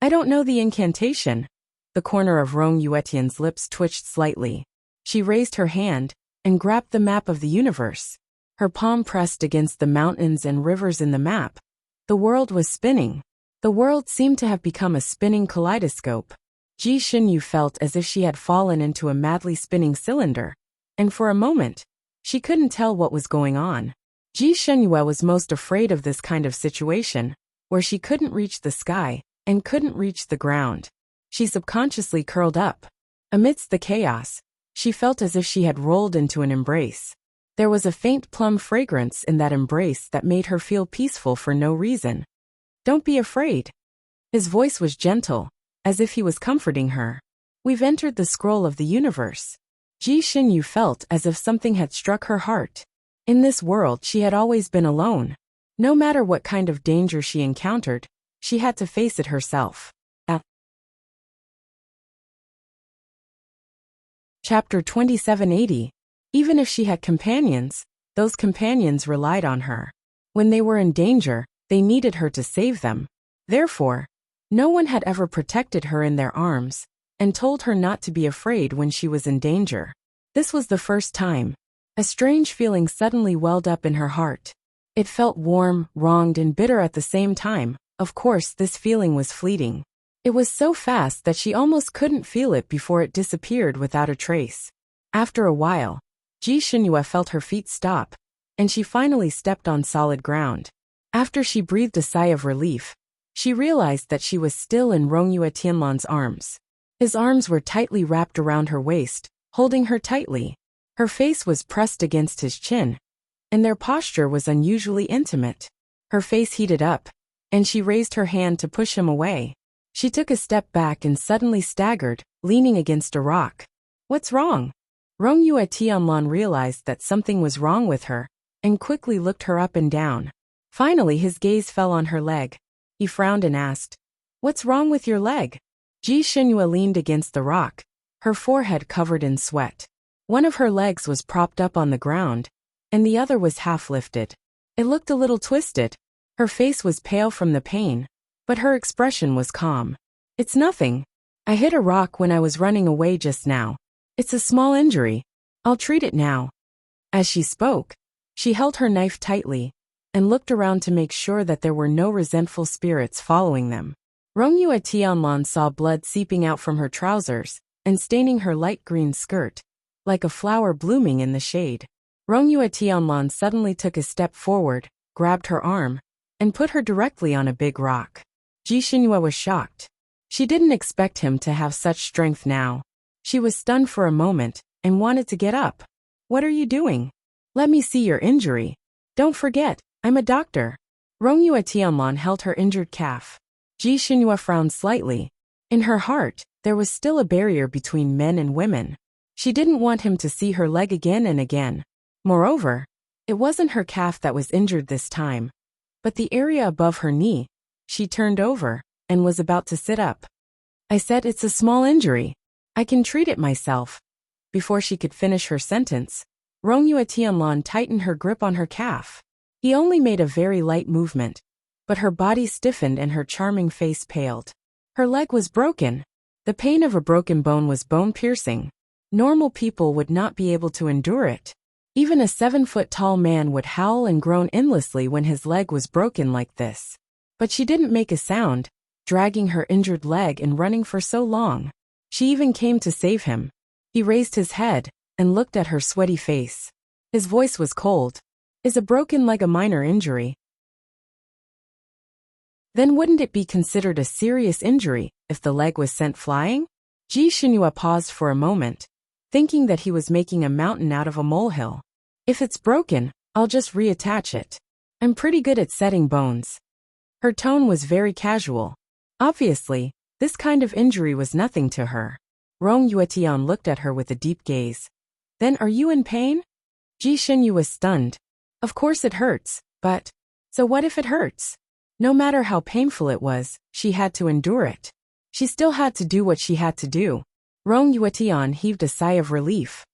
"I don't know the incantation." The corner of Rongyue Tian's lips twitched slightly. She raised her hand and grabbed the map of the universe. Her palm pressed against the mountains and rivers in the map. The world was spinning. The world seemed to have become a spinning kaleidoscope. Ji Xinyue felt as if she had fallen into a madly spinning cylinder, and for a moment, she couldn't tell what was going on. Ji Xinyue was most afraid of this kind of situation, where she couldn't reach the sky and couldn't reach the ground. She subconsciously curled up. Amidst the chaos, she felt as if she had rolled into an embrace. There was a faint plum fragrance in that embrace that made her feel peaceful for no reason. "Don't be afraid." His voice was gentle, as if he was comforting her. "We've entered the scroll of the universe." Ji Xinyue felt as if something had struck her heart. In this world she had always been alone. No matter what kind of danger she encountered, she had to face it herself. Chapter 2780. Even if she had companions, those companions relied on her. When they were in danger, they needed her to save them. Therefore, no one had ever protected her in their arms and told her not to be afraid when she was in danger. This was the first time. A strange feeling suddenly welled up in her heart. It felt warm, wronged, and bitter at the same time. Of course, this feeling was fleeting. It was so fast that she almost couldn't feel it before it disappeared without a trace. After a while, Ji Xinyue felt her feet stop, and she finally stepped on solid ground. After she breathed a sigh of relief, she realized that she was still in Rongyue Tianlan's arms. His arms were tightly wrapped around her waist, holding her tightly. Her face was pressed against his chin, and their posture was unusually intimate. Her face heated up, and she raised her hand to push him away. She took a step back and suddenly staggered, leaning against a rock. "What's wrong?" Rongyue Tianlan realized that something was wrong with her, and quickly looked her up and down. Finally his gaze fell on her leg. He frowned and asked, "What's wrong with your leg?" Ji Xinyue leaned against the rock, her forehead covered in sweat. One of her legs was propped up on the ground, and the other was half lifted. It looked a little twisted. Her face was pale from the pain, but her expression was calm. It's nothing. I hit a rock when I was running away just now. It's a small injury. I'll treat it now. As she spoke, she held her knife tightly and looked around to make sure that there were no resentful spirits following them. Rongyue Tianlan saw blood seeping out from her trousers and staining her light green skirt, like a flower blooming in the shade. Rongyue Tianlan suddenly took a step forward, grabbed her arm, and put her directly on a big rock. Ji Xinyue was shocked. She didn't expect him to have such strength now. She was stunned for a moment and wanted to get up. What are you doing? Let me see your injury. Don't forget, I'm a doctor. Rongyue Tianlan held her injured calf. Ji Xinyue frowned slightly. In her heart, there was still a barrier between men and women. She didn't want him to see her leg again and again. Moreover, it wasn't her calf that was injured this time, but the area above her knee. She turned over and was about to sit up. I said it's a small injury. I can treat it myself. Before she could finish her sentence, Rongyue Tianlan tightened her grip on her calf. He only made a very light movement, but her body stiffened and her charming face paled. Her leg was broken. The pain of a broken bone was bone-piercing. Normal people would not be able to endure it. Even a 7-foot-tall man would howl and groan endlessly when his leg was broken like this. But she didn't make a sound, dragging her injured leg and running for so long. She even came to save him. He raised his head and looked at her sweaty face. His voice was cold. Is a broken leg a minor injury? Then wouldn't it be considered a serious injury if the leg was sent flying? Ji Xinyue paused for a moment, thinking that he was making a mountain out of a molehill. If it's broken, I'll just reattach it. I'm pretty good at setting bones. Her tone was very casual. Obviously, this kind of injury was nothing to her. Rongyue Tian looked at her with a deep gaze. Then are you in pain? Ji Xinyue was stunned. Of course it hurts, but... So what if it hurts? No matter how painful it was, she had to endure it. She still had to do what she had to do. Rongyue Tian heaved a sigh of relief.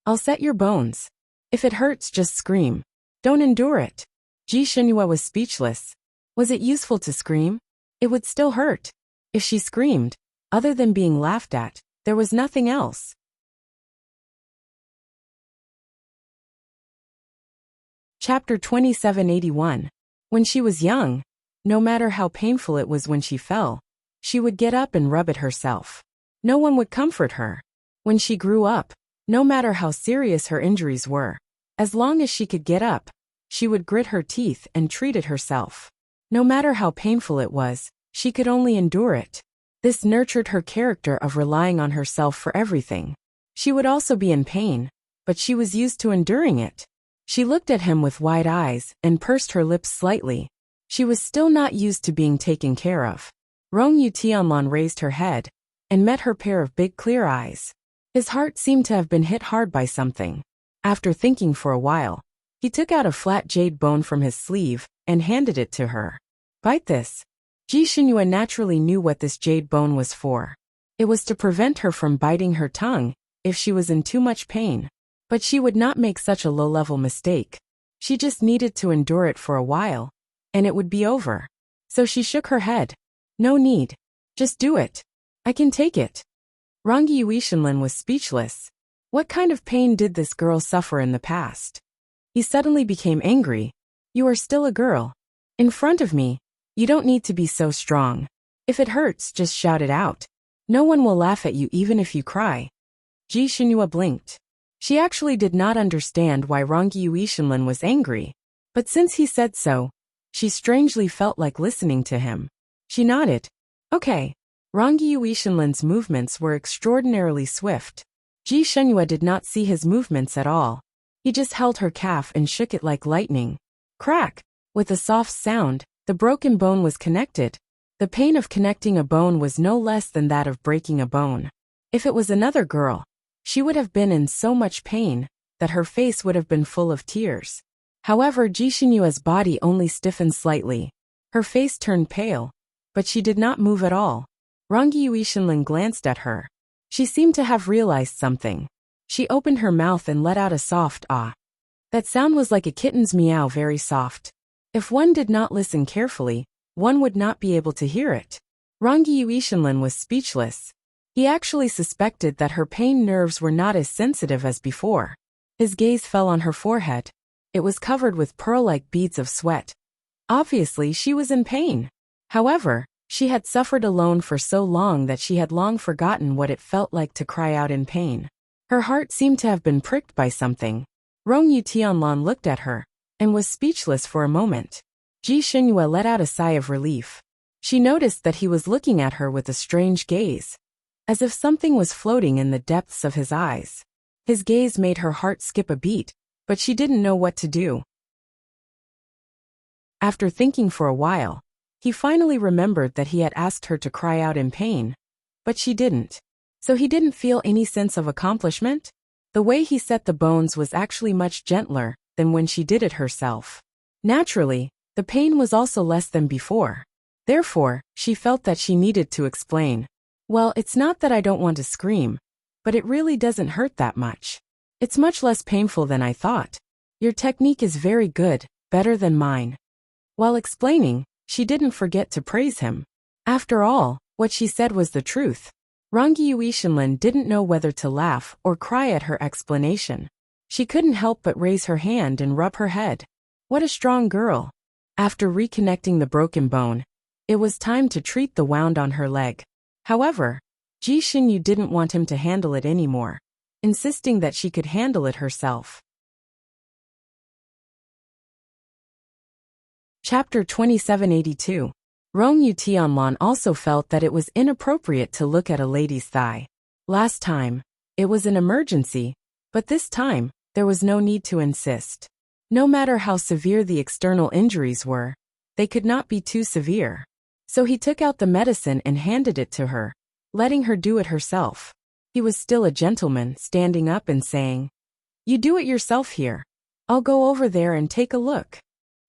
I'll set your bones. If it hurts, just scream. Don't endure it. Ji Xinyue was speechless. Was it useful to scream? It would still hurt. If she screamed, other than being laughed at, there was nothing else. Chapter 2781. When she was young, no matter how painful it was when she fell, she would get up and rub it herself. No one would comfort her. When she grew up, no matter how serious her injuries were, as long as she could get up, she would grit her teeth and treat it herself. No matter how painful it was, she could only endure it. This nurtured her character of relying on herself for everything. She would also be in pain, but she was used to enduring it. She looked at him with wide eyes and pursed her lips slightly. She was still not used to being taken care of. Rongyue Tianlan raised her head and met her pair of big clear eyes. His heart seemed to have been hit hard by something. After thinking for a while, he took out a flat jade bone from his sleeve and handed it to her. Bite this. Ji Xinyue naturally knew what this jade bone was for. It was to prevent her from biting her tongue if she was in too much pain. But she would not make such a low-level mistake. She just needed to endure it for a while, and it would be over. So she shook her head. No need. Just do it. I can take it. Rongyue Yuishinlin was speechless. What kind of pain did this girl suffer in the past? He suddenly became angry. You are still a girl. In front of me. You don't need to be so strong. If it hurts, just shout it out. No one will laugh at you even if you cry. Ji Xinyue blinked. She actually did not understand why Rongyue Yuishinlin was angry. But since he said so, she strangely felt like listening to him. She nodded. Okay. Rongyue Yuishinlin's movements were extraordinarily swift. Ji Xinyue did not see his movements at all. He just held her calf and shook it like lightning. Crack! With a soft sound, the broken bone was connected. The pain of connecting a bone was no less than that of breaking a bone. If it was another girl, she would have been in so much pain that her face would have been full of tears. However, Ji Xinyue's body only stiffened slightly. Her face turned pale, but she did not move at all. Rongyue Yuishinlin glanced at her. She seemed to have realized something. She opened her mouth and let out a soft ah. That sound was like a kitten's meow, very soft. If one did not listen carefully, one would not be able to hear it. Rongyi Yuishinlin was speechless. He actually suspected that her pain nerves were not as sensitive as before. His gaze fell on her forehead. It was covered with pearl-like beads of sweat. Obviously, she was in pain. However, she had suffered alone for so long that she had long forgotten what it felt like to cry out in pain. Her heart seemed to have been pricked by something. Rongyu Tianlan looked at her and was speechless for a moment. Ji Xinyue let out a sigh of relief. She noticed that he was looking at her with a strange gaze, as if something was floating in the depths of his eyes. His gaze made her heart skip a beat, but she didn't know what to do. After thinking for a while, he finally remembered that he had asked her to cry out in pain, but she didn't. So he didn't feel any sense of accomplishment? The way he set the bones was actually much gentler than when she did it herself. Naturally, the pain was also less than before. Therefore, she felt that she needed to explain. Well, it's not that I don't want to scream, but it really doesn't hurt that much. It's much less painful than I thought. Your technique is very good, better than mine. While explaining, she didn't forget to praise him. After all, what she said was the truth. Rongyi Yuishinlin didn't know whether to laugh or cry at her explanation. She couldn't help but raise her hand and rub her head. What a strong girl. After reconnecting the broken bone, it was time to treat the wound on her leg. However, Ji Xinyu didn't want him to handle it anymore, insisting that she could handle it herself. Chapter 2782. Rongyu Tianlan also felt that it was inappropriate to look at a lady's thigh. Last time, it was an emergency, but this time, there was no need to insist. No matter how severe the external injuries were, they could not be too severe. So he took out the medicine and handed it to her, letting her do it herself. He was still a gentleman, standing up and saying, "You do it yourself here. I'll go over there and take a look."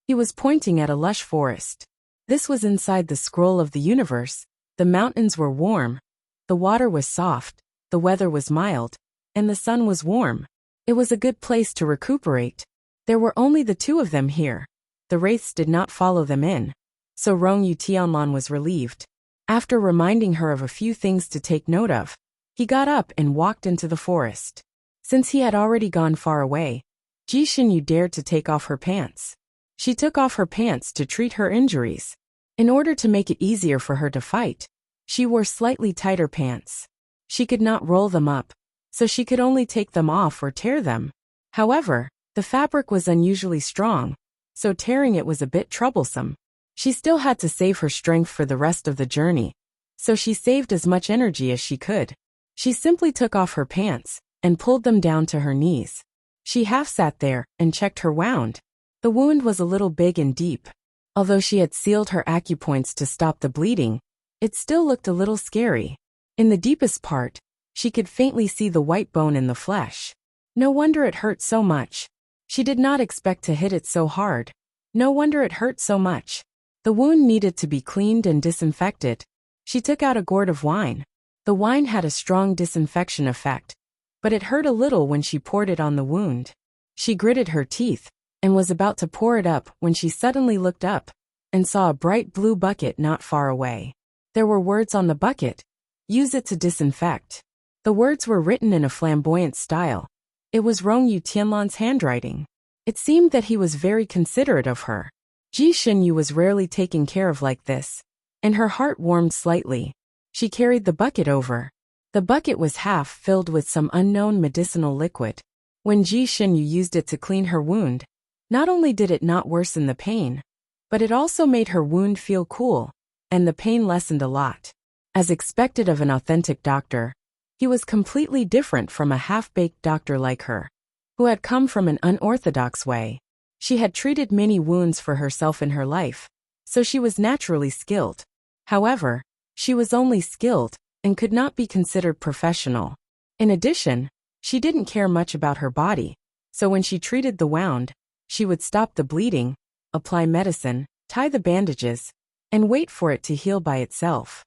He was pointing at a lush forest. This was inside the scroll of the universe. The mountains were warm, the water was soft, the weather was mild, and the sun was warm. It was a good place to recuperate. There were only the two of them here. The wraiths did not follow them in. So Rongyu Tianlan was relieved. After reminding her of a few things to take note of, he got up and walked into the forest. Since he had already gone far away, Ji Xinyu dared to take off her pants. She took off her pants to treat her injuries. In order to make it easier for her to fight, she wore slightly tighter pants. She could not roll them up, so she could only take them off or tear them. However, the fabric was unusually strong, so tearing it was a bit troublesome. She still had to save her strength for the rest of the journey, so she saved as much energy as she could. She simply took off her pants and pulled them down to her knees. She half sat there and checked her wound. The wound was a little big and deep. Although she had sealed her acupoints to stop the bleeding, it still looked a little scary. In the deepest part, she could faintly see the white bone in the flesh. No wonder it hurt so much. She did not expect to hit it so hard. No wonder it hurt so much. The wound needed to be cleaned and disinfected. She took out a gourd of wine. The wine had a strong disinfection effect, but it hurt a little when she poured it on the wound. She gritted her teeth and was about to pour it up when she suddenly looked up and saw a bright blue bucket not far away. There were words on the bucket. "Use it to disinfect." The words were written in a flamboyant style. It was Rongyu Tianlan's handwriting. It seemed that he was very considerate of her. Ji Xinyu was rarely taken care of like this, and her heart warmed slightly. She carried the bucket over. The bucket was half filled with some unknown medicinal liquid. When Ji Xinyu used it to clean her wound, not only did it not worsen the pain, but it also made her wound feel cool, and the pain lessened a lot. As expected of an authentic doctor, he was completely different from a half-baked doctor like her, who had come from an unorthodox way. She had treated many wounds for herself in her life, so she was naturally skilled. However, she was only skilled and could not be considered professional. In addition, she didn't care much about her body, so when she treated the wound, she would stop the bleeding, apply medicine, tie the bandages, and wait for it to heal by itself.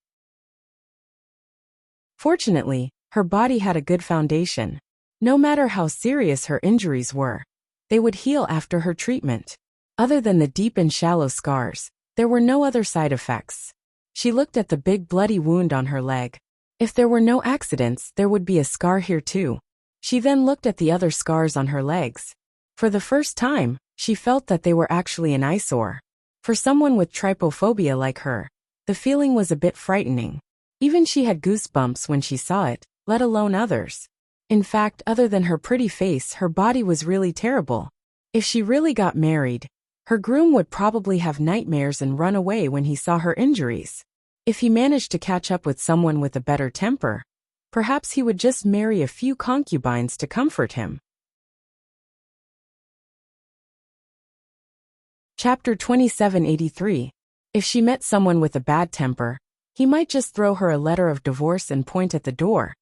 Fortunately, her body had a good foundation. No matter how serious her injuries were, they would heal after her treatment. Other than the deep and shallow scars, there were no other side effects. She looked at the big bloody wound on her leg. If there were no accidents, there would be a scar here too. She then looked at the other scars on her legs. For the first time, she felt that they were actually an eyesore. For someone with trypophobia like her, the feeling was a bit frightening. Even she had goosebumps when she saw it, let alone others. In fact, other than her pretty face, her body was really terrible. If she really got married, her groom would probably have nightmares and run away when he saw her injuries. If he managed to catch up with someone with a better temper, perhaps he would just marry a few concubines to comfort him. Chapter 2783. If she met someone with a bad temper, he might just throw her a letter of divorce and point at the door,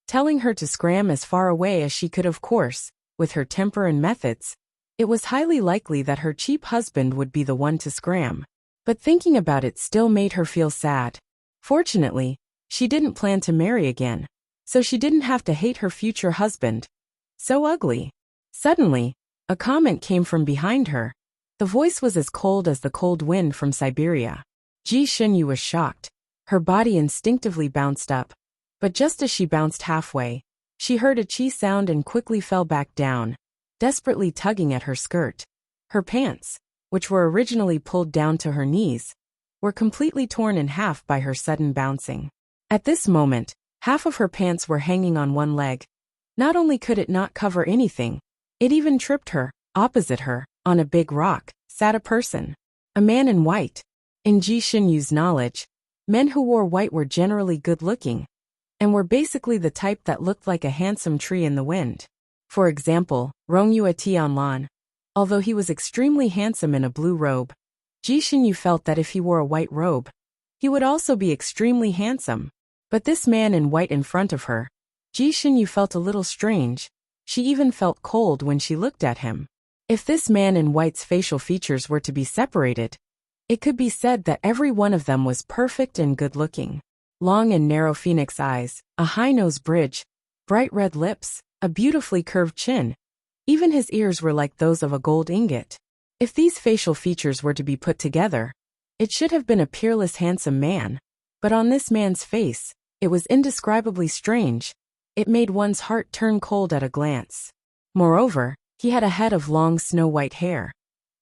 telling her to scram as far away as she could. Of course, with her temper and methods, it was highly likely that her cheap husband would be the one to scram. But thinking about it still made her feel sad. Fortunately, she didn't plan to marry again, so she didn't have to hate her future husband. So ugly. Suddenly, a comment came from behind her. The voice was as cold as the cold wind from Siberia. Ji Xinyu was shocked. Her body instinctively bounced up. But just as she bounced halfway, she heard a chi sound and quickly fell back down, desperately tugging at her skirt. Her pants, which were originally pulled down to her knees, were completely torn in half by her sudden bouncing. At this moment, half of her pants were hanging on one leg. Not only could it not cover anything, it even tripped her. Opposite her, on a big rock, sat a person. A man in white. In Ji Xinyu's knowledge, men who wore white were generally good-looking, and were basically the type that looked like a handsome tree in the wind. For example, Rongyue Tianlan. Although he was extremely handsome in a blue robe, Ji Xinyu felt that if he wore a white robe, he would also be extremely handsome. But this man in white in front of her, Ji Xinyu felt a little strange. She even felt cold when she looked at him. If this man in white's facial features were to be separated, it could be said that every one of them was perfect and good-looking. Long and narrow phoenix eyes, a high nose bridge, bright red lips, a beautifully curved chin. Even his ears were like those of a gold ingot. If these facial features were to be put together, it should have been a peerless handsome man. But on this man's face, it was indescribably strange. It made one's heart turn cold at a glance. Moreover, he had a head of long snow-white hair.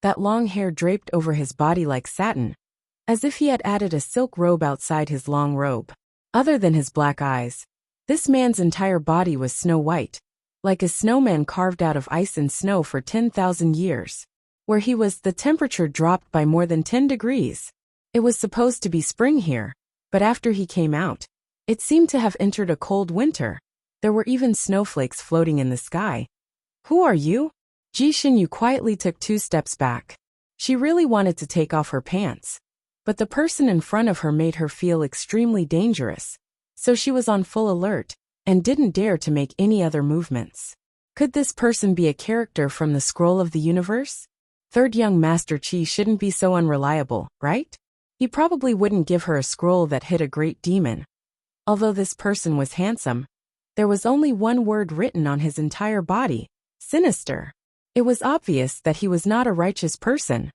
That long hair draped over his body like satin, as if he had added a silk robe outside his long robe. Other than his black eyes, this man's entire body was snow-white, like a snowman carved out of ice and snow for 10,000 years. Where he was, the temperature dropped by more than 10 degrees. It was supposed to be spring here, but after he came out, it seemed to have entered a cold winter. There were even snowflakes floating in the sky. Who are you? Ji Xinyu quietly took 2 steps back. She really wanted to take off her pants, but the person in front of her made her feel extremely dangerous, so she was on full alert and didn't dare to make any other movements. Could this person be a character from the Scroll of the Universe? Third young Master Qi shouldn't be so unreliable, right? He probably wouldn't give her a scroll that hid a great demon. Although this person was handsome, there was only one word written on his entire body: sinister. It was obvious that he was not a righteous person.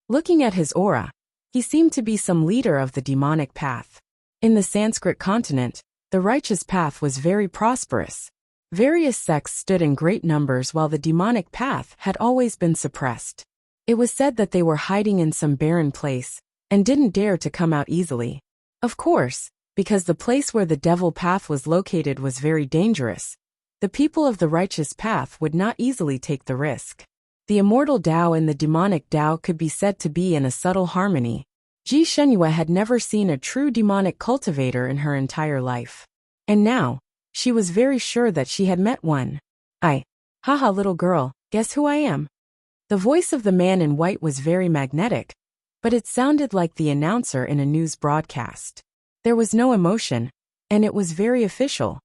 Looking at his aura, he seemed to be some leader of the demonic path. In the Sanskrit continent, the righteous path was very prosperous. Various sects stood in great numbers while the demonic path had always been suppressed. It was said that they were hiding in some barren place and didn't dare to come out easily. Of course, because the place where the devil path was located was very dangerous, the people of the righteous path would not easily take the risk. The immortal Tao and the demonic Tao could be said to be in a subtle harmony. Ji Shenhua had never seen a true demonic cultivator in her entire life. And now, she was very sure that she had met one. Haha little girl, guess who I am? The voice of the man in white was very magnetic, but it sounded like the announcer in a news broadcast. There was no emotion, and it was very official.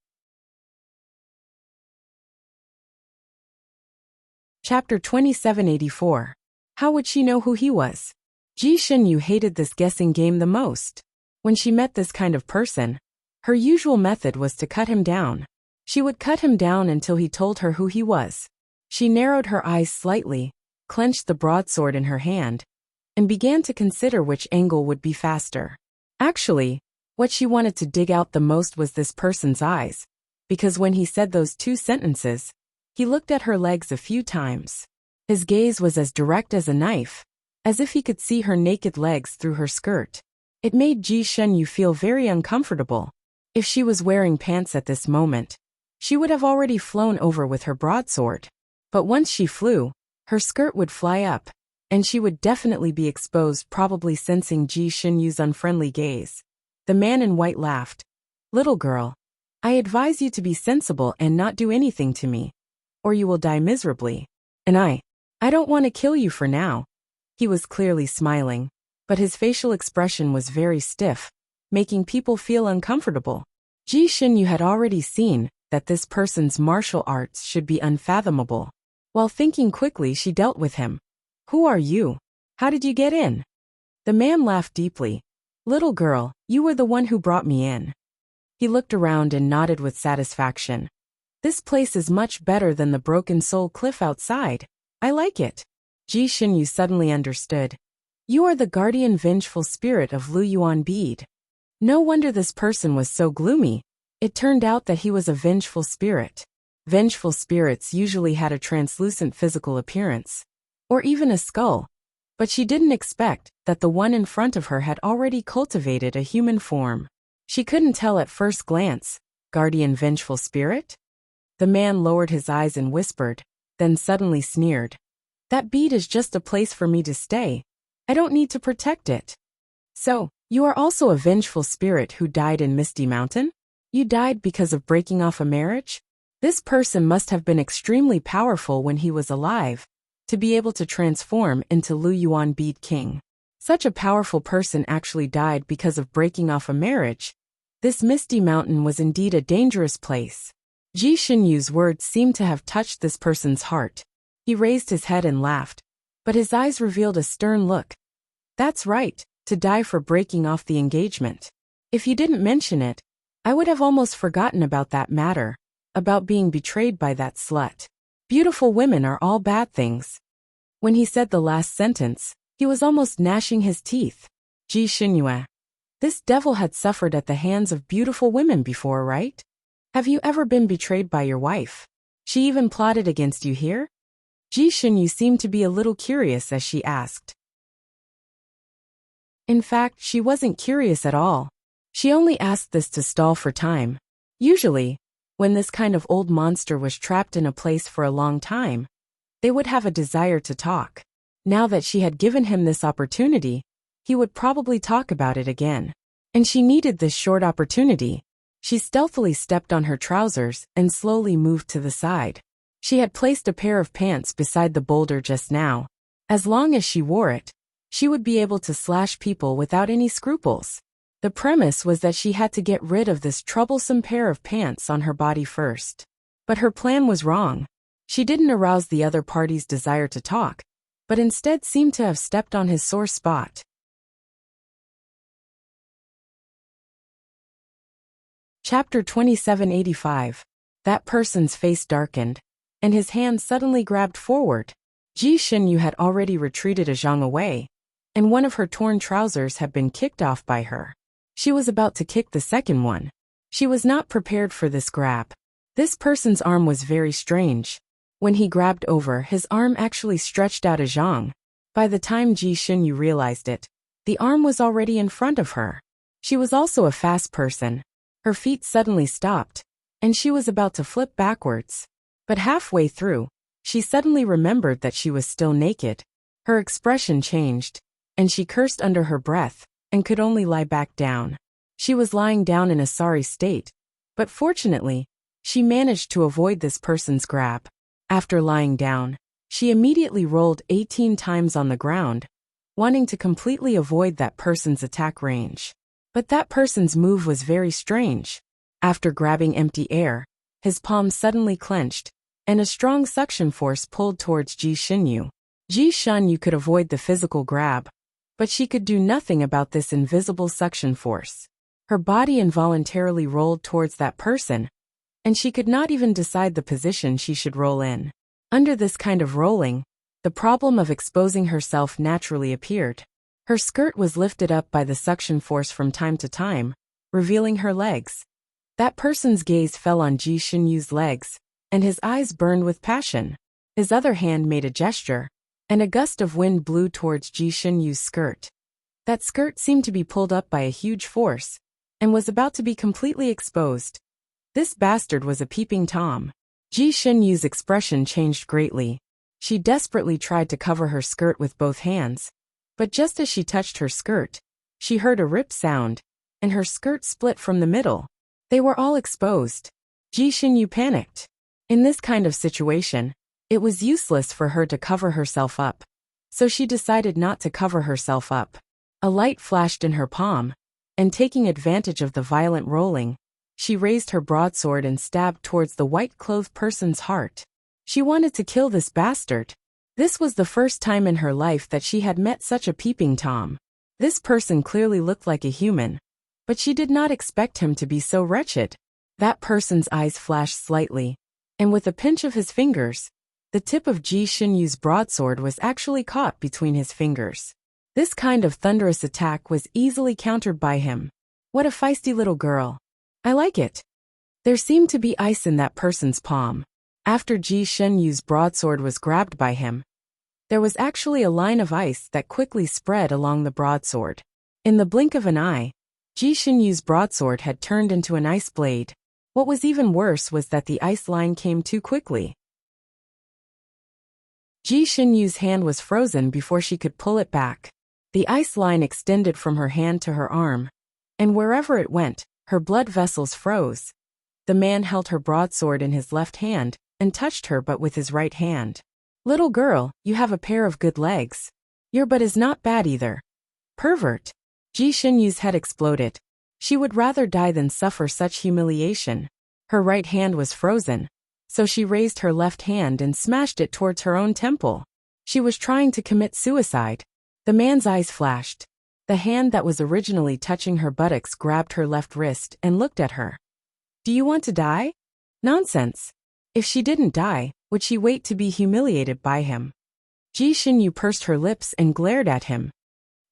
Chapter 2784. How would she know who he was? Ji Shenyu hated this guessing game the most. When she met this kind of person, Her usual method was to cut him down. She would cut him down until he told her who he was. She narrowed her eyes slightly, clenched the broadsword in her hand, and began to consider which angle would be faster. Actually, what she wanted to dig out the most was this person's eyes, because when he said those two sentences, he looked at her legs a few times. His gaze was as direct as a knife, as if he could see her naked legs through her skirt. It made Ji Shenyu feel very uncomfortable. If she was wearing pants at this moment, she would have already flown over with her broadsword. But once she flew, her skirt would fly up, and she would definitely be exposed, probably sensing Ji Shenyu's unfriendly gaze. The man in white laughed. "Little girl, I advise you to be sensible and not do anything to me, or you will die miserably. And I don't want to kill you for now." He was clearly smiling, but his facial expression was very stiff, making people feel uncomfortable. Ji Shenyu had already seen that this person's martial arts should be unfathomable. While thinking quickly, she dealt with him. "Who are you? How did you get in?" The man laughed deeply. "Little girl, you were the one who brought me in." He looked around and nodded with satisfaction. "This place is much better than the Broken Soul Cliff outside. I like it." Ji Shenyu suddenly understood. "You are the guardian vengeful spirit of Lu Yuan Bead." No wonder this person was so gloomy. It turned out that he was a vengeful spirit. Vengeful spirits usually had a translucent physical appearance, or even a skull, but she didn't expect that the one in front of her had already cultivated a human form. She couldn't tell at first glance. Guardian vengeful spirit? The man lowered his eyes and whispered, then suddenly sneered. "That bead is just a place for me to stay. I don't need to protect it." "So, you are also a vengeful spirit who died in Misty Mountain? You died because of breaking off a marriage?" This person must have been extremely powerful when he was alive, to be able to transform into Lu Yuan Bead King. Such a powerful person actually died because of breaking off a marriage. This Misty Mountain was indeed a dangerous place. Ji Shenyu's words seemed to have touched this person's heart. He raised his head and laughed, but his eyes revealed a stern look. "That's right, to die for breaking off the engagement. If you didn't mention it, I would have almost forgotten about that matter, about being betrayed by that slut. Beautiful women are all bad things." When he said the last sentence, he was almost gnashing his teeth. Ji Shenyu. This devil had suffered at the hands of beautiful women before, right? Have you ever been betrayed by your wife? She even plotted against you here? Ji Shenyu seemed to be a little curious as she asked. In fact, she wasn't curious at all. She only asked this to stall for time. Usually, when this kind of old monster was trapped in a place for a long time, they would have a desire to talk. Now that she had given him this opportunity, he would probably talk about it again. And she needed this short opportunity. She stealthily stepped on her trousers and slowly moved to the side. She had placed a pair of pants beside the boulder just now. As long as she wore it, she would be able to slash people without any scruples. The premise was that she had to get rid of this troublesome pair of pants on her body first. But her plan was wrong. She didn't arouse the other party's desire to talk, but instead seemed to have stepped on his sore spot. Chapter 2785. That person's face darkened, and his hand suddenly grabbed forward. Ji Shenyu had already retreated a zhang away, and one of her torn trousers had been kicked off by her. She was about to kick the second one. She was not prepared for this grab. This person's arm was very strange. When he grabbed over, his arm actually stretched out a zhang. By the time Ji Shenyu realized it, the arm was already in front of her. She was also a fast person. Her feet suddenly stopped, and she was about to flip backwards. But halfway through, she suddenly remembered that she was still naked. Her expression changed, and she cursed under her breath, and could only lie back down. She was lying down in a sorry state, but fortunately, she managed to avoid this person's grab. After lying down, she immediately rolled 18 times on the ground, wanting to completely avoid that person's attack range. But that person's move was very strange. After grabbing empty air, his palms suddenly clenched, and a strong suction force pulled towards Ji Shenyu. Ji Shenyu could avoid the physical grab, but she could do nothing about this invisible suction force. Her body involuntarily rolled towards that person, and she could not even decide the position she should roll in. Under this kind of rolling, the problem of exposing herself naturally appeared. Her skirt was lifted up by the suction force from time to time, revealing her legs. That person's gaze fell on Ji Xinyu's legs, and his eyes burned with passion. His other hand made a gesture, and a gust of wind blew towards Ji Xinyu's skirt. That skirt seemed to be pulled up by a huge force, and was about to be completely exposed. This bastard was a peeping Tom. Ji Xinyu's expression changed greatly. She desperately tried to cover her skirt with both hands, but just as she touched her skirt, she heard a rip sound, and her skirt split from the middle. They were all exposed. Ji Xinyu panicked. In this kind of situation, it was useless for her to cover herself up, so she decided not to cover herself up. A light flashed in her palm, and taking advantage of the violent rolling, she raised her broadsword and stabbed towards the white-clothed person's heart. She wanted to kill this bastard. This was the first time in her life that she had met such a peeping Tom. This person clearly looked like a human, but she did not expect him to be so wretched. That person's eyes flashed slightly, and with a pinch of his fingers, the tip of Ji Xinyu's broadsword was actually caught between his fingers. This kind of thunderous attack was easily countered by him. What a feisty little girl. I like it. There seemed to be ice in that person's palm. After Ji Xinyu's broadsword was grabbed by him, there was actually a line of ice that quickly spread along the broadsword. In the blink of an eye, Ji Xinyu's broadsword had turned into an ice blade. What was even worse was that the ice line came too quickly. Ji Xinyu's hand was frozen before she could pull it back. The ice line extended from her hand to her arm, and wherever it went, her blood vessels froze. The man held her broadsword in his left hand, and touched her but with his right hand. Little girl, you have a pair of good legs. Your butt is not bad either. Pervert. Ji Xinyu's head exploded. She would rather die than suffer such humiliation. Her right hand was frozen, so she raised her left hand and smashed it towards her own temple. She was trying to commit suicide. The man's eyes flashed. The hand that was originally touching her buttocks grabbed her left wrist and looked at her. Do you want to die? Nonsense. If she didn't die, would she wait to be humiliated by him? Ji Xinyu pursed her lips and glared at him.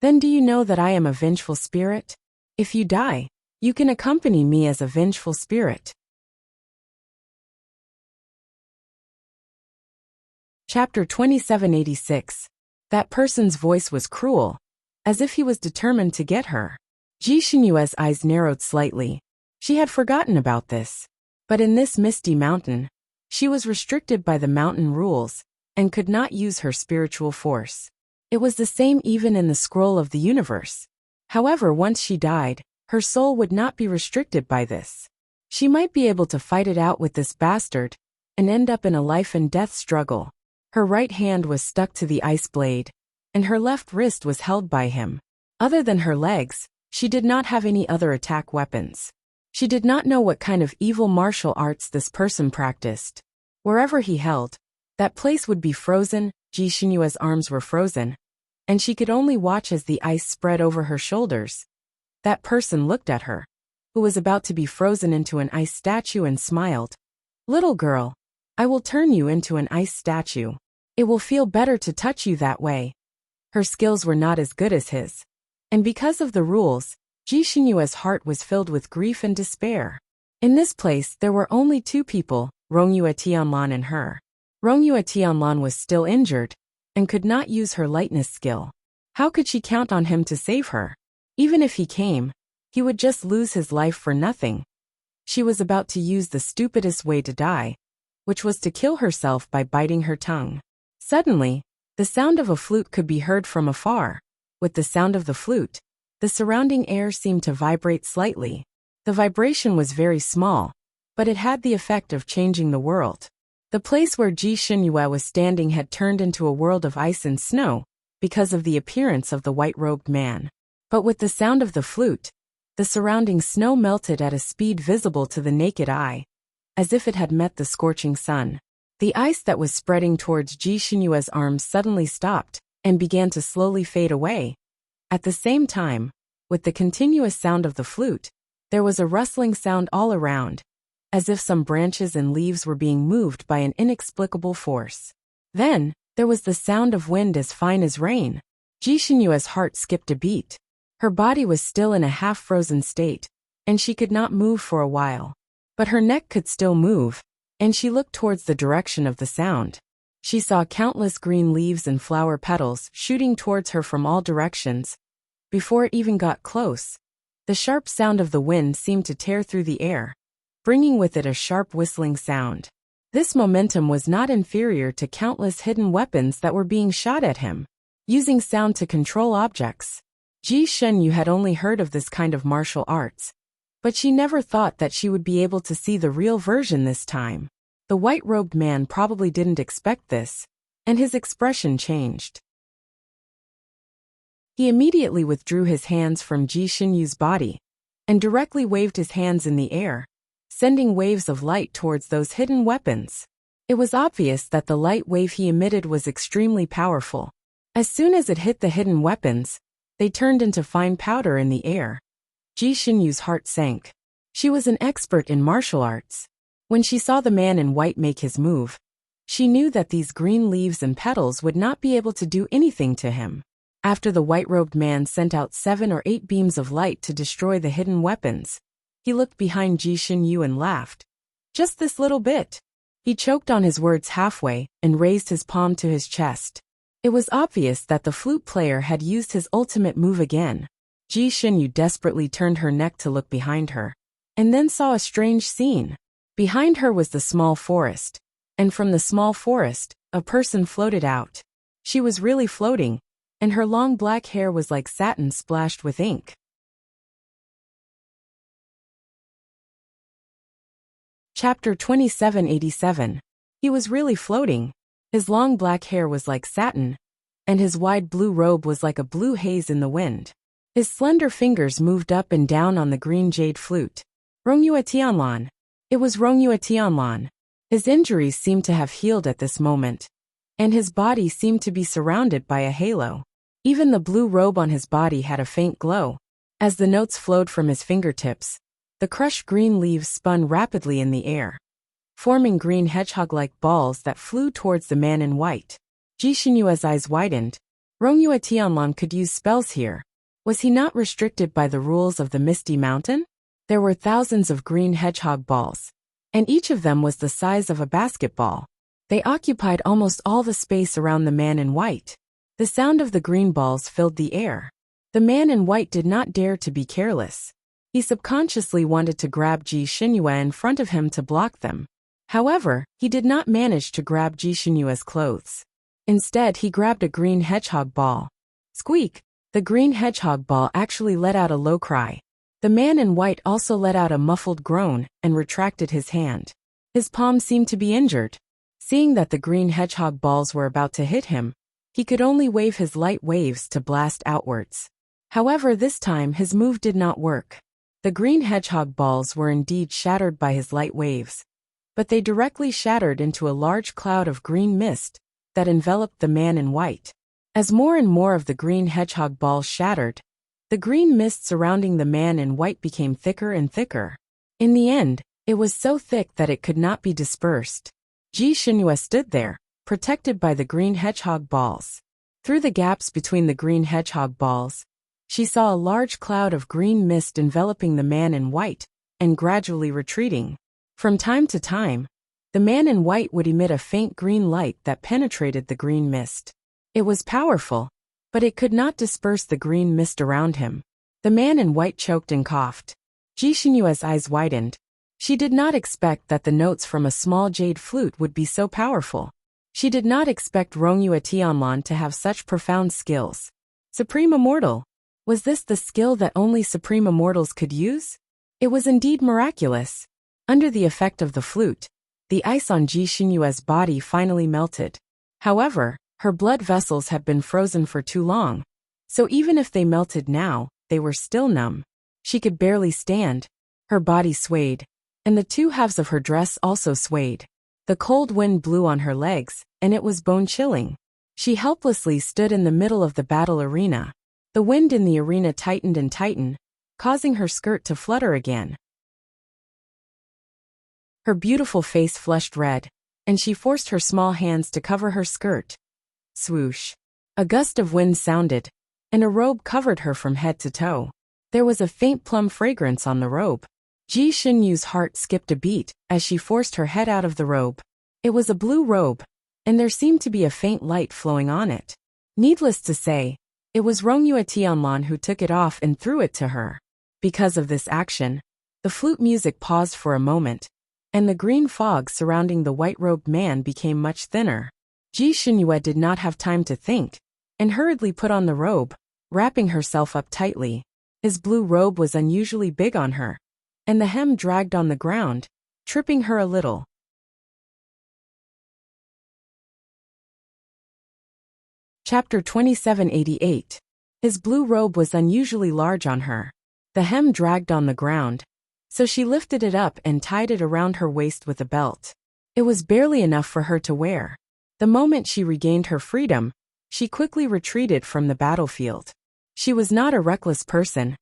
Then do you know that I am a vengeful spirit? If you die, you can accompany me as a vengeful spirit. Chapter 2786. That person's voice was cruel, as if he was determined to get her. Ji Xinyu's eyes narrowed slightly. She had forgotten about this. But in this misty mountain, she was restricted by the mountain rules, and could not use her spiritual force. It was the same even in the scroll of the universe. However, once she died, her soul would not be restricted by this. She might be able to fight it out with this bastard, and end up in a life and death struggle. Her right hand was stuck to the ice blade, and her left wrist was held by him. Other than her legs, she did not have any other attack weapons. She did not know what kind of evil martial arts this person practiced. Wherever he held, that place would be frozen. Ji Xinyu's arms were frozen, and she could only watch as the ice spread over her shoulders. That person looked at her, who was about to be frozen into an ice statue, and smiled. Little girl, I will turn you into an ice statue. It will feel better to touch you that way. Her skills were not as good as his, and because of the rules, Ji Xinyu's heart was filled with grief and despair. In this place there were only two people, Rongyue Tianlan and her. Rongyue Tianlan was still injured, and could not use her lightness skill. How could she count on him to save her? Even if he came, he would just lose his life for nothing. She was about to use the stupidest way to die, which was to kill herself by biting her tongue. Suddenly, the sound of a flute could be heard from afar. With the sound of the flute, the surrounding air seemed to vibrate slightly. The vibration was very small, but it had the effect of changing the world. The place where Ji Xinyue was standing had turned into a world of ice and snow, because of the appearance of the white-robed man. But with the sound of the flute, the surrounding snow melted at a speed visible to the naked eye, as if it had met the scorching sun. The ice that was spreading towards Ji Xinyu's arms suddenly stopped, and began to slowly fade away. At the same time, with the continuous sound of the flute, There was a rustling sound all around, as if some branches and leaves were being moved by an inexplicable force. Then, there was the sound of wind as fine as rain. Ji Xinyue's heart skipped a beat. Her body was still in a half-frozen state, and she could not move for a while. But her neck could still move, and she looked towards the direction of the sound. She saw countless green leaves and flower petals shooting towards her from all directions. Before it even got close, the sharp sound of the wind seemed to tear through the air, bringing with it a sharp whistling sound. This momentum was not inferior to countless hidden weapons that were being shot at him, using sound to control objects. Ji Shenyu had only heard of this kind of martial arts, but she never thought that she would be able to see the real version this time. The white-robed man probably didn't expect this, and his expression changed. He immediately withdrew his hands from Ji Xinyu's body, and directly waved his hands in the air, sending waves of light towards those hidden weapons. It was obvious that the light wave he emitted was extremely powerful. As soon as it hit the hidden weapons, they turned into fine powder in the air. Ji Xinyu's heart sank. She was an expert in martial arts. When she saw the man in white make his move, she knew that these green leaves and petals would not be able to do anything to him. After the white-robed man sent out 7 or 8 beams of light to destroy the hidden weapons, he looked behind Ji Xinyu and laughed. Just this little bit. He choked on his words halfway and raised his palm to his chest. It was obvious that the flute player had used his ultimate move again. Ji Xinyu desperately turned her neck to look behind her, and then saw a strange scene. Behind her was the small forest, and from the small forest, a person floated out. She was really floating, and her long black hair was like satin splashed with ink. Chapter 2787. He was really floating. His long black hair was like satin, and his wide blue robe was like a blue haze in the wind. His slender fingers moved up and down on the green jade flute. Rongyue Tianlan. It was Rongyue Tianlan. His injuries seemed to have healed at this moment, and his body seemed to be surrounded by a halo. Even the blue robe on his body had a faint glow. As the notes flowed from his fingertips, the crushed green leaves spun rapidly in the air, forming green hedgehog-like balls that flew towards the man in white. Ji Xinyue's eyes widened. Rongyue Tianlan could use spells here. Was he not restricted by the rules of the Misty Mountain? There were thousands of green hedgehog balls, and each of them was the size of a basketball. They occupied almost all the space around the man in white. The sound of the green balls filled the air. The man in white did not dare to be careless. He subconsciously wanted to grab Ji Xinyue in front of him to block them. However, he did not manage to grab Ji Xinyue's clothes. Instead, he grabbed a green hedgehog ball. Squeak! The green hedgehog ball actually let out a low cry. The man in white also let out a muffled groan and retracted his hand. His palm seemed to be injured. Seeing that the green hedgehog balls were about to hit him, he could only wave his light waves to blast outwards. However, this time his move did not work. The green hedgehog balls were indeed shattered by his light waves, but they directly shattered into a large cloud of green mist that enveloped the man in white. As more and more of the green hedgehog balls shattered, the green mist surrounding the man in white became thicker and thicker. In the end, it was so thick that it could not be dispersed. Ji Xinyue stood there, protected by the green hedgehog balls. Through the gaps between the green hedgehog balls, she saw a large cloud of green mist enveloping the man in white and gradually retreating. From time to time, the man in white would emit a faint green light that penetrated the green mist. It was powerful, but it could not disperse the green mist around him. The man in white choked and coughed. Ji Xinyue's eyes widened. She did not expect that the notes from a small jade flute would be so powerful. She did not expect Rongyue Tianlan to have such profound skills. Supreme Immortal. Was this the skill that only Supreme Immortals could use? It was indeed miraculous. Under the effect of the flute, the ice on Ji Xinyue's body finally melted. However, her blood vessels had been frozen for too long, so even if they melted now, they were still numb. She could barely stand. Her body swayed, and the two halves of her dress also swayed. The cold wind blew on her legs, and it was bone-chilling. She helplessly stood in the middle of the battle arena. The wind in the arena tightened and tightened, causing her skirt to flutter again. Her beautiful face flushed red, and she forced her small hands to cover her skirt. Swoosh. A gust of wind sounded, and a robe covered her from head to toe. There was a faint plum fragrance on the robe. Ji Xinyu's heart skipped a beat as she forced her head out of the robe. It was a blue robe, and there seemed to be a faint light flowing on it. Needless to say, it was Rongyue Tianlan who took it off and threw it to her. Because of this action, the flute music paused for a moment, and the green fog surrounding the white-robed man became much thinner. Ji Xinyue did not have time to think, and hurriedly put on the robe, wrapping herself up tightly. His blue robe was unusually big on her, and the hem dragged on the ground, tripping her a little. Chapter 2788. His blue robe was unusually large on her. The hem dragged on the ground, so she lifted it up and tied it around her waist with a belt. It was barely enough for her to wear. The moment she regained her freedom, she quickly retreated from the battlefield. She was not a reckless person,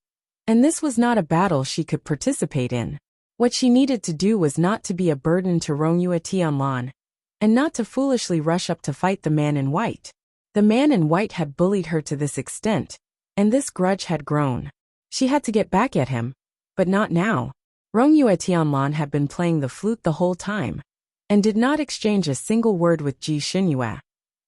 and this was not a battle she could participate in. What she needed to do was not to be a burden to Rongyue Tianlan, and not to foolishly rush up to fight the man in white. The man in white had bullied her to this extent, and this grudge had grown. She had to get back at him, but not now. Rongyue Tianlan had been playing the flute the whole time, and did not exchange a single word with Ji Xinyue.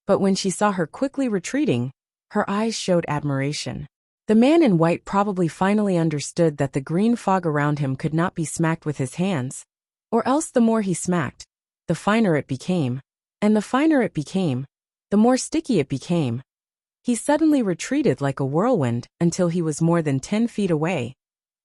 But when she saw her quickly retreating, her eyes showed admiration. The man in white probably finally understood that the green fog around him could not be smacked with his hands, or else the more he smacked, the finer it became, and the finer it became, the more sticky it became. He suddenly retreated like a whirlwind until he was more than 10 feet away,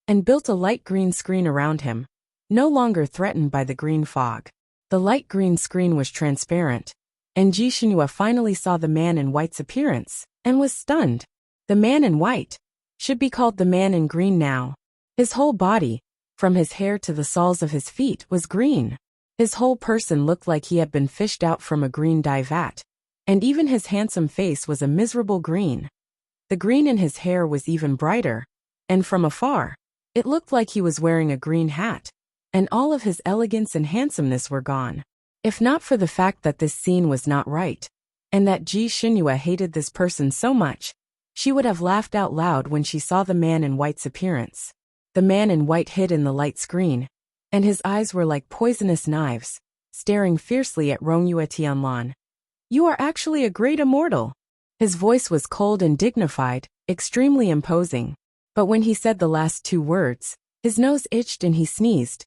and built a light green screen around him, no longer threatened by the green fog. The light green screen was transparent, and Ji Xinyue finally saw the man in white's appearance, and was stunned. The man in white should be called the man in green now. His whole body, from his hair to the soles of his feet, was green. His whole person looked like he had been fished out from a green dye vat, and even his handsome face was a miserable green. The green in his hair was even brighter, and from afar, it looked like he was wearing a green hat, and all of his elegance and handsomeness were gone. If not for the fact that this scene was not right, and that Ji Xinyue hated this person so much, she would have laughed out loud when she saw the man in white's appearance. The man in white hid in the light screen, and his eyes were like poisonous knives, staring fiercely at Rongyue Tianlan. "You are actually a great immortal." His voice was cold and dignified, extremely imposing. But when he said the last two words, his nose itched and he sneezed,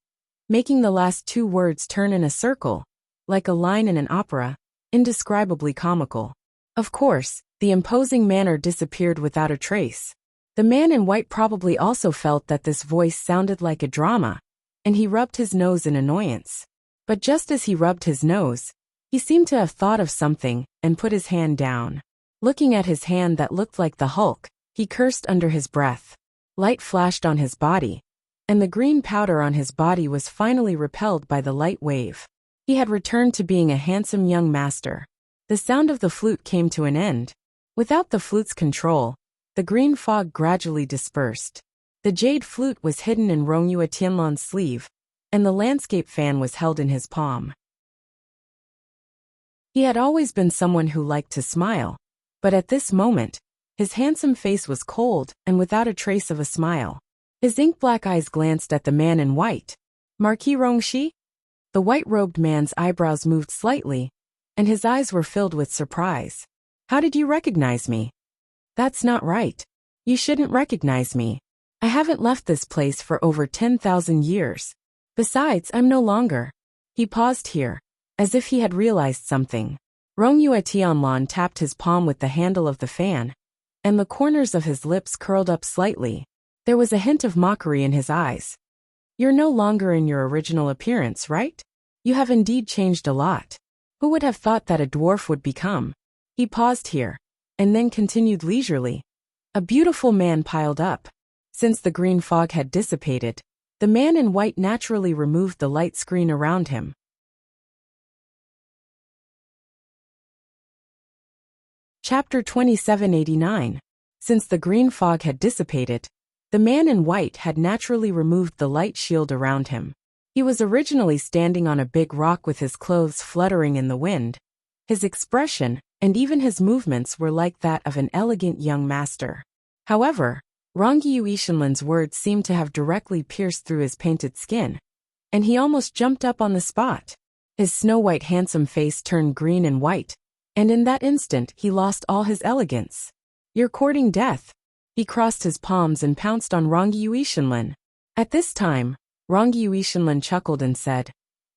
making the last two words turn in a circle, like a line in an opera, indescribably comical. Of course, the imposing manner disappeared without a trace. The man in white probably also felt that this voice sounded like a drama, and he rubbed his nose in annoyance. But just as he rubbed his nose, he seemed to have thought of something and put his hand down. Looking at his hand that looked like the Hulk, he cursed under his breath. Light flashed on his body, and the green powder on his body was finally repelled by the light wave. He had returned to being a handsome young master. The sound of the flute came to an end. Without the flute's control, the green fog gradually dispersed. The jade flute was hidden in Rongyue Tianlan's sleeve, and the landscape fan was held in his palm. He had always been someone who liked to smile, but at this moment, his handsome face was cold and without a trace of a smile. His ink-black eyes glanced at the man in white. "Marquis Rongxi?" The white-robed man's eyebrows moved slightly, and his eyes were filled with surprise. "How did you recognize me?" "That's not right. You shouldn't recognize me. I haven't left this place for over 10,000 years. Besides, I'm no longer." He paused here, as if he had realized something. Rongyue Tianlan tapped his palm with the handle of the fan, and the corners of his lips curled up slightly. There was a hint of mockery in his eyes. "You're no longer in your original appearance, right? You have indeed changed a lot. Who would have thought that a dwarf would become?" He paused here, and then continued leisurely. A beautiful man piled up. Since the green fog had dissipated, the man in white naturally removed the light screen around him. Chapter 2789. Since the green fog had dissipated, The man in white had naturally removed the light shield around him. He was originally standing on a big rock with his clothes fluttering in the wind. His expression, and even his movements were like that of an elegant young master. However, Rongyu Ishinlin's words seemed to have directly pierced through his painted skin, and he almost jumped up on the spot. His snow-white handsome face turned green and white, and in that instant he lost all his elegance. "You're courting death." He crossed his palms and pounced on Rongyu Ishinlin. At this time, Rongyu Ishinlin chuckled and said,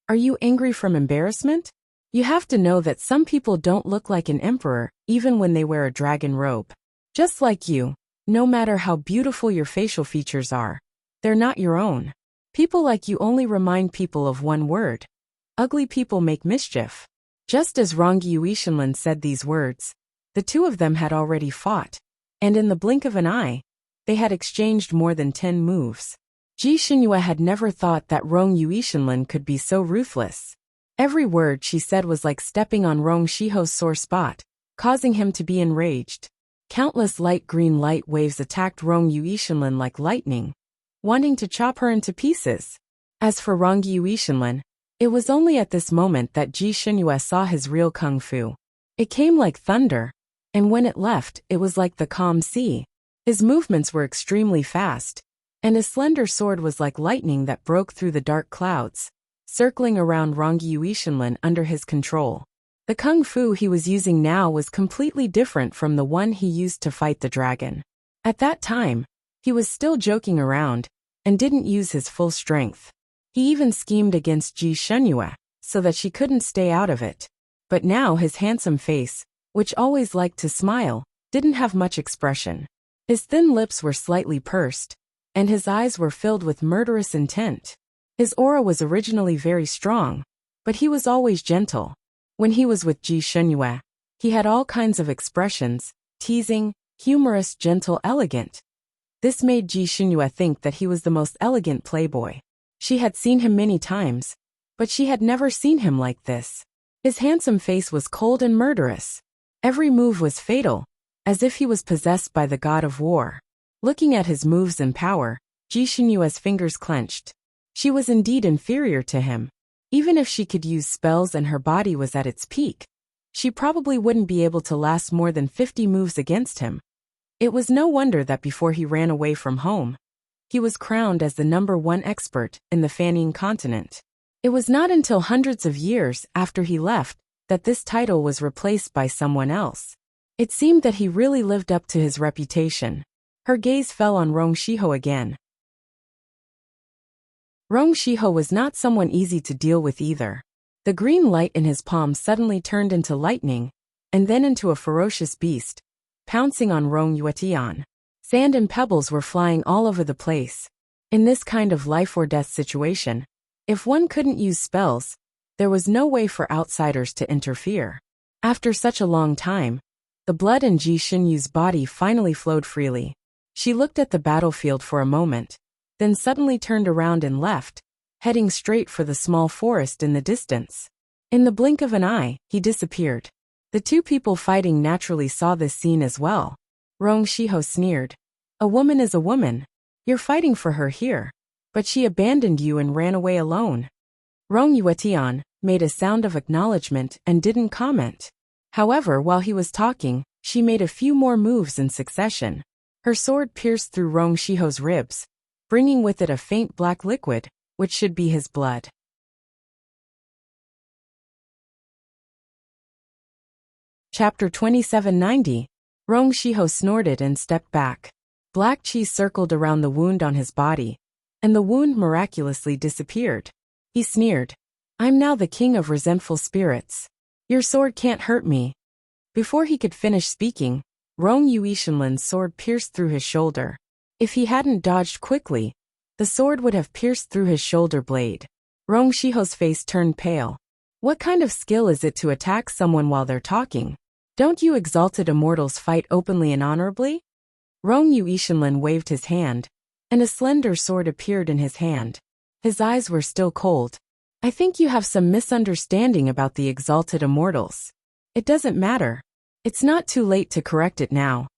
"Are you angry from embarrassment? You have to know that some people don't look like an emperor even when they wear a dragon robe. Just like you, no matter how beautiful your facial features are, they're not your own. People like you only remind people of one word. Ugly people make mischief." Just as Rongyu Ishinlin said these words, the two of them had already fought, and in the blink of an eye, they had exchanged more than 10 moves. Ji Xinyue had never thought that Rongyu Ishinlin could be so ruthless. Every word she said was like stepping on Rong Shiho's sore spot, causing him to be enraged. Countless light green light waves attacked Rongyu Ishinlin like lightning, wanting to chop her into pieces. As for Rongyu Ishinlin, it was only at this moment that Ji Xinyue saw his real kung fu. It came like thunder, and when it left, it was like the calm sea. His movements were extremely fast, and his slender sword was like lightning that broke through the dark clouds, circling around Rongyu Ishinlin under his control. The kung fu he was using now was completely different from the one he used to fight the dragon. At that time, he was still joking around, and didn't use his full strength. He even schemed against Ji Xinyue, so that she couldn't stay out of it. But now his handsome face, which always liked to smile, didn't have much expression. His thin lips were slightly pursed, and his eyes were filled with murderous intent. His aura was originally very strong, but he was always gentle. When he was with Ji Xinyue, he had all kinds of expressions, teasing, humorous, gentle, elegant. This made Ji Xinyue think that he was the most elegant playboy. She had seen him many times, but she had never seen him like this. His handsome face was cold and murderous. Every move was fatal, as if he was possessed by the god of war. Looking at his moves and power, Ji Xinyue's fingers clenched. She was indeed inferior to him. Even if she could use spells and her body was at its peak, she probably wouldn't be able to last more than 50 moves against him. It was no wonder that before he ran away from home, he was crowned as the #1 expert in the Fanning continent. It was not until hundreds of years after he left that this title was replaced by someone else. It seemed that he really lived up to his reputation. Her gaze fell on Rong Shiho again. Rong Shiho was not someone easy to deal with either. The green light in his palm suddenly turned into lightning, and then into a ferocious beast, pouncing on Rong Yuetian. Sand and pebbles were flying all over the place. In this kind of life-or-death situation, if one couldn't use spells, there was no way for outsiders to interfere. After such a long time, the blood in Ji Xinyue's body finally flowed freely. She looked at the battlefield for a moment, then suddenly turned around and left, heading straight for the small forest in the distance. In the blink of an eye, he disappeared. The two people fighting naturally saw this scene as well. Rong Shiho sneered. "A woman is a woman. You're fighting for her here. But she abandoned you and ran away alone." Rong Yuetian made a sound of acknowledgement and didn't comment. However, while he was talking, she made a few more moves in succession. Her sword pierced through Rong Shiho's ribs, bringing with it a faint black liquid, which should be his blood. Chapter 2790. Rong Shiho snorted and stepped back. Black chi circled around the wound on his body, and the wound miraculously disappeared. He sneered. "I'm now the king of resentful spirits. Your sword can't hurt me." Before he could finish speaking, Rong Yuishinlin's sword pierced through his shoulder. If he hadn't dodged quickly, the sword would have pierced through his shoulder blade. Rong Shiho's face turned pale. What kind of skill is it to attack someone while they're talking? Don't you exalted immortals fight openly and honorably? Rong Yuishinlin waved his hand, and a slender sword appeared in his hand. His eyes were still cold. "I think you have some misunderstanding about the exalted immortals. It doesn't matter. It's not too late to correct it now."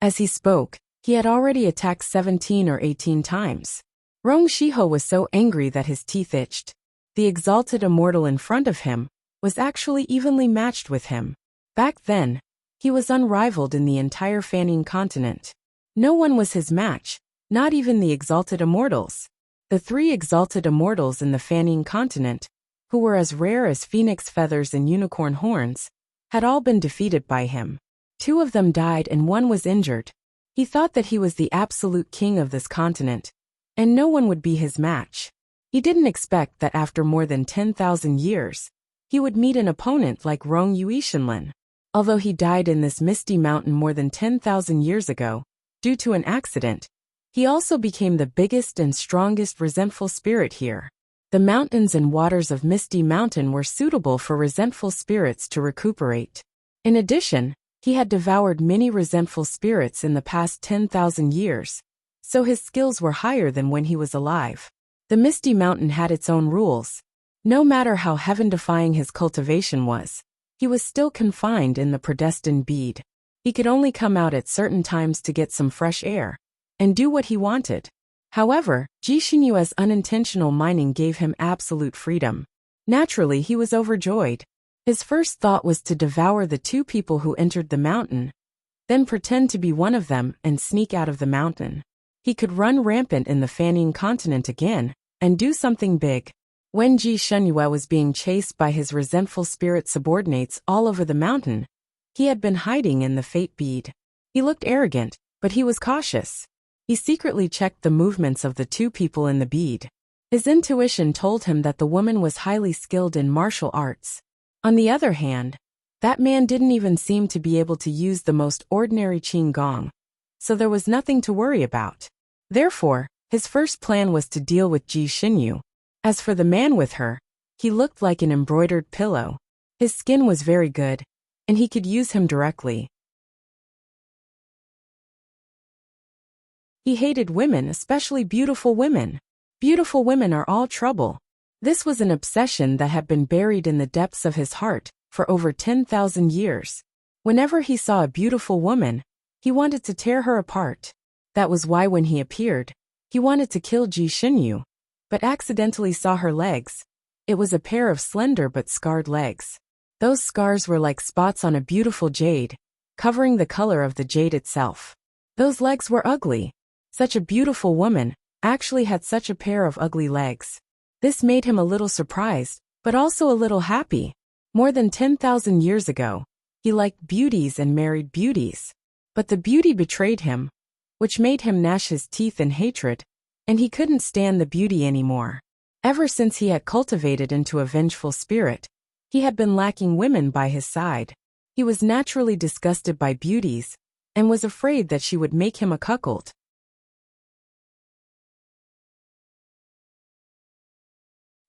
As he spoke, He had already attacked 17 or 18 times. Rong Shiho was so angry that his teeth itched. The exalted immortal in front of him was actually evenly matched with him. Back then, he was unrivaled in the entire Fanning continent. No one was his match, not even the exalted immortals. The 3 exalted immortals in the Fanning continent, who were as rare as phoenix feathers and unicorn horns, had all been defeated by him. 2 of them died and 1 was injured. He thought that he was the absolute king of this continent, and no one would be his match. He didn't expect that after more than 10,000 years, he would meet an opponent like Rong Yuishinlin. Although he died in this misty mountain more than 10,000 years ago, due to an accident, he also became the biggest and strongest resentful spirit here. The mountains and waters of Misty Mountain were suitable for resentful spirits to recuperate. In addition, he had devoured many resentful spirits in the past 10,000 years, so his skills were higher than when he was alive. The Misty Mountain had its own rules. No matter how heaven-defying his cultivation was, he was still confined in the predestined bead. He could only come out at certain times to get some fresh air and do what he wanted. However, Jishinyue's unintentional mining gave him absolute freedom. Naturally, he was overjoyed. His first thought was to devour the 2 people who entered the mountain, then pretend to be one of them and sneak out of the mountain. He could run rampant in the Fanning continent again and do something big. When Jishinyue was being chased by his resentful spirit subordinates all over the mountain, he had been hiding in the fate bead. He looked arrogant, but he was cautious. He secretly checked the movements of the 2 people in the bead. His intuition told him that the woman was highly skilled in martial arts. On the other hand, that man didn't even seem to be able to use the most ordinary qigong, so there was nothing to worry about. Therefore, his first plan was to deal with Ji Xinyu. As for the man with her, he looked like an embroidered pillow. His skin was very good, and he could use him directly. He hated women, especially beautiful women. Beautiful women are all trouble. This was an obsession that had been buried in the depths of his heart for over 10,000 years. Whenever he saw a beautiful woman, he wanted to tear her apart. That was why when he appeared, he wanted to kill Ji Xinyu, but accidentally saw her legs. It was a pair of slender but scarred legs. Those scars were like spots on a beautiful jade, covering the color of the jade itself. Those legs were ugly. Such a beautiful woman actually had such a pair of ugly legs. This made him a little surprised, but also a little happy. More than 10,000 years ago, he liked beauties and married beauties. But the beauty betrayed him, which made him gnash his teeth in hatred, and he couldn't stand the beauty anymore. Ever since he had cultivated into a vengeful spirit, he had been lacking women by his side. He was naturally disgusted by beauties, and was afraid that she would make him a cuckold.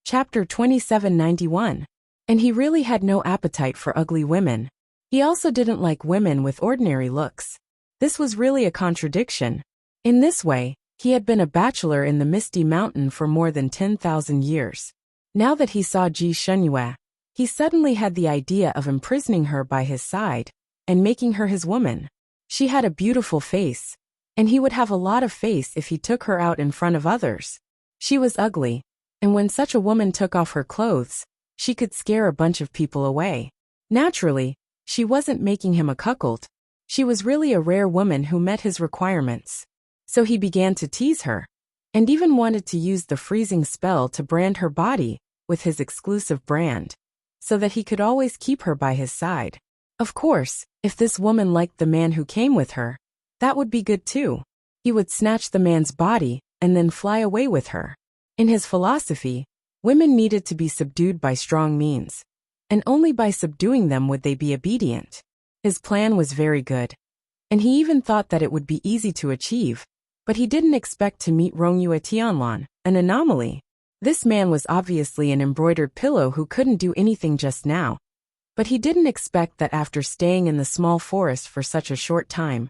Chapter 2791. And he really had no appetite for ugly women. He also didn't like women with ordinary looks. This was really a contradiction. In this way, he had been a bachelor in the Misty Mountain for more than 10,000 years. Now that he saw Ji Xinyu, he suddenly had the idea of imprisoning her by his side and making her his woman. She had a beautiful face, and he would have a lot of face if he took her out in front of others. She was ugly, and when such a woman took off her clothes, she could scare a bunch of people away. Naturally, she wasn't making him a cuckold. She was really a rare woman who met his requirements. So he began to tease her, and even wanted to use the freezing spell to brand her body with his exclusive brand, so that he could always keep her by his side. Of course, if this woman liked the man who came with her, that would be good too. He would snatch the man's body and then fly away with her. In his philosophy, women needed to be subdued by strong means, and only by subduing them would they be obedient. His plan was very good, and he even thought that it would be easy to achieve, but he didn't expect to meet Rongyue Tianlan, an anomaly. This man was obviously an embroidered pillow who couldn't do anything just now, but he didn't expect that after staying in the small forest for such a short time,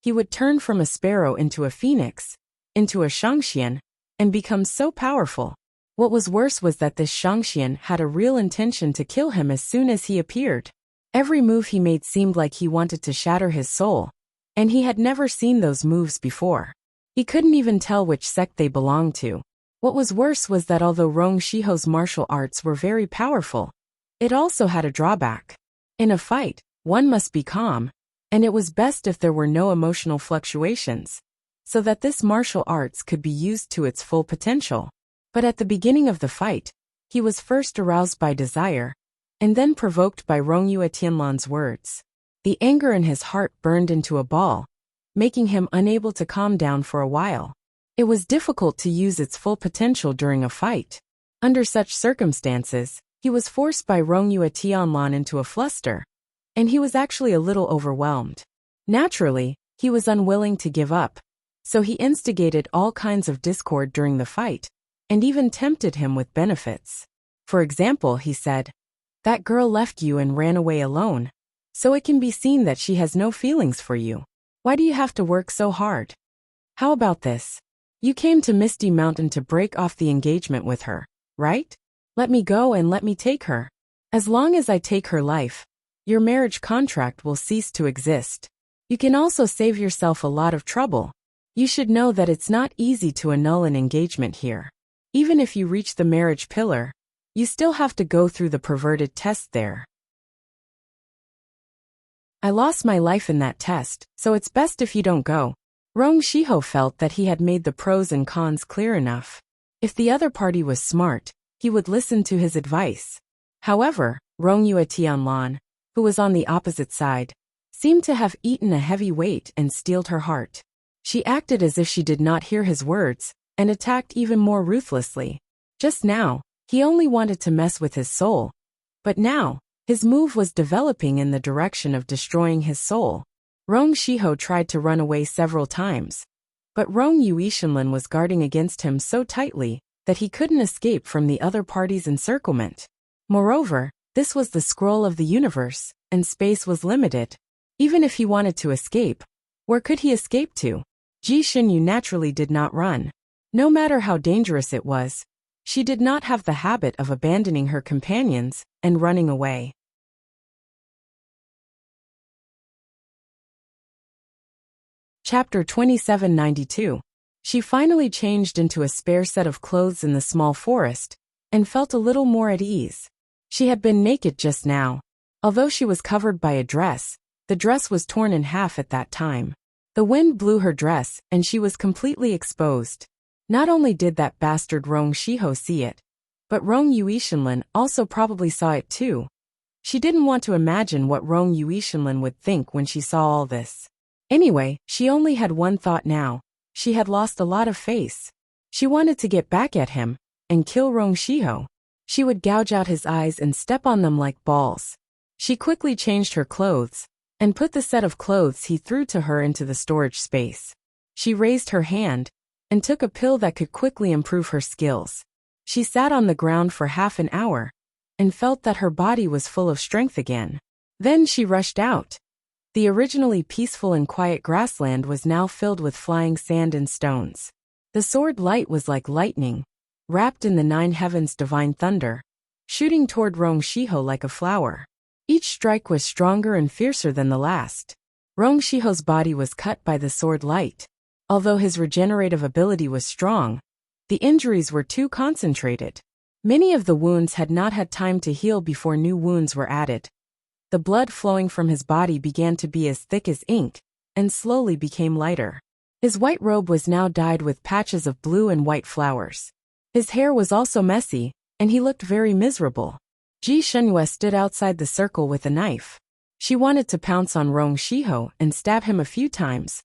he would turn from a sparrow into a phoenix, into a Shangxian, and become so powerful. What was worse was that this Shangxian had a real intention to kill him as soon as he appeared. Every move he made seemed like he wanted to shatter his soul, and he had never seen those moves before. He couldn't even tell which sect they belonged to. What was worse was that although Rong Shiho's martial arts were very powerful, it also had a drawback. In a fight, one must be calm, and it was best if there were no emotional fluctuations, so that this martial arts could be used to its full potential. But at the beginning of the fight, he was first aroused by desire, and then provoked by Rong Yue Tianlan's words. The anger in his heart burned into a ball, making him unable to calm down for a while. It was difficult to use its full potential during a fight. Under such circumstances, he was forced by Rong Yue Tianlan into a fluster, and he was actually a little overwhelmed. Naturally, he was unwilling to give up, so he instigated all kinds of discord during the fight, and even tempted him with benefits. For example, he said, "That girl left you and ran away alone, so it can be seen that she has no feelings for you. Why do you have to work so hard? How about this? You came to Misty Mountain to break off the engagement with her, right? Let me go and let me take her. As long as I take her life, your marriage contract will cease to exist. You can also save yourself a lot of trouble. You should know that it's not easy to annul an engagement here. Even if you reach the marriage pillar, you still have to go through the perverted test there. I lost my life in that test, so it's best if you don't go." Rong Shiho felt that he had made the pros and cons clear enough. If the other party was smart, he would listen to his advice. However, Rong Yue Tianlan, who was on the opposite side, seemed to have eaten a heavy weight and steeled her heart. She acted as if she did not hear his words, and attacked even more ruthlessly. Just now, he only wanted to mess with his soul, but now, his move was developing in the direction of destroying his soul. Rong Shiho tried to run away several times, but Rong Yuishinlan was guarding against him so tightly that he couldn't escape from the other party's encirclement. Moreover, this was the scroll of the universe, and space was limited. Even if he wanted to escape, where could he escape to? Ji Xinyu naturally did not run. No matter how dangerous it was, she did not have the habit of abandoning her companions and running away. Chapter 2792. She finally changed into a spare set of clothes in the small forest, and felt a little more at ease. She had been naked just now. Although she was covered by a dress, the dress was torn in half at that time. The wind blew her dress, and she was completely exposed. Not only did that bastard Rong Shiho see it, but Rong Yuishinlan also probably saw it too. She didn't want to imagine what Rong Yuishinlan would think when she saw all this. Anyway, she only had one thought now. She had lost a lot of face. She wanted to get back at him and kill Rong Shiho. She would gouge out his eyes and step on them like balls. She quickly changed her clothes and put the set of clothes he threw to her into the storage space. She raised her hand and took a pill that could quickly improve her skills. She sat on the ground for half an hour and felt that her body was full of strength again. Then she rushed out. The originally peaceful and quiet grassland was now filled with flying sand and stones. The sword light was like lightning, wrapped in the 9 heavens' divine thunder, shooting toward Rong Shiho like a flower. Each strike was stronger and fiercer than the last. Rong Shiho's body was cut by the sword light. Although his regenerative ability was strong, the injuries were too concentrated. Many of the wounds had not had time to heal before new wounds were added. The blood flowing from his body began to be as thick as ink, and slowly became lighter. His white robe was now dyed with patches of blue and white flowers. His hair was also messy, and he looked very miserable. Ji Shenhua stood outside the circle with a knife. She wanted to pounce on Rong Shiho and stab him a few times,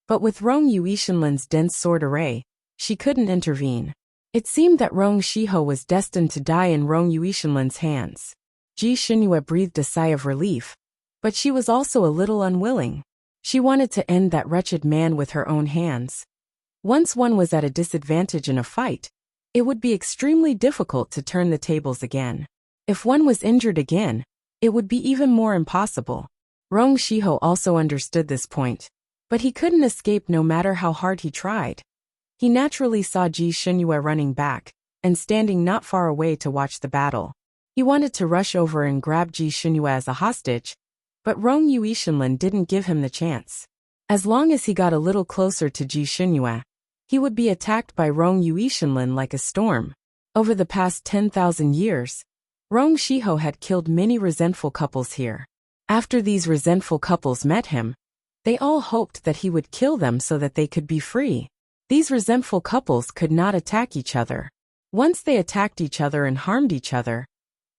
but with Rong Yuishinlan's dense sword array, she couldn't intervene. It seemed that Rong Shiho was destined to die in Rong Yuishinlan's hands. Ji Shenhua breathed a sigh of relief, but she was also a little unwilling. She wanted to end that wretched man with her own hands. Once one was at a disadvantage in a fight, it would be extremely difficult to turn the tables again. If one was injured again, it would be even more impossible. Rong Shiho also understood this point, but he couldn't escape no matter how hard he tried. He naturally saw Ji Shenhua running back and standing not far away to watch the battle. He wanted to rush over and grab Ji Shenhua as a hostage, but Rong Yuishinlan didn't give him the chance. As long as he got a little closer to Ji Xinyue, he would be attacked by Rong Yuishinlin like a storm. Over the past 10,000 years, Rong Shiho had killed many resentful couples here. After these resentful couples met him, they all hoped that he would kill them so that they could be free. These resentful couples could not attack each other. Once they attacked each other and harmed each other,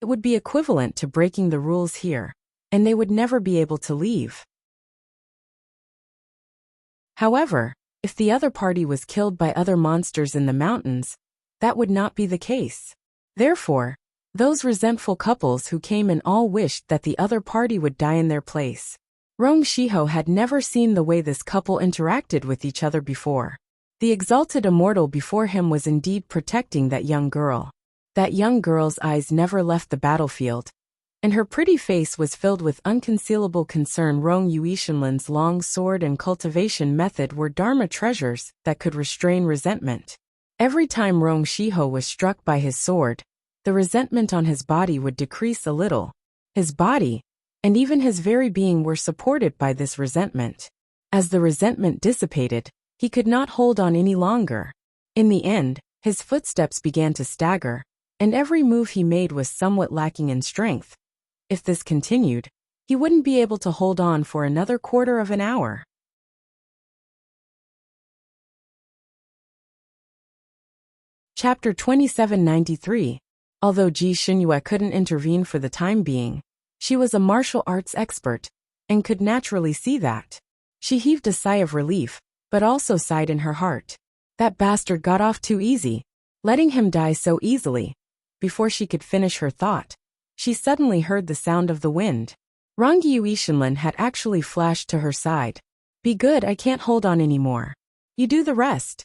it would be equivalent to breaking the rules here, and they would never be able to leave. However, if the other party was killed by other monsters in the mountains, that would not be the case. Therefore, those resentful couples who came in all wished that the other party would die in their place. Rong Shiho had never seen the way this couple interacted with each other before. The exalted immortal before him was indeed protecting that young girl. That young girl's eyes never left the battlefield, and her pretty face was filled with unconcealable concern. Rong Yuishinlin's long sword and cultivation method were Dharma treasures that could restrain resentment. Every time Rong Shiho was struck by his sword, the resentment on his body would decrease a little. His body, and even his very being, were supported by this resentment. As the resentment dissipated, he could not hold on any longer. In the end, his footsteps began to stagger, and every move he made was somewhat lacking in strength. If this continued, he wouldn't be able to hold on for another quarter of an hour. Chapter 2793. Although Ji Xinyue couldn't intervene for the time being, she was a martial arts expert, and could naturally see that. She heaved a sigh of relief, but also sighed in her heart. That bastard got off too easy, letting him die so easily. Before she could finish her thought, she suddenly heard the sound of the wind. Rong Yuishinlin had actually flashed to her side. Be good, I can't hold on anymore. You do the rest.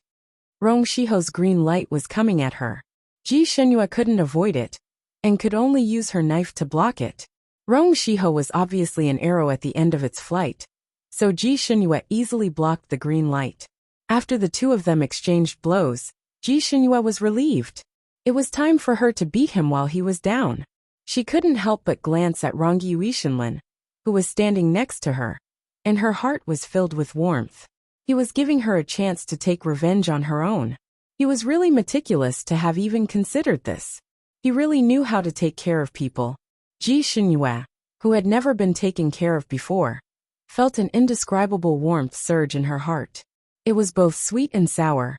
Rong Shiho's green light was coming at her. Ji Xinyue couldn't avoid it, and could only use her knife to block it. Rong Shiho was obviously an arrow at the end of its flight, so Ji Xinyue easily blocked the green light. After the two of them exchanged blows, Ji Xinyue was relieved. It was time for her to beat him while he was down. She couldn't help but glance at Rong Yuishinlin, who was standing next to her, and her heart was filled with warmth. He was giving her a chance to take revenge on her own. He was really meticulous to have even considered this. He really knew how to take care of people. Ji Xinyue, who had never been taken care of before, felt an indescribable warmth surge in her heart. It was both sweet and sour.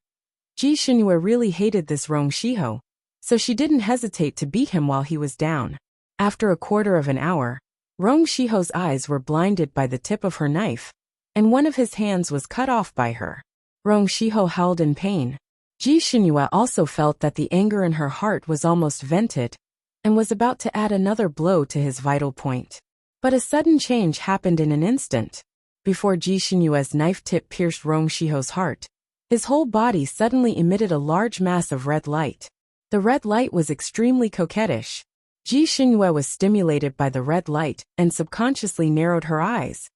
Ji Xinyue really hated this Rong Shiho, so she didn't hesitate to beat him while he was down. After a quarter of an hour, Rong Shiho's eyes were blinded by the tip of her knife, and one of his hands was cut off by her. Rong Shiho howled in pain. Ji Xinyue also felt that the anger in her heart was almost vented, and was about to add another blow to his vital point. But a sudden change happened in an instant. Before Ji Xinyue's knife tip pierced Rong Shiho's heart, his whole body suddenly emitted a large mass of red light. The red light was extremely coquettish. Ji Xinyue was stimulated by the red light and subconsciously narrowed her eyes.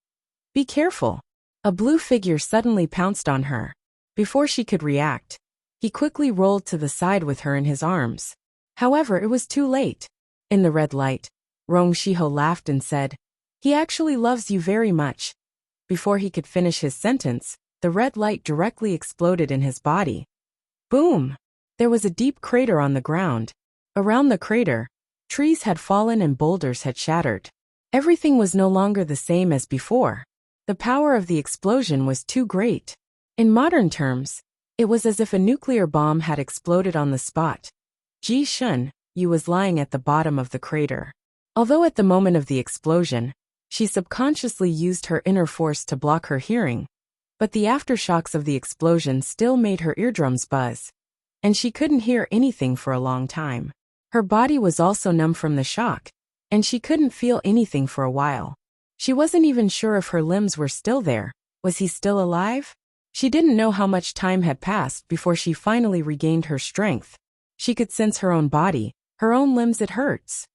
Be careful. A blue figure suddenly pounced on her. Before she could react, he quickly rolled to the side with her in his arms. However, it was too late. In the red light, Rong Shiho laughed and said, "He actually loves you very much." Before he could finish his sentence, the red light directly exploded in his body. Boom! There was a deep crater on the ground. Around the crater, trees had fallen and boulders had shattered. Everything was no longer the same as before. The power of the explosion was too great. In modern terms, it was as if a nuclear bomb had exploded on the spot. Ji Xinyue was lying at the bottom of the crater. Although at the moment of the explosion, she subconsciously used her inner force to block her hearing, but the aftershocks of the explosion still made her eardrums buzz, and she couldn't hear anything for a long time. Her body was also numb from the shock, and she couldn't feel anything for a while. She wasn't even sure if her limbs were still there. Was he still alive? She didn't know how much time had passed before she finally regained her strength. She could sense her own body, her own limbs. It hurts.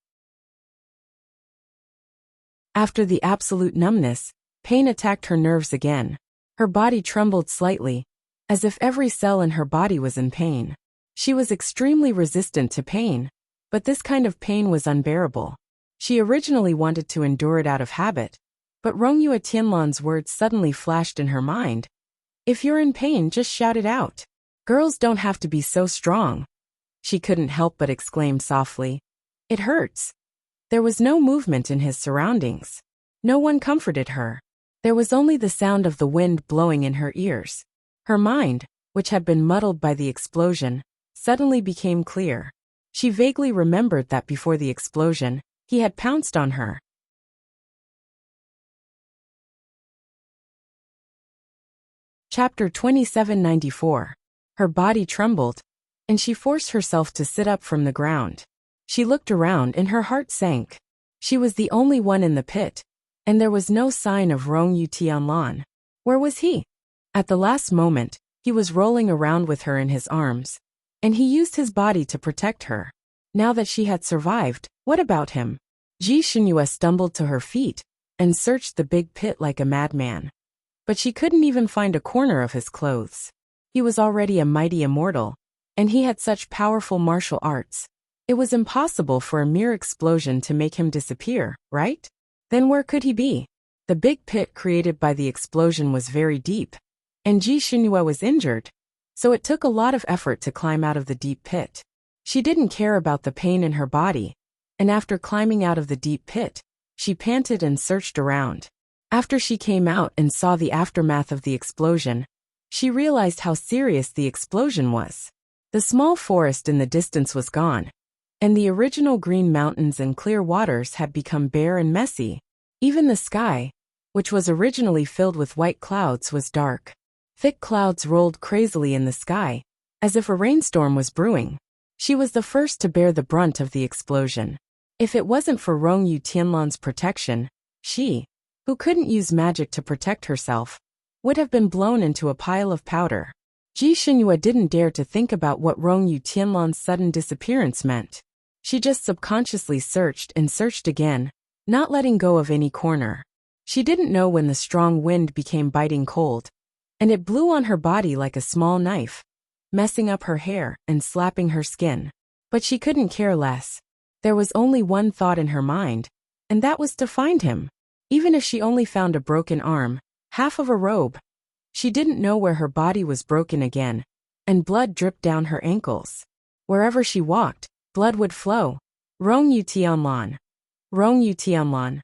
After the absolute numbness, pain attacked her nerves again. Her body trembled slightly, as if every cell in her body was in pain. She was extremely resistant to pain, but this kind of pain was unbearable. She originally wanted to endure it out of habit, But Rongyue Tianlan's words suddenly flashed in her mind. If you're in pain, just shout it out. Girls don't have to be so strong. She couldn't help but exclaim softly. It hurts. There was no movement in his surroundings. No one comforted her. There was only the sound of the wind blowing in her ears. Her mind, which had been muddled by the explosion, suddenly became clear. She vaguely remembered that before the explosion, he had pounced on her. Chapter 2794. Her body trembled, and she forced herself to sit up from the ground. She looked around and her heart sank. She was the only one in the pit, and there was no sign of Rongyue Tianlan. Where was he? At the last moment, he was rolling around with her in his arms, and he used his body to protect her. Now that she had survived, what about him? Ji Xinyue stumbled to her feet and searched the big pit like a madman. But she couldn't even find a corner of his clothes. He was already a mighty immortal, and he had such powerful martial arts. It was impossible for a mere explosion to make him disappear, right? Then where could he be? The big pit created by the explosion was very deep, and Ji Xinyue was injured, so it took a lot of effort to climb out of the deep pit. She didn't care about the pain in her body, and after climbing out of the deep pit, she panted and searched around. After she came out and saw the aftermath of the explosion, she realized how serious the explosion was. The small forest in the distance was gone, and the original green mountains and clear waters had become bare and messy. Even the sky, which was originally filled with white clouds, was dark. Thick clouds rolled crazily in the sky, as if a rainstorm was brewing. She was the first to bear the brunt of the explosion. If it wasn't for Rongyue Tianlan's protection, she, who couldn't use magic to protect herself, would have been blown into a pile of powder. Ji Xinyue didn't dare to think about what Rongyue Tianlan's sudden disappearance meant. She just subconsciously searched and searched again, not letting go of any corner. She didn't know when the strong wind became biting cold, and it blew on her body like a small knife, messing up her hair and slapping her skin. But she couldn't care less. There was only one thought in her mind, and that was to find him. Even if she only found a broken arm, half of a robe. She didn't know where her body was broken again, and blood dripped down her ankles. Wherever she walked, blood would flow. Rongyue Tianlan. Rongyue Tianlan.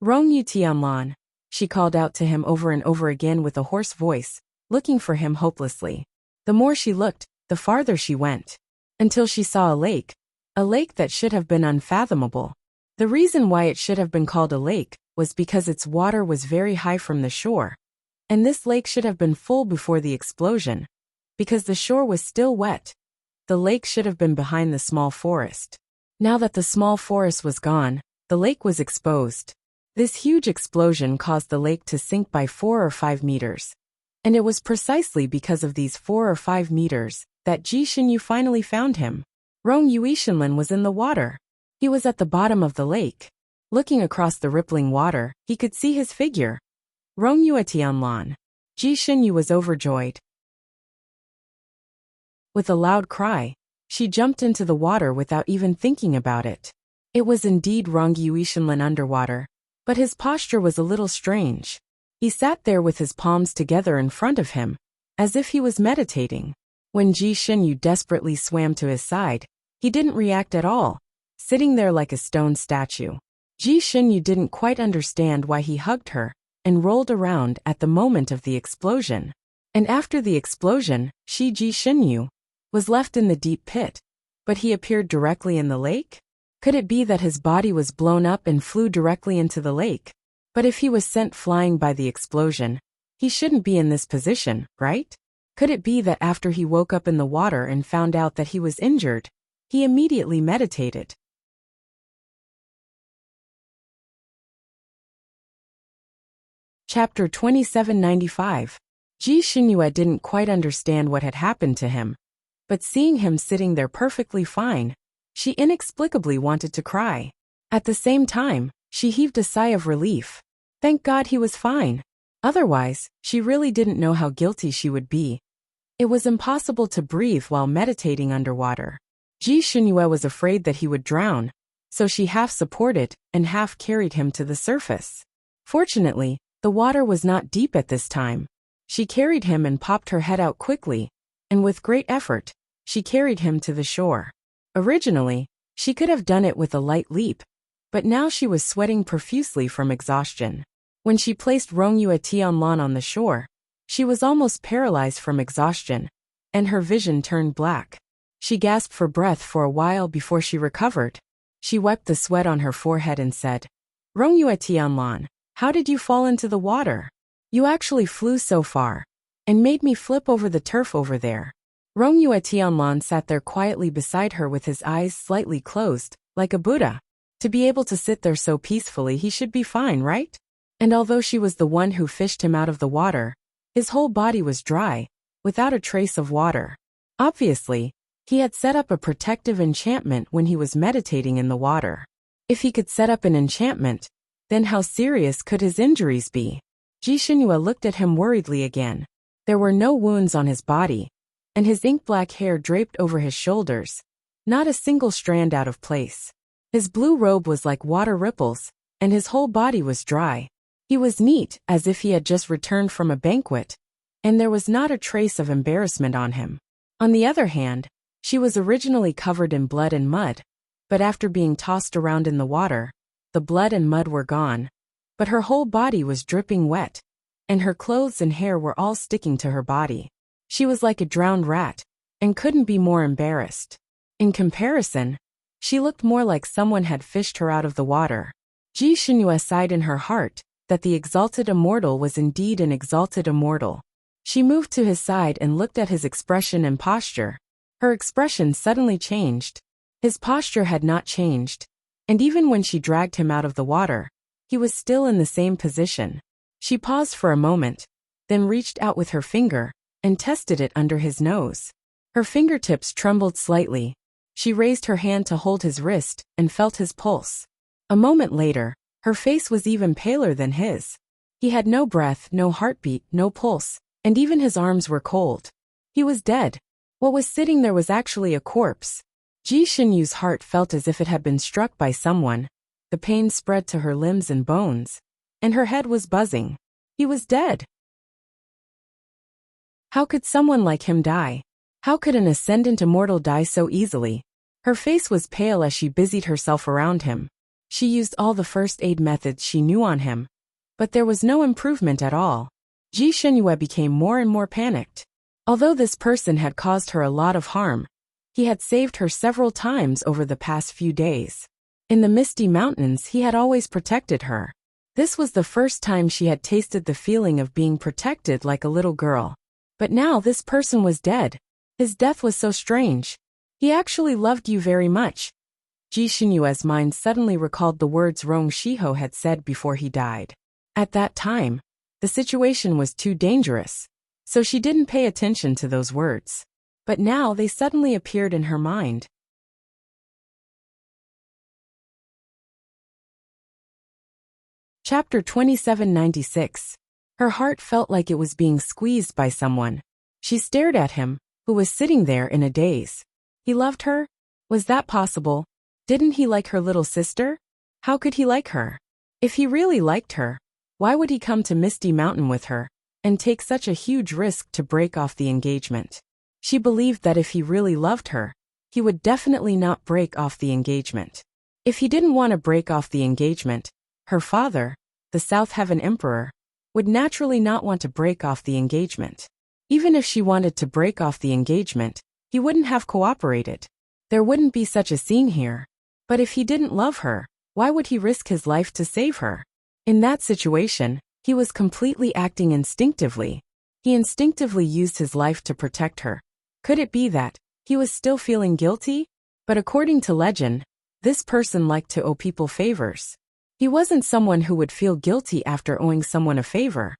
Rongyue Tianlan. She called out to him over and over again with a hoarse voice, looking for him hopelessly. The more she looked, the farther she went, until she saw a lake that should have been unfathomable. The reason why it should have been called a lake was because its water was very high from the shore, and this lake should have been full before the explosion, because the shore was still wet. The lake should have been behind the small forest. Now that the small forest was gone, the lake was exposed. This huge explosion caused the lake to sink by 4 or 5 meters. And it was precisely because of these 4 or 5 meters that Ji Xinyue finally found him. Rongyue Tianlan was in the water. He was at the bottom of the lake. Looking across the rippling water, he could see his figure. Rongyue Tianlan. Ji Xinyue was overjoyed. With a loud cry, she jumped into the water without even thinking about it. It was indeed Rongyue Tianlan underwater, but his posture was a little strange. He sat there with his palms together in front of him, as if he was meditating. When Ji Xinyue desperately swam to his side, he didn't react at all, sitting there like a stone statue. Ji Xinyue didn't quite understand why he hugged her and rolled around at the moment of the explosion. And after the explosion, Ji Xinyue was left in the deep pit, but he appeared directly in the lake? Could it be that his body was blown up and flew directly into the lake? But if he was sent flying by the explosion, he shouldn't be in this position, right? Could it be that after he woke up in the water and found out that he was injured, he immediately meditated? Chapter 2795. Ji Xinyue didn't quite understand what had happened to him, but seeing him sitting there perfectly fine, she inexplicably wanted to cry. At the same time, she heaved a sigh of relief. Thank God he was fine. Otherwise, she really didn't know how guilty she would be. It was impossible to breathe while meditating underwater. Ji Xinyue was afraid that he would drown, so she half supported and half carried him to the surface. Fortunately, the water was not deep at this time. She carried him and popped her head out quickly, and with great effort, she carried him to the shore. Originally, she could have done it with a light leap, but now she was sweating profusely from exhaustion. When she placed Rongyue Tianlan on the shore, she was almost paralyzed from exhaustion, and her vision turned black. She gasped for breath for a while before she recovered. She wiped the sweat on her forehead and said, "Rongyue Tianlan, how did you fall into the water? You actually flew so far, and made me flip over the turf over there." Rongyue Tianlan sat there quietly beside her with his eyes slightly closed, like a Buddha. To be able to sit there so peacefully, he should be fine, right? And although she was the one who fished him out of the water, his whole body was dry, without a trace of water. Obviously, he had set up a protective enchantment when he was meditating in the water. If he could set up an enchantment, then how serious could his injuries be? Ji Xinyue looked at him worriedly again. There were no wounds on his body, and his ink-black hair draped over his shoulders, not a single strand out of place. His blue robe was like water ripples, and his whole body was dry. He was neat, as if he had just returned from a banquet, and there was not a trace of embarrassment on him. On the other hand, she was originally covered in blood and mud, but after being tossed around in the water, the blood and mud were gone, but her whole body was dripping wet, and her clothes and hair were all sticking to her body. She was like a drowned rat, and couldn't be more embarrassed. In comparison, she looked more like someone had fished her out of the water. Ji Xinyue sighed in her heart that the exalted immortal was indeed an exalted immortal. She moved to his side and looked at his expression and posture. Her expression suddenly changed. His posture had not changed, and even when she dragged him out of the water, he was still in the same position. She paused for a moment, then reached out with her finger and tested it under his nose. Her fingertips trembled slightly. She raised her hand to hold his wrist and felt his pulse. A moment later, her face was even paler than his. He had no breath, no heartbeat, no pulse, and even his arms were cold. He was dead. What was sitting there was actually a corpse. Ji Xinyue's heart felt as if it had been struck by someone. The pain spread to her limbs and bones, and her head was buzzing. He was dead. How could someone like him die? How could an ascendant immortal die so easily? Her face was pale as she busied herself around him. She used all the first aid methods she knew on him, but there was no improvement at all. Ji Xinyue became more and more panicked. Although this person had caused her a lot of harm, he had saved her several times over the past few days. In the Misty Mountains, he had always protected her. This was the first time she had tasted the feeling of being protected like a little girl. But now this person was dead. His death was so strange. He actually loved you very much. Ji Xinyue's mind suddenly recalled the words Rong Shiho had said before he died. At that time, the situation was too dangerous, so she didn't pay attention to those words. But now they suddenly appeared in her mind. Chapter 2796. Her heart felt like it was being squeezed by someone. She stared at him, who was sitting there in a daze. He loved her? Was that possible? Didn't he like her little sister? How could he like her? If he really liked her, why would he come to Misty Mountain with her and take such a huge risk to break off the engagement? She believed that if he really loved her, he would definitely not break off the engagement. If he didn't want to break off the engagement, her father, the South Heaven Emperor, would naturally not want to break off the engagement. Even if she wanted to break off the engagement, he wouldn't have cooperated. There wouldn't be such a scene here. But if he didn't love her, why would he risk his life to save her? In that situation, he was completely acting instinctively. He instinctively used his life to protect her. Could it be that he was still feeling guilty? But according to legend, this person liked to owe people favors. He wasn't someone who would feel guilty after owing someone a favor.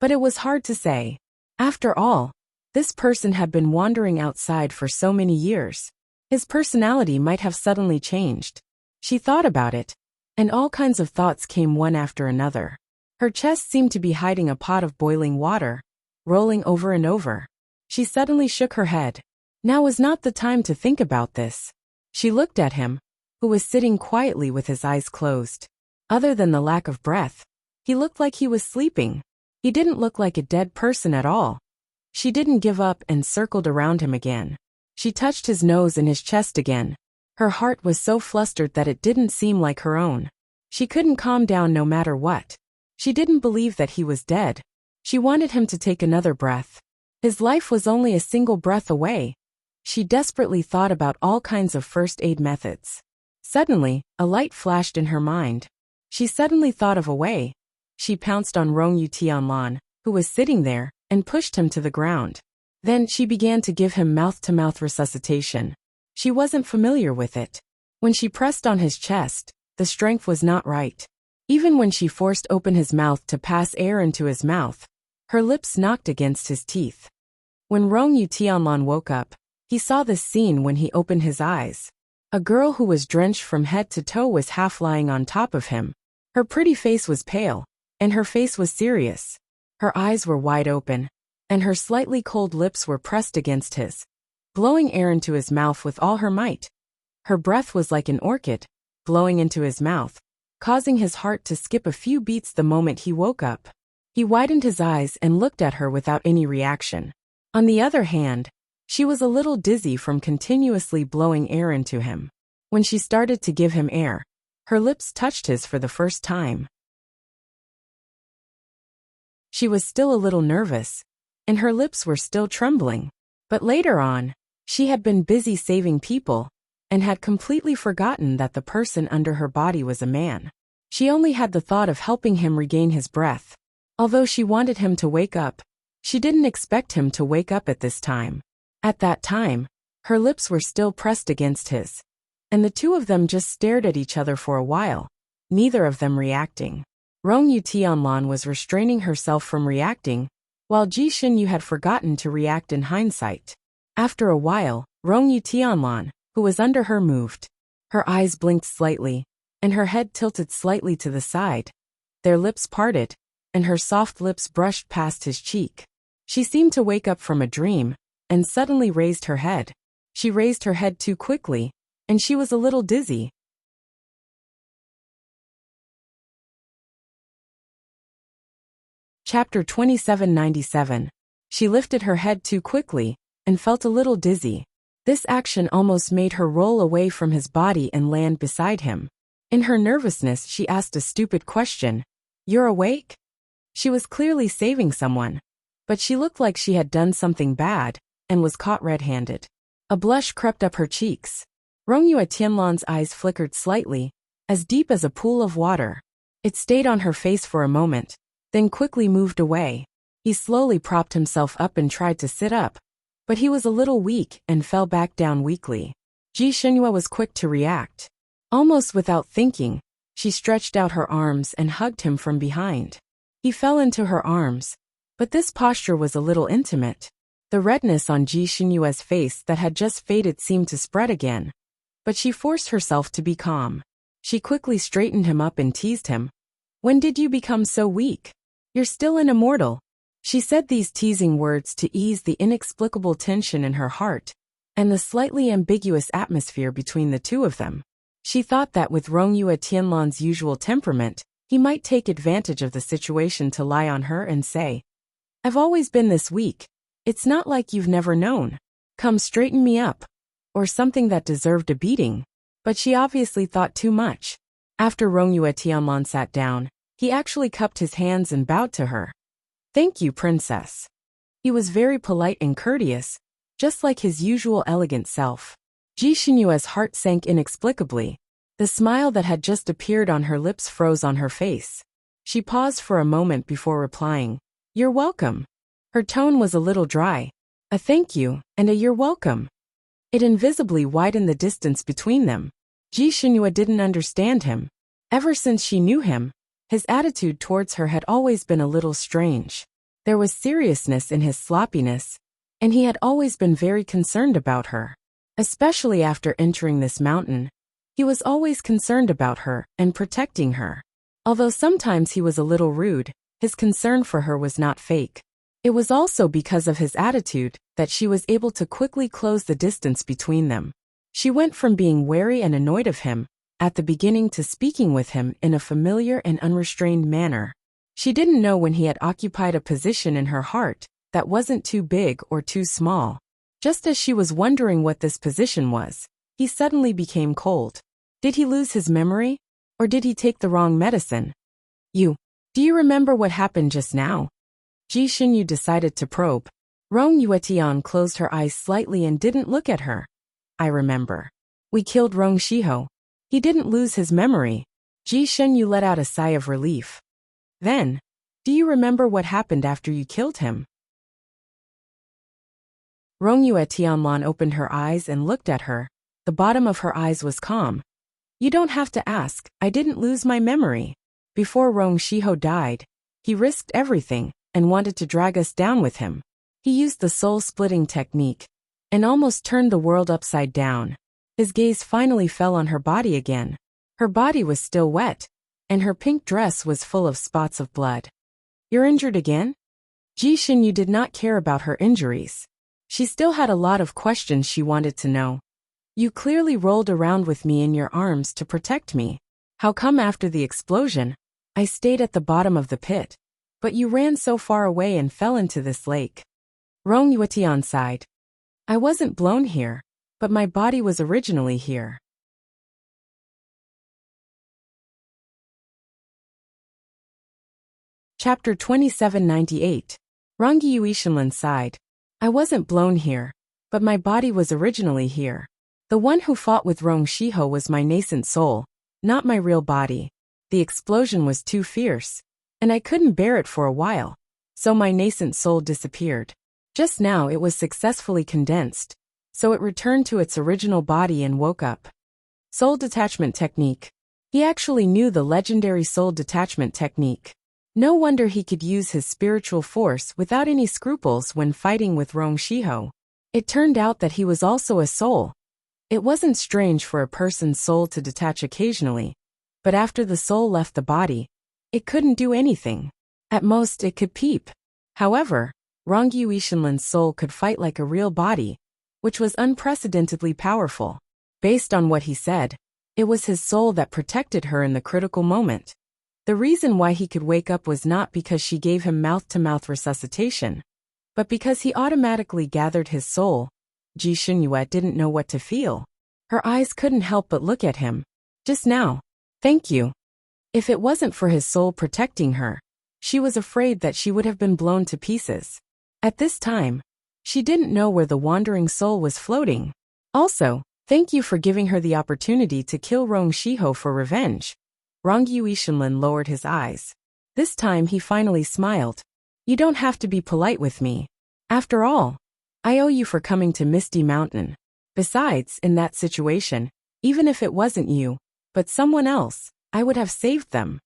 But it was hard to say. After all, this person had been wandering outside for so many years. His personality might have suddenly changed. She thought about it, and all kinds of thoughts came one after another. Her chest seemed to be hiding a pot of boiling water, rolling over and over. She suddenly shook her head. Now was not the time to think about this. She looked at him, who was sitting quietly with his eyes closed. Other than the lack of breath, He looked like he was sleeping. He didn't look like a dead person at all. She didn't give up and circled around him again. She touched his nose and his chest again. Her heart was so flustered that it didn't seem like her own. She couldn't calm down no matter what. She didn't believe that he was dead. She wanted him to take another breath. His life was only a single breath away. She desperately thought about all kinds of first aid methods. Suddenly, a light flashed in her mind. She suddenly thought of a way. She pounced on Rong Yutianlan, who was sitting there, and pushed him to the ground. Then she began to give him mouth-to-mouth resuscitation. She wasn't familiar with it. When she pressed on his chest, the strength was not right. Even when she forced open his mouth to pass air into his mouth, her lips knocked against his teeth. When Rong Yutianlan woke up, he saw this scene when he opened his eyes. A girl who was drenched from head to toe was half lying on top of him. Her pretty face was pale, and her face was serious. Her eyes were wide open, and her slightly cold lips were pressed against his, blowing air into his mouth with all her might. Her breath was like an orchid, blowing into his mouth, causing his heart to skip a few beats the moment he woke up. He widened his eyes and looked at her without any reaction. On the other hand, she was a little dizzy from continuously blowing air into him. When she started to give him air, her lips touched his for the first time. She was still a little nervous, and her lips were still trembling. But later on, she had been busy saving people, and had completely forgotten that the person under her body was a man. She only had the thought of helping him regain his breath. Although she wanted him to wake up, she didn't expect him to wake up at this time. At that time, her lips were still pressed against his, and the two of them just stared at each other for a while, neither of them reacting. Rong Yutianlan was restraining herself from reacting, while Ji Xinyu had forgotten to react in hindsight. After a while, Rong Yutianlan, who was under her, moved. Her eyes blinked slightly, and her head tilted slightly to the side. Their lips parted, and her soft lips brushed past his cheek. She seemed to wake up from a dream, and suddenly raised her head. She raised her head too quickly, and she was a little dizzy. Chapter 2797. She lifted her head too quickly, and felt a little dizzy. This action almost made her roll away from his body and land beside him. In her nervousness, she asked a stupid question. "You're awake?" She was clearly saving someone, but she looked like she had done something bad, and was caught red-handed. A blush crept up her cheeks. Rong Yutianlan's eyes flickered slightly, as deep as a pool of water. It stayed on her face for a moment, then quickly moved away. He slowly propped himself up and tried to sit up, but he was a little weak and fell back down weakly. Ji Xinyu was quick to react. Almost without thinking, she stretched out her arms and hugged him from behind. He fell into her arms, but this posture was a little intimate. The redness on Ji Xinyue's face that had just faded seemed to spread again, but she forced herself to be calm. She quickly straightened him up and teased him. "When did you become so weak? You're still an immortal." She said these teasing words to ease the inexplicable tension in her heart, and the slightly ambiguous atmosphere between the two of them. She thought that with Rong Yutianlan's usual temperament, he might take advantage of the situation to lie on her and say, "I've always been this weak. It's not like you've never known. Come straighten me up." Or something that deserved a beating. But she obviously thought too much. After Rong Yutianlan sat down, he actually cupped his hands and bowed to her. "Thank you, princess." He was very polite and courteous, just like his usual elegant self. Ji Xinyue's heart sank inexplicably. The smile that had just appeared on her lips froze on her face. She paused for a moment before replying, "You're welcome." Her tone was a little dry. A thank you, and a "you're welcome." It invisibly widened the distance between them. Ji Xinyue didn't understand him. Ever since she knew him, his attitude towards her had always been a little strange. There was seriousness in his sloppiness, and he had always been very concerned about her. Especially after entering this mountain, he was always concerned about her and protecting her. Although sometimes he was a little rude, his concern for her was not fake. It was also because of his attitude that she was able to quickly close the distance between them. She went from being wary and annoyed of him at the beginning to speaking with him in a familiar and unrestrained manner. She didn't know when he had occupied a position in her heart that wasn't too big or too small. Just as she was wondering what this position was, he suddenly became cold. Did he lose his memory? Or did he take the wrong medicine? Do you remember what happened just now? Ji Xinyu decided to probe. Rong Yuetian closed her eyes slightly and didn't look at her. I remember. We killed Rong Shiho. He didn't lose his memory. Ji Xinyu let out a sigh of relief. Then, do you remember what happened after you killed him? Rong Yuetianlan opened her eyes and looked at her. The bottom of her eyes was calm. You don't have to ask, I didn't lose my memory. Before Rong Shiho died, he risked everything and wanted to drag us down with him. He used the soul-splitting technique and almost turned the world upside down. His gaze finally fell on her body again. Her body was still wet, and her pink dress was full of spots of blood. You're injured again? Ji Xinyu did not care about her injuries. She still had a lot of questions she wanted to know. You clearly rolled around with me in your arms to protect me. How come after the explosion, I stayed at the bottom of the pit, but you ran so far away and fell into this lake? Rong Yuetian sighed. I wasn't blown here, but my body was originally here. Chapter 2798. Rangi Yuishinlan sighed. I wasn't blown here, but my body was originally here. The one who fought with Rong Shiho was my nascent soul, not my real body. The explosion was too fierce, and I couldn't bear it for a while, so my nascent soul disappeared. Just now it was successfully condensed, so it returned to its original body and woke up. Soul detachment technique. He actually knew the legendary soul detachment technique. No wonder he could use his spiritual force without any scruples when fighting with Rong Shiho. It turned out that he was also a soul. It wasn't strange for a person's soul to detach occasionally, but after the soul left the body, it couldn't do anything. At most it could peep. However, Rong Yuishinlan's soul could fight like a real body, which was unprecedentedly powerful. Based on what he said, it was his soul that protected her in the critical moment. The reason why he could wake up was not because she gave him mouth-to-mouth resuscitation, but because he automatically gathered his soul. Ji Xinyue didn't know what to feel. Her eyes couldn't help but look at him. Just now. Thank you. If it wasn't for his soul protecting her, she was afraid that she would have been blown to pieces. At this time, she didn't know where the wandering soul was floating. Also, thank you for giving her the opportunity to kill Rong Shiho for revenge. Rong Yuishinlan lowered his eyes. This time he finally smiled. You don't have to be polite with me. After all, I owe you for coming to Misty Mountain. Besides, in that situation, even if it wasn't you, but someone else, I would have saved them.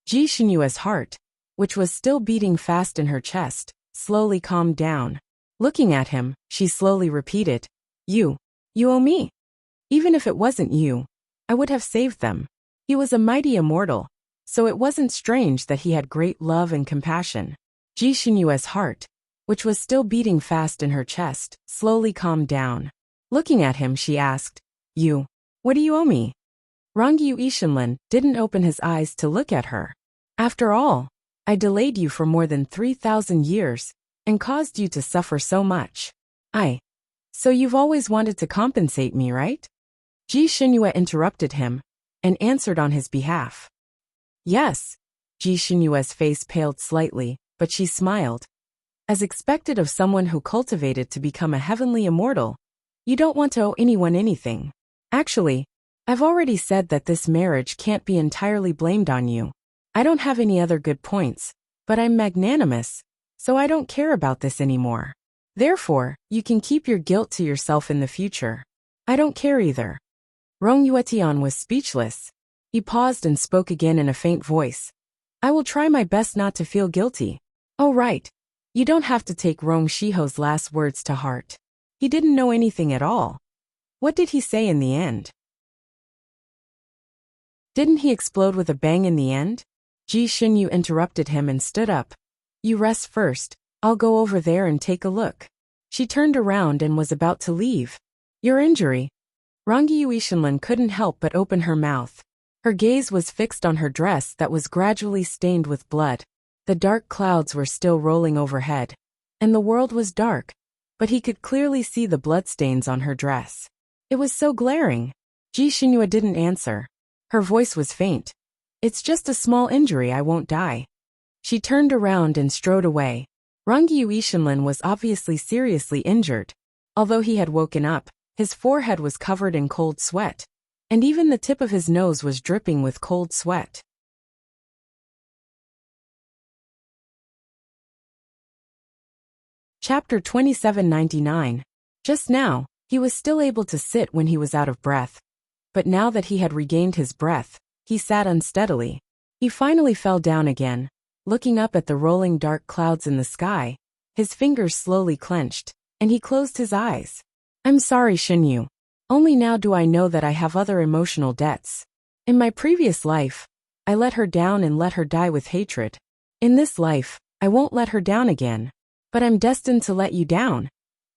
Ji Xinyue's heart, which was still beating fast in her chest, slowly calmed down. Looking at him, she slowly repeated, You owe me. Even if it wasn't you, I would have saved them. He was a mighty immortal, so it wasn't strange that he had great love and compassion. Ji Xinyue's heart, which was still beating fast in her chest, slowly calmed down. Looking at him, she asked, What do you owe me? Rong Yuishinlan didn't open his eyes to look at her. After all, I delayed you for more than 3,000 years and caused you to suffer so much. So you've always wanted to compensate me, right? Ji Xinyue interrupted him and answered on his behalf. Yes. Ji Xinyue's face paled slightly, but she smiled. As expected of someone who cultivated to become a heavenly immortal, you don't want to owe anyone anything. Actually, I've already said that this marriage can't be entirely blamed on you. I don't have any other good points, but I'm magnanimous, so I don't care about this anymore. Therefore, you can keep your guilt to yourself in the future. I don't care either. Rong Yuetian was speechless. He paused and spoke again in a faint voice. I will try my best not to feel guilty. Oh right. You don't have to take Rong Shiho's last words to heart. He didn't know anything at all. What did he say in the end? Didn't he explode with a bang in the end? Ji Xinyu interrupted him and stood up. You rest first. I'll go over there and take a look. She turned around and was about to leave. Your injury. Rangi Yuishinlan couldn't help but open her mouth. Her gaze was fixed on her dress that was gradually stained with blood. The dark clouds were still rolling overhead, and the world was dark, but he could clearly see the bloodstains on her dress. It was so glaring. Ji Xinhua didn't answer. Her voice was faint. It's just a small injury, I won't die. She turned around and strode away. Rongyu Yishinlin was obviously seriously injured. Although he had woken up, his forehead was covered in cold sweat, and even the tip of his nose was dripping with cold sweat. Chapter 2799. Just now, he was still able to sit when he was out of breath. But now that he had regained his breath, he sat unsteadily. He finally fell down again. Looking up at the rolling dark clouds in the sky, his fingers slowly clenched, and he closed his eyes. I'm sorry, Xinyu. Only now do I know that I have other emotional debts. In my previous life, I let her down and let her die with hatred. In this life, I won't let her down again. But I'm destined to let you down.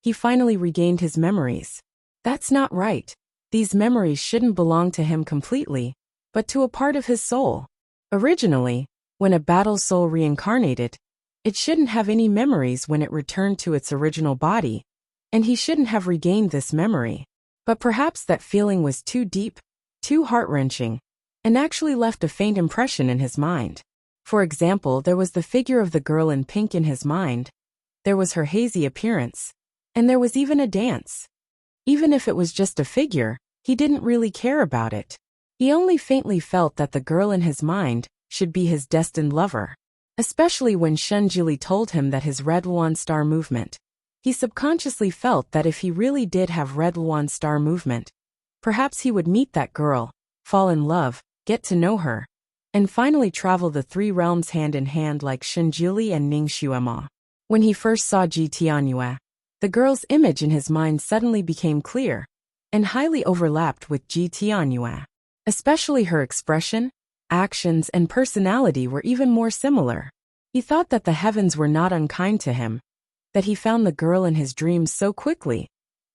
He finally regained his memories. That's not right. These memories shouldn't belong to him completely, but to a part of his soul. Originally, when a battle soul reincarnated, it shouldn't have any memories when it returned to its original body, and he shouldn't have regained this memory. But perhaps that feeling was too deep, too heart-wrenching, and actually left a faint impression in his mind. For example, there was the figure of the girl in pink in his mind, there was her hazy appearance, and there was even a dance. Even if it was just a figure, he didn't really care about it. He only faintly felt that the girl in his mind should be his destined lover. Especially when Shen Jili told him that his Red Luan Star movement. He subconsciously felt that if he really did have Red Luan Star movement, perhaps he would meet that girl, fall in love, get to know her, and finally travel the three realms hand in hand like Shen Jili and Ning Xuema. When he first saw Ji Tianyue, the girl's image in his mind suddenly became clear and highly overlapped with Ji Tianyue. Especially her expression, actions, and personality were even more similar. He thought that the heavens were not unkind to him, that he found the girl in his dreams so quickly.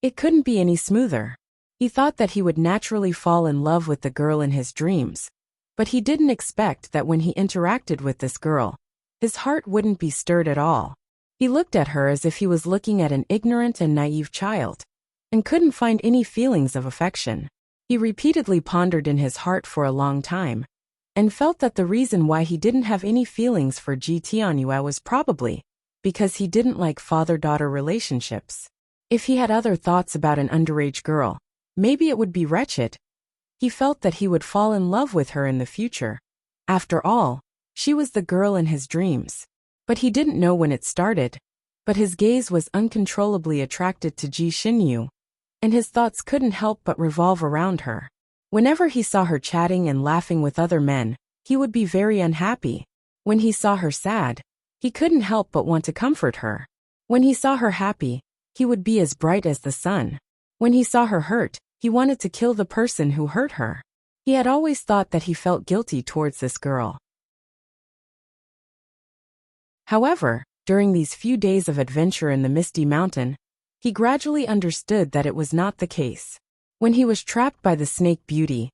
It couldn't be any smoother. He thought that he would naturally fall in love with the girl in his dreams, but he didn't expect that when he interacted with this girl, his heart wouldn't be stirred at all. He looked at her as if he was looking at an ignorant and naive child, and couldn't find any feelings of affection. He repeatedly pondered in his heart for a long time, and felt that the reason why he didn't have any feelings for Ji Tianyue was probably because he didn't like father-daughter relationships. If he had other thoughts about an underage girl, maybe it would be wretched. He felt that he would fall in love with her in the future. After all, she was the girl in his dreams. But he didn't know when it started. But his gaze was uncontrollably attracted to Ji Xinyu, and his thoughts couldn't help but revolve around her. Whenever he saw her chatting and laughing with other men, he would be very unhappy. When he saw her sad, he couldn't help but want to comfort her. When he saw her happy, he would be as bright as the sun. When he saw her hurt, he wanted to kill the person who hurt her. He had always thought that he felt guilty towards this girl. However, during these few days of adventure in the Misty Mountain, he gradually understood that it was not the case. When he was trapped by the Snake Beauty,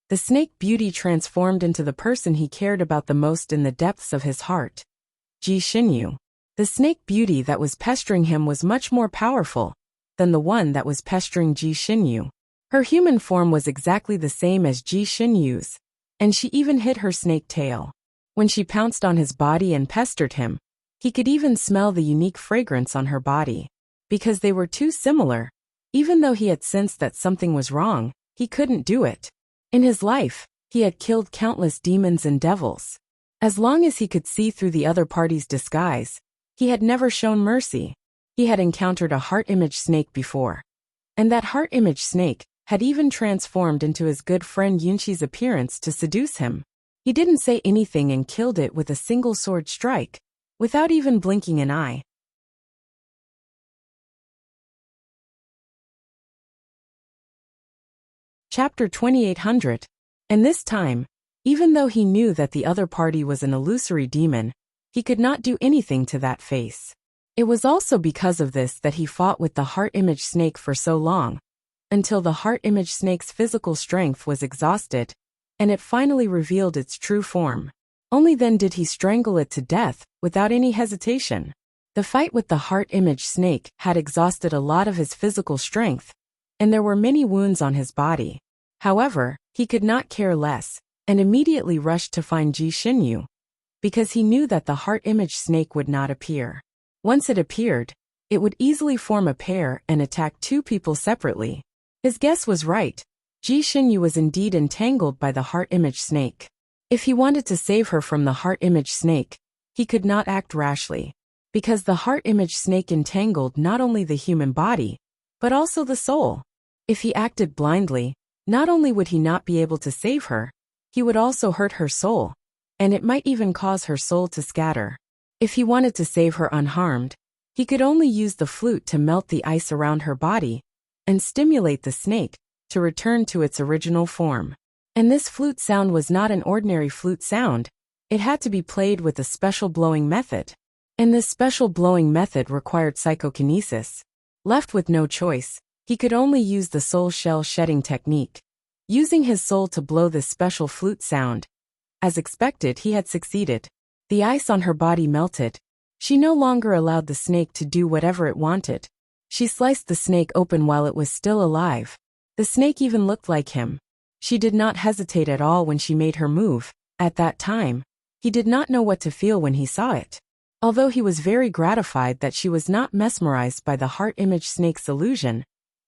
the Snake Beauty transformed into the person he cared about the most in the depths of his heart. Ji Xinyu. The Snake Beauty that was pestering him was much more powerful than the one that was pestering Ji Xinyu. Her human form was exactly the same as Ji Xinyu's, and she even hid her snake tail. When she pounced on his body and pestered him, he could even smell the unique fragrance on her body. Because they were too similar, even though he had sensed that something was wrong, he couldn't do it. In his life, he had killed countless demons and devils. As long as he could see through the other party's disguise, he had never shown mercy. He had encountered a heart image snake before. And that heart image snake had even transformed into his good friend Yunqi's appearance to seduce him. He didn't say anything and killed it with a single sword strike, without even blinking an eye. Chapter 2800. And this time, even though he knew that the other party was an illusory demon, he could not do anything to that face. It was also because of this that he fought with the heart image snake for so long, until the heart image snake's physical strength was exhausted, and it finally revealed its true form. Only then did he strangle it to death, without any hesitation. The fight with the heart image snake had exhausted a lot of his physical strength, and there were many wounds on his body. However, he could not care less, and immediately rushed to find Ji Xinyu, because he knew that the heart image snake would not appear. Once it appeared, it would easily form a pair and attack two people separately. His guess was right. Ji Xinyu was indeed entangled by the heart image snake. If he wanted to save her from the heart image snake, he could not act rashly, because the heart image snake entangled not only the human body, but also the soul. If he acted blindly, not only would he not be able to save her, he would also hurt her soul, and it might even cause her soul to scatter. If he wanted to save her unharmed, he could only use the flute to melt the ice around her body and stimulate the snake to return to its original form. And this flute sound was not an ordinary flute sound. It had to be played with a special blowing method. And this special blowing method required psychokinesis. Left with no choice, he could only use the soul shell shedding technique, using his soul to blow this special flute sound. As expected, he had succeeded. The ice on her body melted. She no longer allowed the snake to do whatever it wanted. She sliced the snake open while it was still alive. The snake even looked like him. She did not hesitate at all when she made her move. At that time, he did not know what to feel when he saw it. Although he was very gratified that she was not mesmerized by the heart image snake's illusion,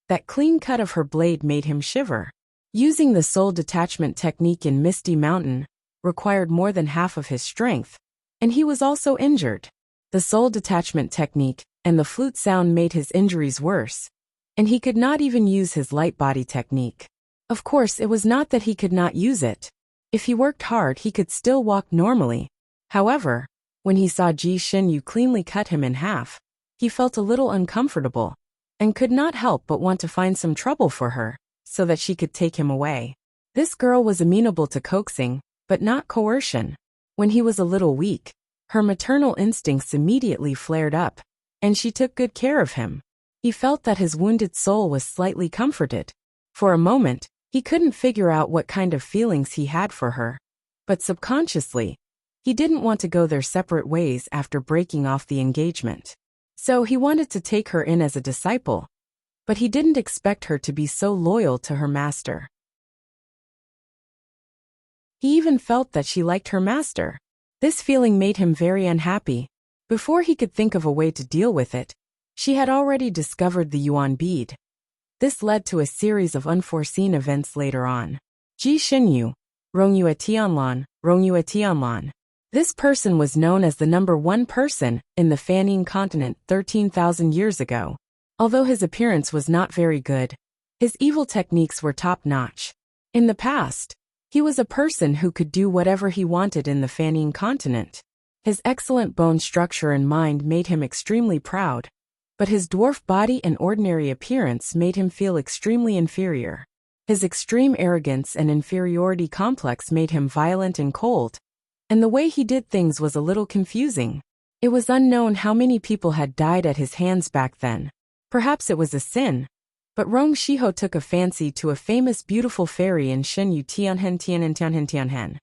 that clean cut of her blade made him shiver. Using the soul detachment technique in Misty Mountain required more than half of his strength, and he was also injured. The soul detachment technique and the flute sound made his injuries worse, and he could not even use his light body technique. Of course, it was not that he could not use it. If he worked hard, he could still walk normally. However, when he saw Ji Xinyu cleanly cut him in half, he felt a little uncomfortable, and could not help but want to find some trouble for her, so that she could take him away. This girl was amenable to coaxing, but not coercion. When he was a little weak, her maternal instincts immediately flared up, and she took good care of him. He felt that his wounded soul was slightly comforted. For a moment, he couldn't figure out what kind of feelings he had for her, but subconsciously, he didn't want to go their separate ways after breaking off the engagement. So he wanted to take her in as a disciple, but he didn't expect her to be so loyal to her master. He even felt that she liked her master. This feeling made him very unhappy. Before he could think of a way to deal with it, she had already discovered the yuan bead. This led to a series of unforeseen events later on. Ji Xinyu, Rongyue Tianlan, Rongyue Tianlan. This person was known as the #1 person in the Fanning continent 13,000 years ago. Although his appearance was not very good, his evil techniques were top-notch. In the past, he was a person who could do whatever he wanted in the Fanning continent. His excellent bone structure and mind made him extremely proud, but his dwarf body and ordinary appearance made him feel extremely inferior. His extreme arrogance and inferiority complex made him violent and cold, and the way he did things was a little confusing. It was unknown how many people had died at his hands back then. Perhaps it was a sin, but Rong Shiho took a fancy to a famous beautiful fairy in Shenyu Tianhen Tianhen Tianhen Tianhen.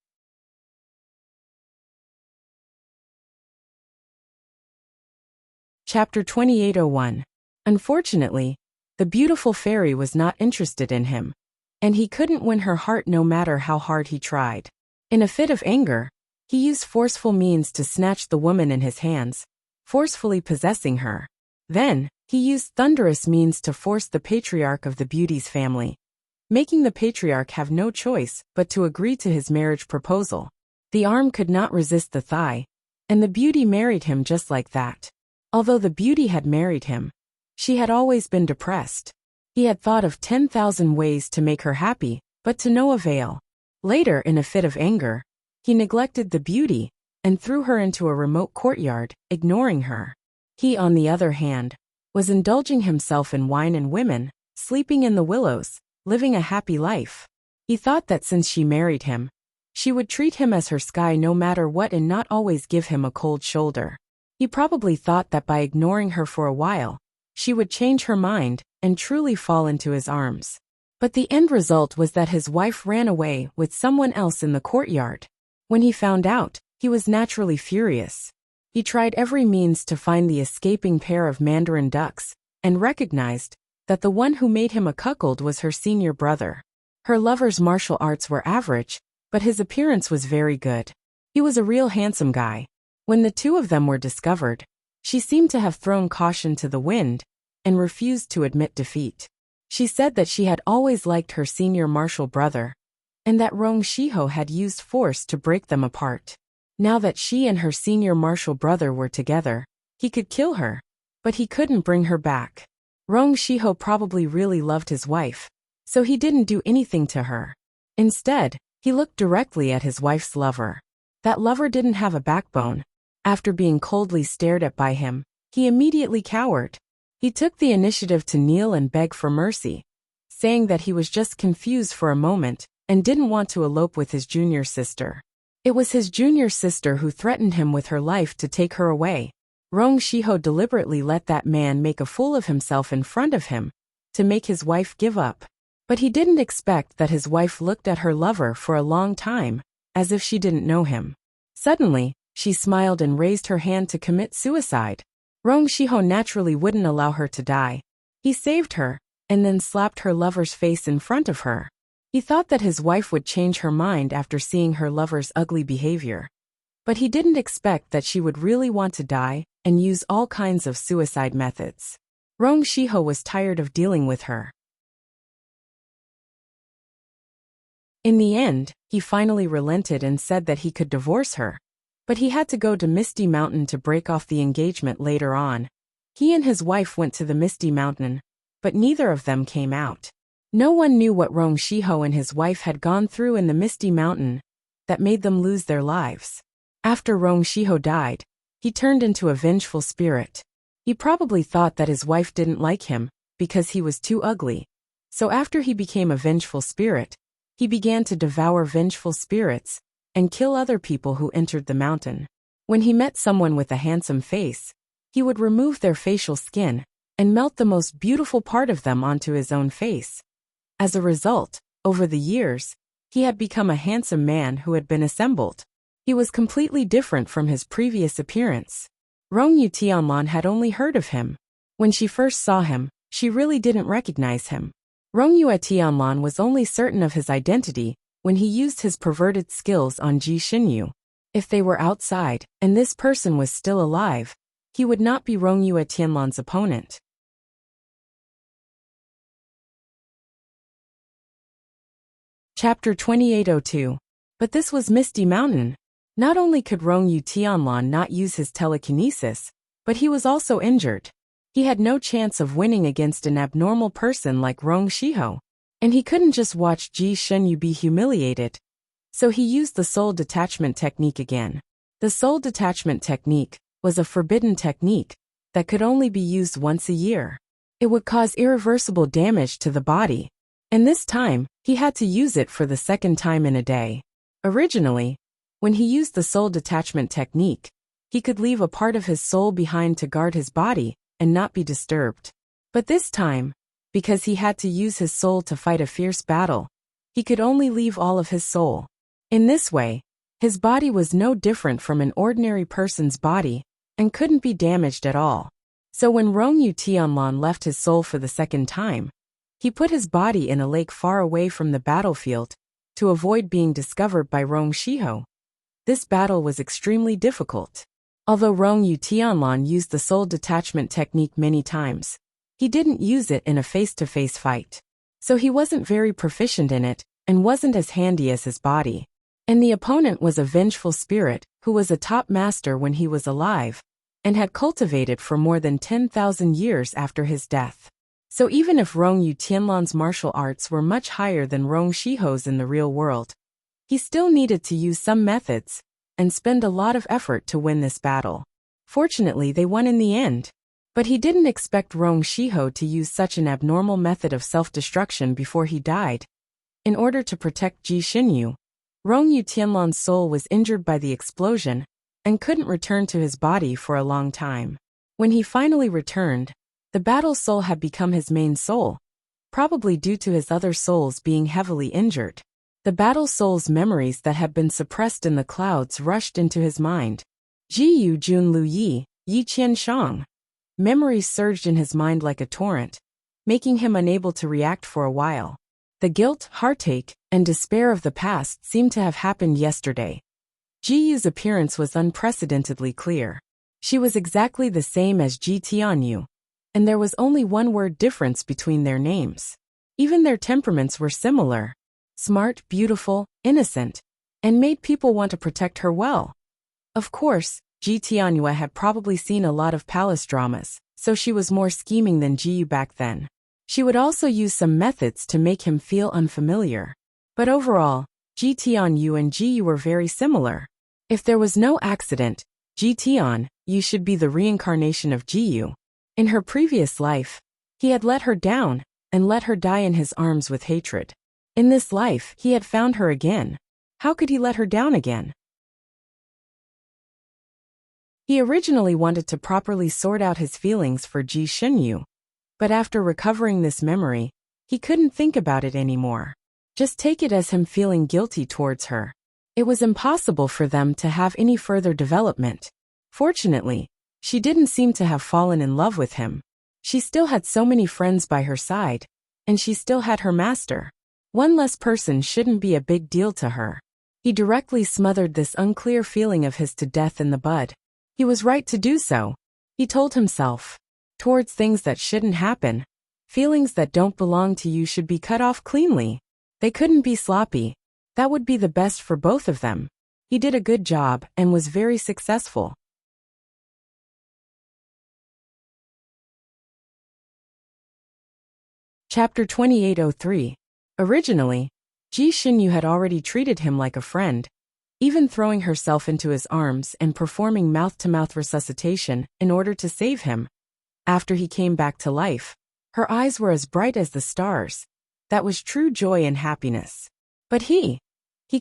Chapter 2801. Unfortunately, the beautiful fairy was not interested in him, and he couldn't win her heart no matter how hard he tried. In a fit of anger, he used forceful means to snatch the woman in his hands, forcefully possessing her. Then, he used thunderous means to force the patriarch of the beauty's family, making the patriarch have no choice but to agree to his marriage proposal. The arm could not resist the thigh, and the beauty married him just like that. Although the beauty had married him, she had always been depressed. He had thought of 10,000 ways to make her happy, but to no avail. Later, in a fit of anger, he neglected the beauty and threw her into a remote courtyard, ignoring her. He, on the other hand, was indulging himself in wine and women, sleeping in the willows, living a happy life. He thought that since she married him, she would treat him as her sky no matter what and not always give him a cold shoulder. He probably thought that by ignoring her for a while, she would change her mind and truly fall into his arms. But the end result was that his wife ran away with someone else in the courtyard. When he found out, He was naturally furious. He tried every means to find the escaping pair of mandarin ducks, and recognized that the one who made him a cuckold was her senior brother. Her lover's martial arts were average, but his appearance was very good. He was a real handsome guy. When the two of them were discovered, she seemed to have thrown caution to the wind and refused to admit defeat. She said that she had always liked her senior martial brother, and that Rong Shiho had used force to break them apart. Now that she and her senior martial brother were together, he could kill her, but he couldn't bring her back. Rong Shiho probably really loved his wife, so he didn't do anything to her. Instead, he looked directly at his wife's lover. That lover didn't have a backbone. After being coldly stared at by him, he immediately cowered. He took the initiative to kneel and beg for mercy, saying that he was just confused for a moment and didn't want to elope with his junior sister. It was his junior sister who threatened him with her life to take her away. Rong Shiho deliberately let that man make a fool of himself in front of him to make his wife give up. But he didn't expect that his wife looked at her lover for a long time, as if she didn't know him. Suddenly, she smiled and raised her hand to commit suicide. Rong Shiho naturally wouldn't allow her to die. He saved her, and then slapped her lover's face in front of her. He thought that his wife would change her mind after seeing her lover's ugly behavior. But he didn't expect that she would really want to die and use all kinds of suicide methods. Rong Shiho was tired of dealing with her. In the end, he finally relented and said that he could divorce her. But he had to go to Misty Mountain to break off the engagement later on. He and his wife went to the Misty Mountain, but neither of them came out. No one knew what Rong Shiho and his wife had gone through in the Misty Mountain that made them lose their lives. After Rong Shiho died, he turned into a vengeful spirit. He probably thought that his wife didn't like him because he was too ugly. So after he became a vengeful spirit, he began to devour vengeful spirits and kill other people who entered the mountain. When he met someone with a handsome face, he would remove their facial skin and melt the most beautiful part of them onto his own face. As a result, over the years, he had become a handsome man who had been assembled. He was completely different from his previous appearance. Rong Yu Tianlan had only heard of him. When she first saw him, she really didn't recognize him. Rong Yu Tianlan was only certain of his identity when he used his perverted skills on Ji Xinyu. If they were outside, and this person was still alive, he would not be Rong Yu Tianlan's opponent. Chapter 2802. But this was Misty Mountain. Not only could Rong Yu Tianlan not use his telekinesis, but he was also injured. He had no chance of winning against an abnormal person like Rong Shiho. And he couldn't just watch Ji Xinyu be humiliated. So he used the soul detachment technique again. The soul detachment technique was a forbidden technique that could only be used once a year. It would cause irreversible damage to the body. And this time, he had to use it for the second time in a day. Originally, when he used the soul detachment technique, he could leave a part of his soul behind to guard his body and not be disturbed. But this time, because he had to use his soul to fight a fierce battle, he could only leave all of his soul. In this way, his body was no different from an ordinary person's body and couldn't be damaged at all. So when Rong Yu Tianlan left his soul for the second time, he put his body in a lake far away from the battlefield to avoid being discovered by Rong Shiho. This battle was extremely difficult. Although Rong Yu Tianlan used the soul detachment technique many times, he didn't use it in a face-to-face fight. So he wasn't very proficient in it and wasn't as handy as his body. And the opponent was a vengeful spirit who was a top master when he was alive and had cultivated for more than 10,000 years after his death. So even if Rong Yu Tianlan's martial arts were much higher than Rong Shiho's in the real world, he still needed to use some methods and spend a lot of effort to win this battle. Fortunately, they won in the end. But he didn't expect Rong Shiho to use such an abnormal method of self-destruction before he died. In order to protect Ji Xinyu, Rong Yu Tianlan's soul was injured by the explosion and couldn't return to his body for a long time. When he finally returned, the battle soul had become his main soul, probably due to his other souls being heavily injured. The battle soul's memories that had been suppressed in the clouds rushed into his mind. Jiyu Jun Lu Yi, Yi Qian Shang. Memories surged in his mind like a torrent, making him unable to react for a while. The guilt, heartache, and despair of the past seemed to have happened yesterday. Jiyu's appearance was unprecedentedly clear. She was exactly the same as Ji Tianyu, and there was only one word difference between their names. Even their temperaments were similar. Smart, beautiful, innocent, and made people want to protect her well. Of course, Ji Tianyu had probably seen a lot of palace dramas, so she was more scheming than Jiyu back then. She would also use some methods to make him feel unfamiliar. But overall, Ji Tianyu and Jiyu were very similar. If there was no accident, Ji Tianyu should be the reincarnation of Jiyu. In her previous life, he had let her down and let her die in his arms with hatred. In this life, he had found her again. How could he let her down again? He originally wanted to properly sort out his feelings for Ji Shenyu, but after recovering this memory, he couldn't think about it anymore. Just take it as him feeling guilty towards her. It was impossible for them to have any further development. Fortunately, she didn't seem to have fallen in love with him. She still had so many friends by her side, and she still had her master. One less person shouldn't be a big deal to her. He directly smothered this unclear feeling of his to death in the bud. He was right to do so, he told himself. Towards things that shouldn't happen, feelings that don't belong to you should be cut off cleanly. They couldn't be sloppy. That would be the best for both of them. He did a good job and was very successful. Chapter 2803. Originally, Ji Shenyu had already treated him like a friend, even throwing herself into his arms and performing mouth-to-mouth resuscitation in order to save him. After he came back to life, her eyes were as bright as the stars. That was true joy and happiness. But he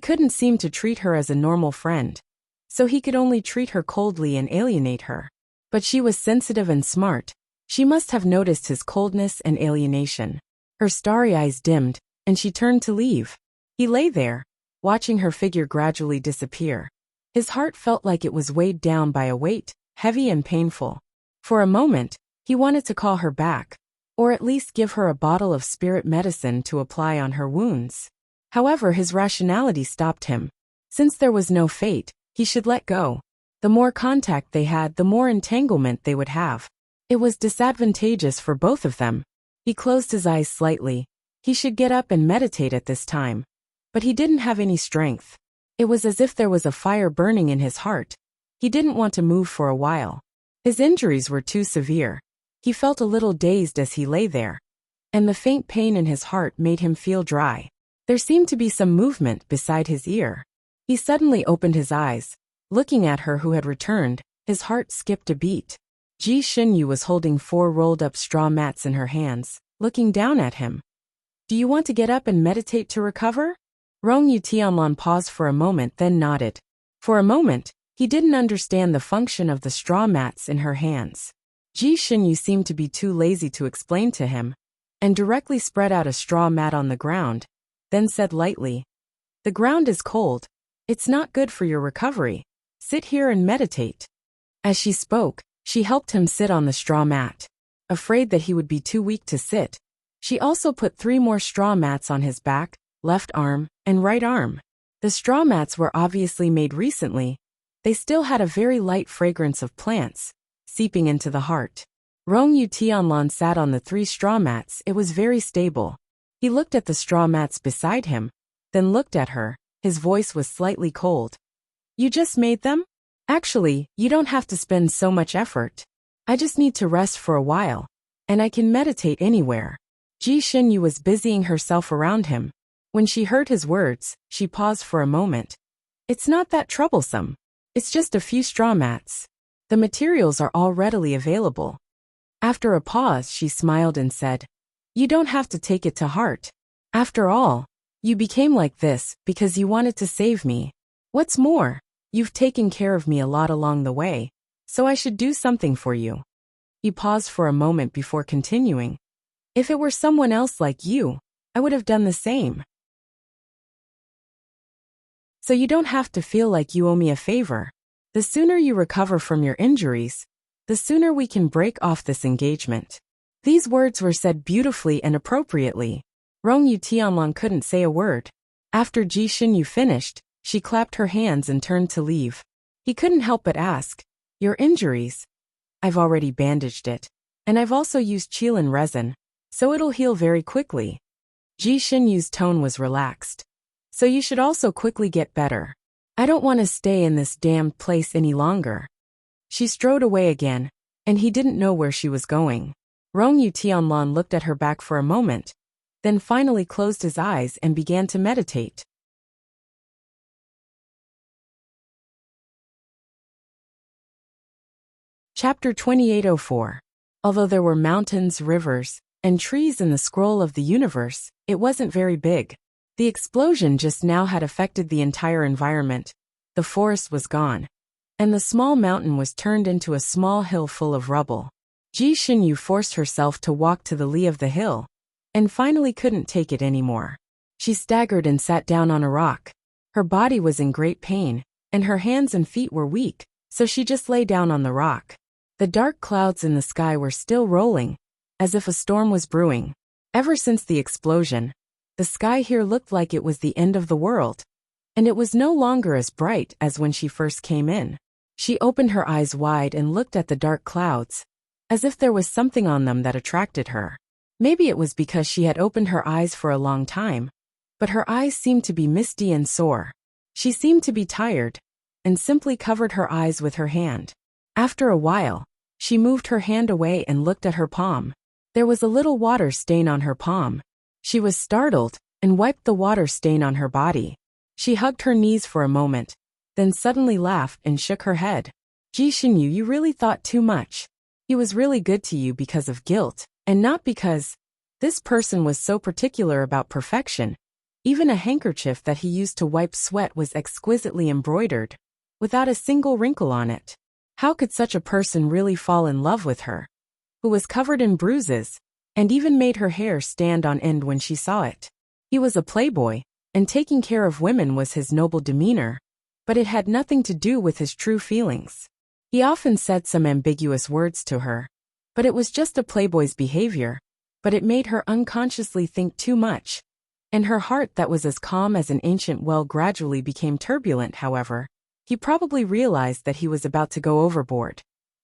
couldn't seem to treat her as a normal friend, so he could only treat her coldly and alienate her. But she was sensitive and smart. She must have noticed his coldness and alienation. Her starry eyes dimmed, and she turned to leave. He lay there, watching her figure gradually disappear. His heart felt like it was weighed down by a weight, heavy and painful. For a moment, he wanted to call her back, or at least give her a bottle of spirit medicine to apply on her wounds. However, his rationality stopped him. Since there was no fate, he should let go. The more contact they had, the more entanglement they would have. It was disadvantageous for both of them. He closed his eyes slightly. He should get up and meditate at this time. But he didn't have any strength. It was as if there was a fire burning in his heart. He didn't want to move for a while. His injuries were too severe. He felt a little dazed as he lay there, and the faint pain in his heart made him feel dry. There seemed to be some movement beside his ear. He suddenly opened his eyes. Looking at her who had returned, his heart skipped a beat. Ji Shenyu was holding 4 rolled-up straw mats in her hands, looking down at him. "Do you want to get up and meditate to recover?" Rongyu Tianlan paused for a moment, then nodded. For a moment, he didn't understand the function of the straw mats in her hands. Ji Shenyu seemed to be too lazy to explain to him, and directly spread out a straw mat on the ground, then said lightly, "The ground is cold. It's not good for your recovery. Sit here and meditate." As she spoke, she helped him sit on the straw mat. Afraid that he would be too weak to sit, she also put 3 more straw mats on his back, left arm, and right arm. The straw mats were obviously made recently. They still had a very light fragrance of plants, seeping into the heart. Rongyu Tianlan sat on the 3 straw mats. It was very stable. He looked at the straw mats beside him, then looked at her. His voice was slightly cold. "You just made them? Actually, you don't have to spend so much effort. I just need to rest for a while, and I can meditate anywhere." Ji Shenyu was busying herself around him. When she heard his words, she paused for a moment. "It's not that troublesome. It's just a few straw mats. The materials are all readily available." After a pause, she smiled and said, "You don't have to take it to heart. After all, you became like this because you wanted to save me. What's more, you've taken care of me a lot along the way, so I should do something for you." He paused for a moment before continuing. "If it were someone else like you, I would have done the same." So you don't have to feel like you owe me a favor. The sooner you recover from your injuries, the sooner we can break off this engagement. These words were said beautifully and appropriately. Rongyu Tianlan couldn't say a word. After Ji Xinyu finished, she clapped her hands and turned to leave. He couldn't help but ask, "Your injuries?" "I've already bandaged it. And I've also used Qilin resin, so it'll heal very quickly." Ji Xinyu's tone was relaxed. "So you should also quickly get better. I don't want to stay in this damned place any longer." She strode away again, and he didn't know where she was going. Rongyu Tianlan looked at her back for a moment, then finally closed his eyes and began to meditate. Chapter 2804. Although there were mountains, rivers, and trees in the scroll of the universe, it wasn't very big. The explosion just now had affected the entire environment. The forest was gone, and the small mountain was turned into a small hill full of rubble. Ji Xinyu forced herself to walk to the lee of the hill, and finally couldn't take it anymore. She staggered and sat down on a rock. Her body was in great pain, and her hands and feet were weak, so she just lay down on the rock. The dark clouds in the sky were still rolling, as if a storm was brewing. Ever since the explosion, the sky here looked like it was the end of the world, and it was no longer as bright as when she first came in. She opened her eyes wide and looked at the dark clouds, as if there was something on them that attracted her. Maybe it was because she had opened her eyes for a long time, but her eyes seemed to be misty and sore. She seemed to be tired, and simply covered her eyes with her hand. After a while, she moved her hand away and looked at her palm. There was a little water stain on her palm. She was startled, and wiped the water stain on her body. She hugged her knees for a moment, then suddenly laughed and shook her head. "Ji Xinyu, you really thought too much. He was really good to you because of guilt, and not because this person was so particular about perfection. Even a handkerchief that he used to wipe sweat was exquisitely embroidered, without a single wrinkle on it. How could such a person really fall in love with her, who was covered in bruises, and even made her hair stand on end when she saw it? He was a playboy, and taking care of women was his noble demeanor, but it had nothing to do with his true feelings. He often said some ambiguous words to her, but it was just a playboy's behavior, but it made her unconsciously think too much, and her heart that was as calm as an ancient well gradually became turbulent. However, he probably realized that he was about to go overboard,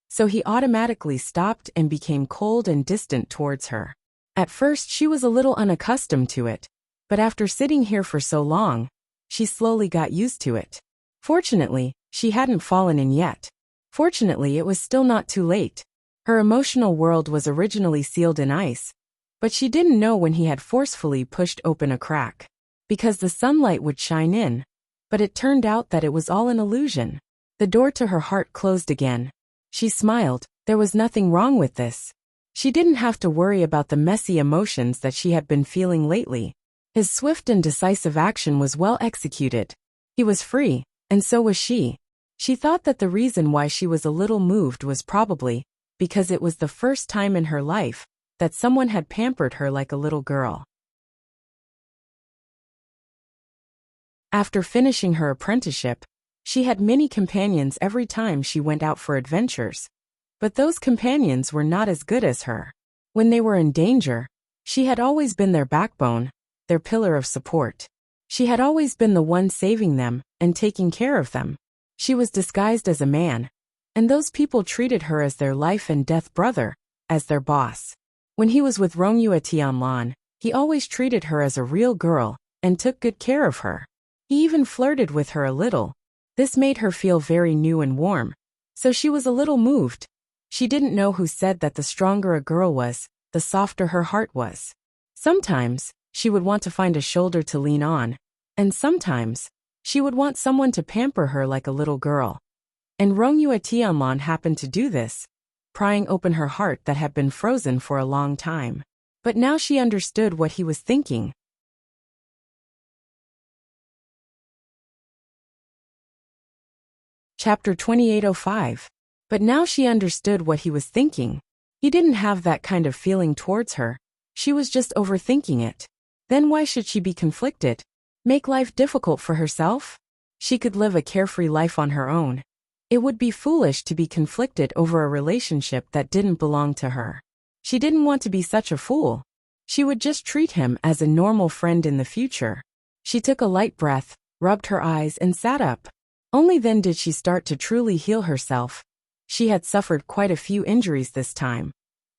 so he automatically stopped and became cold and distant towards her. At first she was a little unaccustomed to it, but after sitting here for so long, she slowly got used to it. Fortunately, she hadn't fallen in yet. Fortunately, it was still not too late. Her emotional world was originally sealed in ice, but she didn't know when he had forcefully pushed open a crack, because the sunlight would shine in, but it turned out that it was all an illusion. The door to her heart closed again. She smiled. There was nothing wrong with this. She didn't have to worry about the messy emotions that she had been feeling lately. His swift and decisive action was well executed. He was free, and so was she. She thought that the reason why she was a little moved was probably because it was the first time in her life that someone had pampered her like a little girl. After finishing her apprenticeship, she had many companions every time she went out for adventures, but those companions were not as good as her. When they were in danger, she had always been their backbone, their pillar of support. She had always been the one saving them and taking care of them. She was disguised as a man, and those people treated her as their life and death brother, as their boss. When he was with Rongyu Tianlan, he always treated her as a real girl and took good care of her. He even flirted with her a little. This made her feel very new and warm, so she was a little moved. She didn't know who said that the stronger a girl was, the softer her heart was. Sometimes, she would want to find a shoulder to lean on, and sometimes, she would want someone to pamper her like a little girl. And Rongyu Tianlan happened to do this, prying open her heart that had been frozen for a long time. But now she understood what he was thinking. Chapter 2805. But now she understood what he was thinking. He didn't have that kind of feeling towards her. She was just overthinking it. Then why should she be conflicted? Make life difficult for herself? She could live a carefree life on her own. It would be foolish to be conflicted over a relationship that didn't belong to her. She didn't want to be such a fool. She would just treat him as a normal friend in the future. She took a light breath, rubbed her eyes, and sat up. Only then did she start to truly heal herself. She had suffered quite a few injuries this time.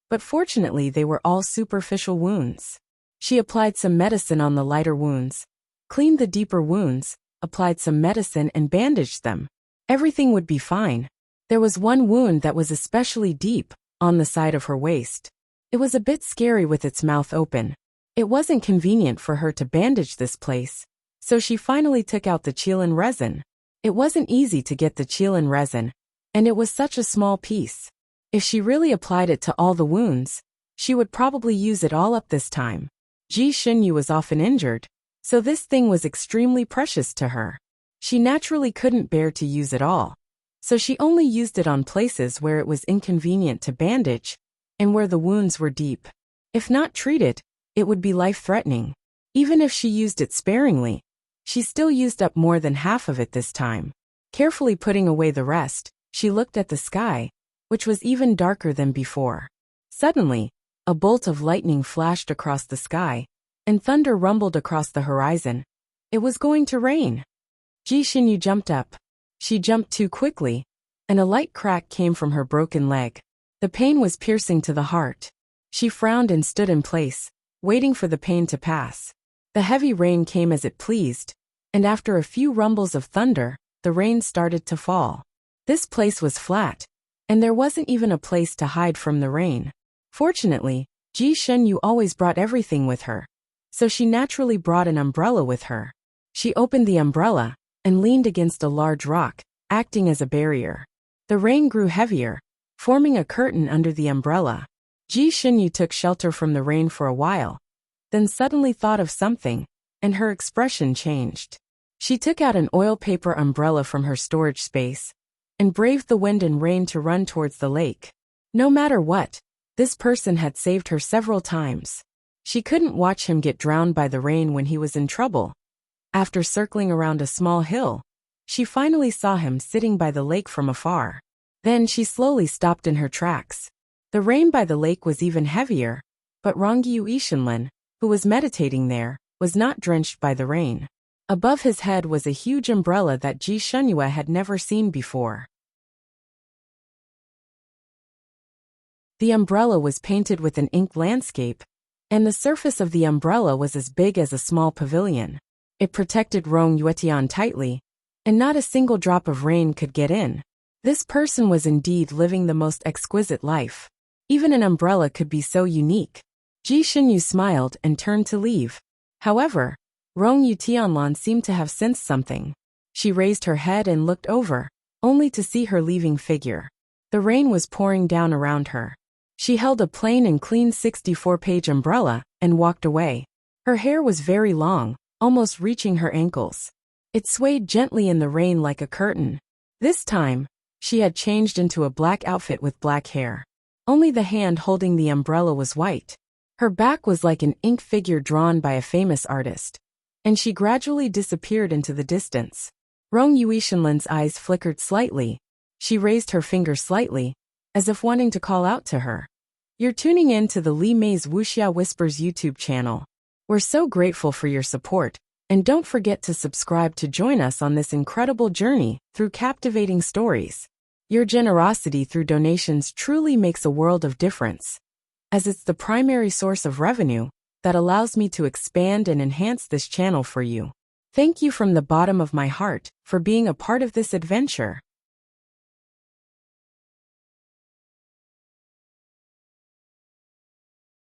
But fortunately they were all superficial wounds. She applied some medicine on the lighter wounds, cleaned the deeper wounds, applied some medicine and bandaged them. Everything would be fine. There was one wound that was especially deep, on the side of her waist. It was a bit scary with its mouth open. It wasn't convenient for her to bandage this place, so she finally took out the Qilin resin. It wasn't easy to get the Qilin resin, and it was such a small piece. If she really applied it to all the wounds, she would probably use it all up this time. Ji Xinyu was often injured, so this thing was extremely precious to her. She naturally couldn't bear to use it all, so she only used it on places where it was inconvenient to bandage, and where the wounds were deep. If not treated, it would be life-threatening. Even if she used it sparingly, she still used up more than half of it this time. Carefully putting away the rest, she looked at the sky, which was even darker than before. Suddenly, a bolt of lightning flashed across the sky, and thunder rumbled across the horizon. It was going to rain. Ji Xinyu jumped up. She jumped too quickly, and a light crack came from her broken leg. The pain was piercing to the heart. She frowned and stood in place, waiting for the pain to pass. The heavy rain came as it pleased, and after a few rumbles of thunder, the rain started to fall. This place was flat, and there wasn't even a place to hide from the rain. Fortunately, Ji Xinyu always brought everything with her, so she naturally brought an umbrella with her. She opened the umbrella and leaned against a large rock, acting as a barrier. The rain grew heavier, forming a curtain under the umbrella. Ji Xinyu took shelter from the rain for a while, then suddenly thought of something, and her expression changed. She took out an oil paper umbrella from her storage space, and braved the wind and rain to run towards the lake. No matter what, this person had saved her several times. She couldn't watch him get drowned by the rain when he was in trouble. After circling around a small hill, she finally saw him sitting by the lake from afar. Then she slowly stopped in her tracks. The rain by the lake was even heavier, but Rongyu Ishinlin, who was meditating there, was not drenched by the rain. Above his head was a huge umbrella that Ji Xinyu had never seen before. The umbrella was painted with an ink landscape, and the surface of the umbrella was as big as a small pavilion. It protected Rong Yuetian tightly, and not a single drop of rain could get in. This person was indeed living the most exquisite life. Even an umbrella could be so unique. Ji Xinyu smiled and turned to leave. However, Rong Yutianlan seemed to have sensed something. She raised her head and looked over, only to see her leaving figure. The rain was pouring down around her. She held a plain and clean 64-page umbrella and walked away. Her hair was very long, almost reaching her ankles. It swayed gently in the rain like a curtain. This time, she had changed into a black outfit with black hair. Only the hand holding the umbrella was white. Her back was like an ink figure drawn by a famous artist, and she gradually disappeared into the distance. Rong Yuishinlin's eyes flickered slightly. She raised her finger slightly, as if wanting to call out to her. You're tuning in to the Li Mei's Wuxia Whispers YouTube channel. We're so grateful for your support, and don't forget to subscribe to join us on this incredible journey through captivating stories. Your generosity through donations truly makes a world of difference, as it's the primary source of revenue that allows me to expand and enhance this channel for you. Thank you from the bottom of my heart for being a part of this adventure.